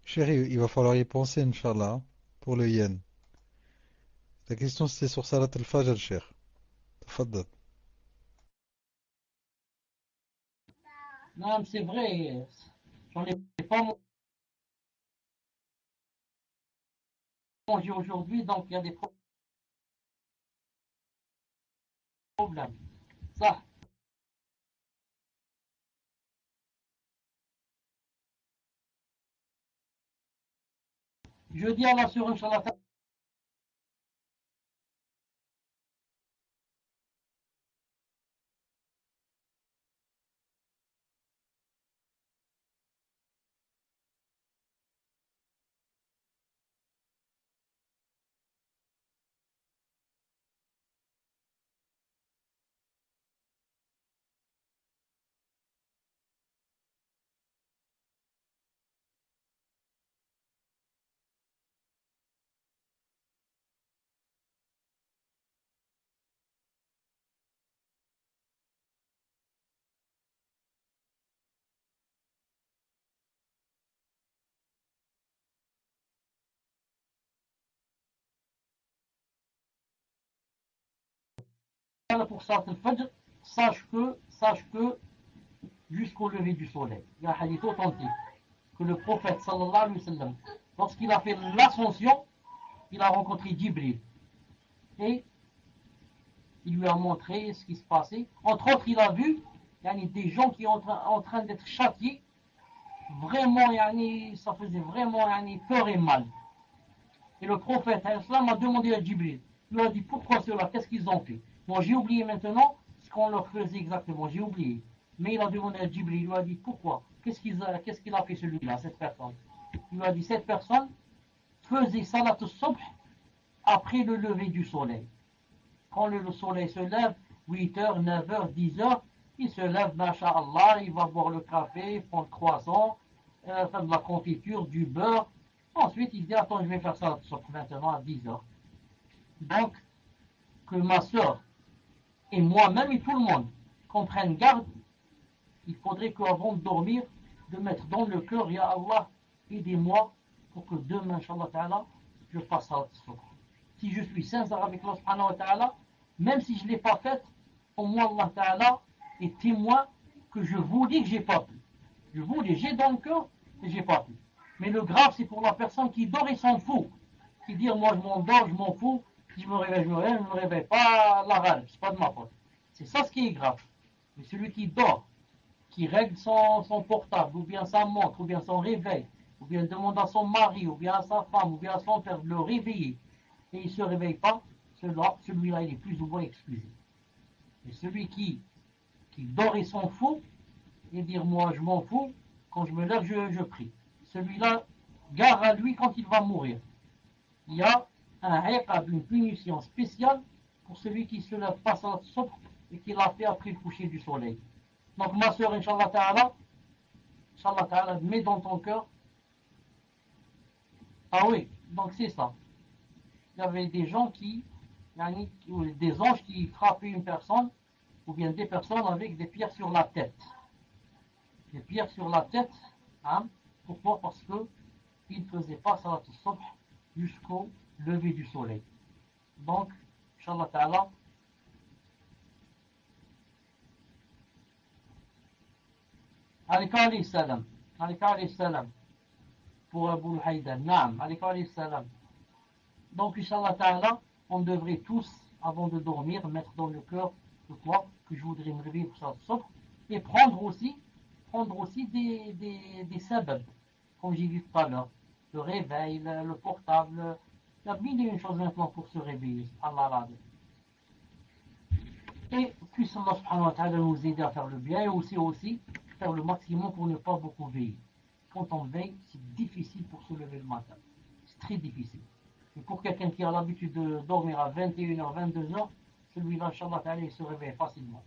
Chérie, il va falloir y penser, Inch'Allah, pour le yen. La question c'était sur Salat al-Fajr, cher. Tafaddal. Non, c'est vrai, j'en ai pas mangé aujourd'hui, donc il y a des problèmes. Ça, je dis à la sur Inch'Allah. Pour Salat al-Fajr, sache que jusqu'au lever du soleil, il y a un hadith authentique que le prophète sallallahu alayhi wa sallam, lorsqu'il a fait l'ascension, il a rencontré Jibril et il lui a montré ce qui se passait. Entre autres, il a vu des gens qui sont en train d'être châtiés. Vraiment, ça faisait vraiment peur et mal. Et le prophète a demandé à Jibril. Il lui a dit pourquoi cela, qu'est-ce qu'ils ont fait. Bon, j'ai oublié maintenant ce qu'on leur faisait exactement, j'ai oublié. Mais il a demandé à Jibril, il lui a dit pourquoi, qu'est-ce qu'il a fait celui-là, cette personne. Il lui a dit cette personne faisait salat al-subh après le lever du soleil. Quand le soleil se lève, 8h, 9h, 10h, il se lève, masha'Allah, il va boire le café, prendre le croissant, faire de la confiture, du beurre. Ensuite, il dit, attends, je vais faire ça maintenant à 10h. Donc, que ma soeur et moi-même et tout le monde qu'on prenne garde, il faudrait qu'avant de dormir, de mettre dans le cœur, Ya Allah, aidez-moi pour que demain, Inch'Allah Ta'ala, je fasse salat al-subh. Si je suis sincère avec Allah Subhanahu wa Ta'ala, même si je ne l'ai pas faite, au moins Allah Ta'ala et témoin que je vous dis que j'ai pas pu. Je vous dis, j'ai dans le cœur et j'ai pas pu. Mais le grave, c'est pour la personne qui dort et s'en fout. Qui dit, moi je m'endors, je m'en fous. Si je me réveille, je me réveille pas la râle, c'est pas de ma faute. C'est ça ce qui est grave. Mais celui qui dort, qui règle son portable, ou bien sa montre, ou bien son réveil, ou bien demande à son mari, ou bien à sa femme, ou bien à son père de le réveiller, et il ne se réveille pas, celui-là, il est plus ou moins excusé. Et celui qui dort et s'en fout, et dire moi je m'en fous, quand je me lève, je prie. Celui-là, gare à lui quand il va mourir. Il y a un iqab, une punition spéciale pour celui qui se lève pas salat al-subh et qui l'a fait après le coucher du soleil. Donc ma soeur, Inch'Allah Ta'ala, mets dans ton cœur. Ah oui, donc c'est ça. Il y avait des gens des anges qui frappaient une personne, ou bien des personnes avec des pierres sur la tête. Des pierres sur la tête, hein. Pourquoi? Parce qu'ils ne faisaient pas salat al-subh jusqu'au lever du soleil. Donc, Inch'Allah Ta'ala, alayhi salam, pour Abu Haïdan, naam, alayhi salam. Donc, Inch'Allah Ta'ala, on devrait tous, avant de dormir, mettre dans le cœur de toi que je voudrais me réveiller pour ça, et prendre aussi des sabab, comme j'ai vu tout à l'heure, le réveil, le portable. Il y a mille et une choses maintenant pour se réveiller, Allah. Et puisse Allah subhanahu wa ta'ala nous aider à faire le bien et aussi faire le maximum pour ne pas beaucoup veiller. Quand on veille, c'est difficile pour se lever le matin. C'est très difficile. Et pour quelqu'un qui a l'habitude de dormir à 21h, 22h, celui-là, Inch'Allah ta'ala, il se réveille facilement.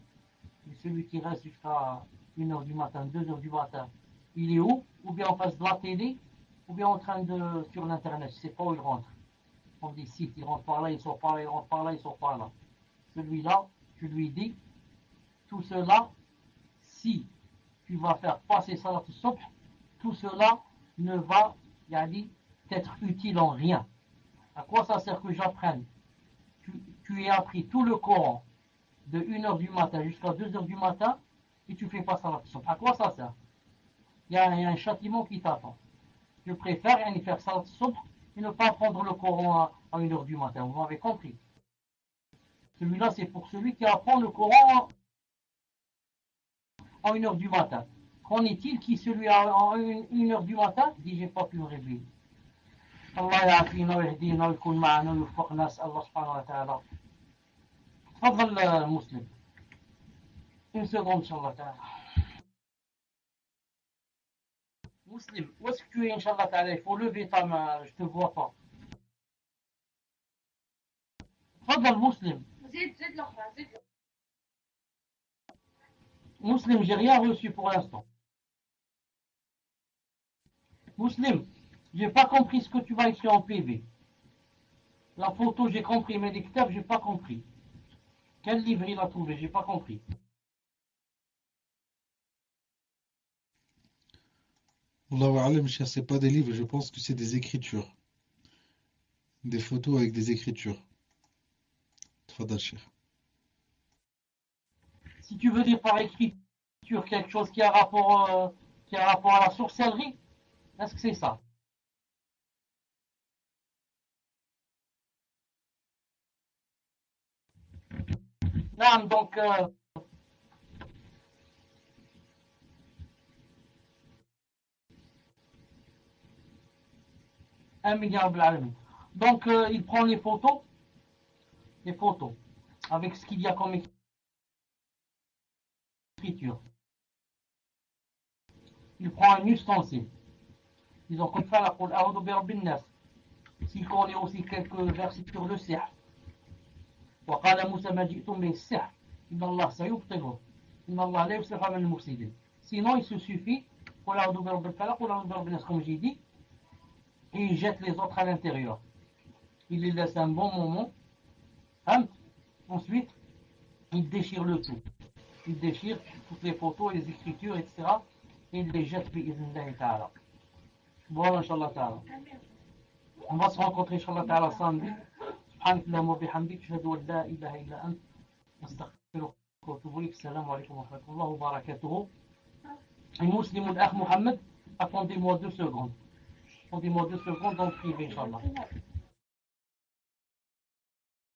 Mais celui qui reste jusqu'à 1h du matin, 2h du matin, il est où? Ou bien en face de la télé, ou bien en train de sur l'internet, je ne sais pas où il rentre. On dit sites, il rentre par là, il sort par là, il rentre par là, il sort par là. Celui-là, je lui dis, tout cela, si tu vas faire passer salat al-subh, tout cela ne va être utile en rien. À quoi ça sert que j'apprenne? Tu as appris tout le Coran de 1h du matin jusqu'à 2h du matin et tu fais pas salat al-subh. À quoi ça sert? Il y a un châtiment qui t'attend. Je préfère faire salat al-subh et ne pas prendre le Coran à 1h du matin. Vous m'avez compris? Celui-là, c'est pour celui qui apprend le Coran à 1h du matin. Qu'en est-il qui, celui à 1h du matin, dit j'ai pas pu me réveiller? Allah ya'afina wa yahdina wa yakun ma'ana wa yuwaffiqna, Allah subhanahu wa ta'ala. Tfadhal muslim. Une seconde, Inch'Allah ta'ala. Muslim, où est-ce que tu es, Inch'Allah ta'ala? Il faut lever ta main, je te vois pas. Tfadhal muslim. Muslim, j'ai rien reçu pour l'instant. Muslim, j'ai pas compris ce que tu vas écrire en PV. La photo, j'ai compris, mais les ktabs, j'ai pas compris. Quel livre il a trouvé? J'ai pas compris. Allahu a'lam, cher, c'est pas des livres, je pense que c'est des écritures. Des photos avec des écritures. Tfadal, cher. Si tu veux dire par écriture quelque chose qui a rapport à la sorcellerie, est-ce que c'est ça? Non, donc un milliard de l'âme. Donc il prend les photos, avec ce qu'il y a comme écriture. Il prend un ustensile. Ils ont comme ça la Qul A'udhu bi Rabbin Nas. S'il connaît aussi quelques versets sur le sihr. وقال موسى ما جئتم به السحر إن الله سيبطله إن الله لا يصلح عمل المفسدين. Sinon il se suffit قل أعوذ برب الفلق قل أعوذ برب الناس comme j'ai dit, et il jette les autres à l'intérieur. Il les laisse un bon moment. Ensuite il déchire le tout. Il déchire toutes les photos, les écritures, etc. et il les jette bi'idhnillahi ta'ala. Voilà, Inch'Allah ta'ala. On va se rencontrer, Inch'Allah ta'ala, samedi. سبحانك اللهم وبحمدك أشهد أن لا إله إلا أنت أستغفرك Salam alaikum wa rahmatullahi wa barakatuh. Un musulman, l'Akh Mohamed, attendez-moi 2 secondes. Attendez-moi 2 secondes en privé, Inch'Allah.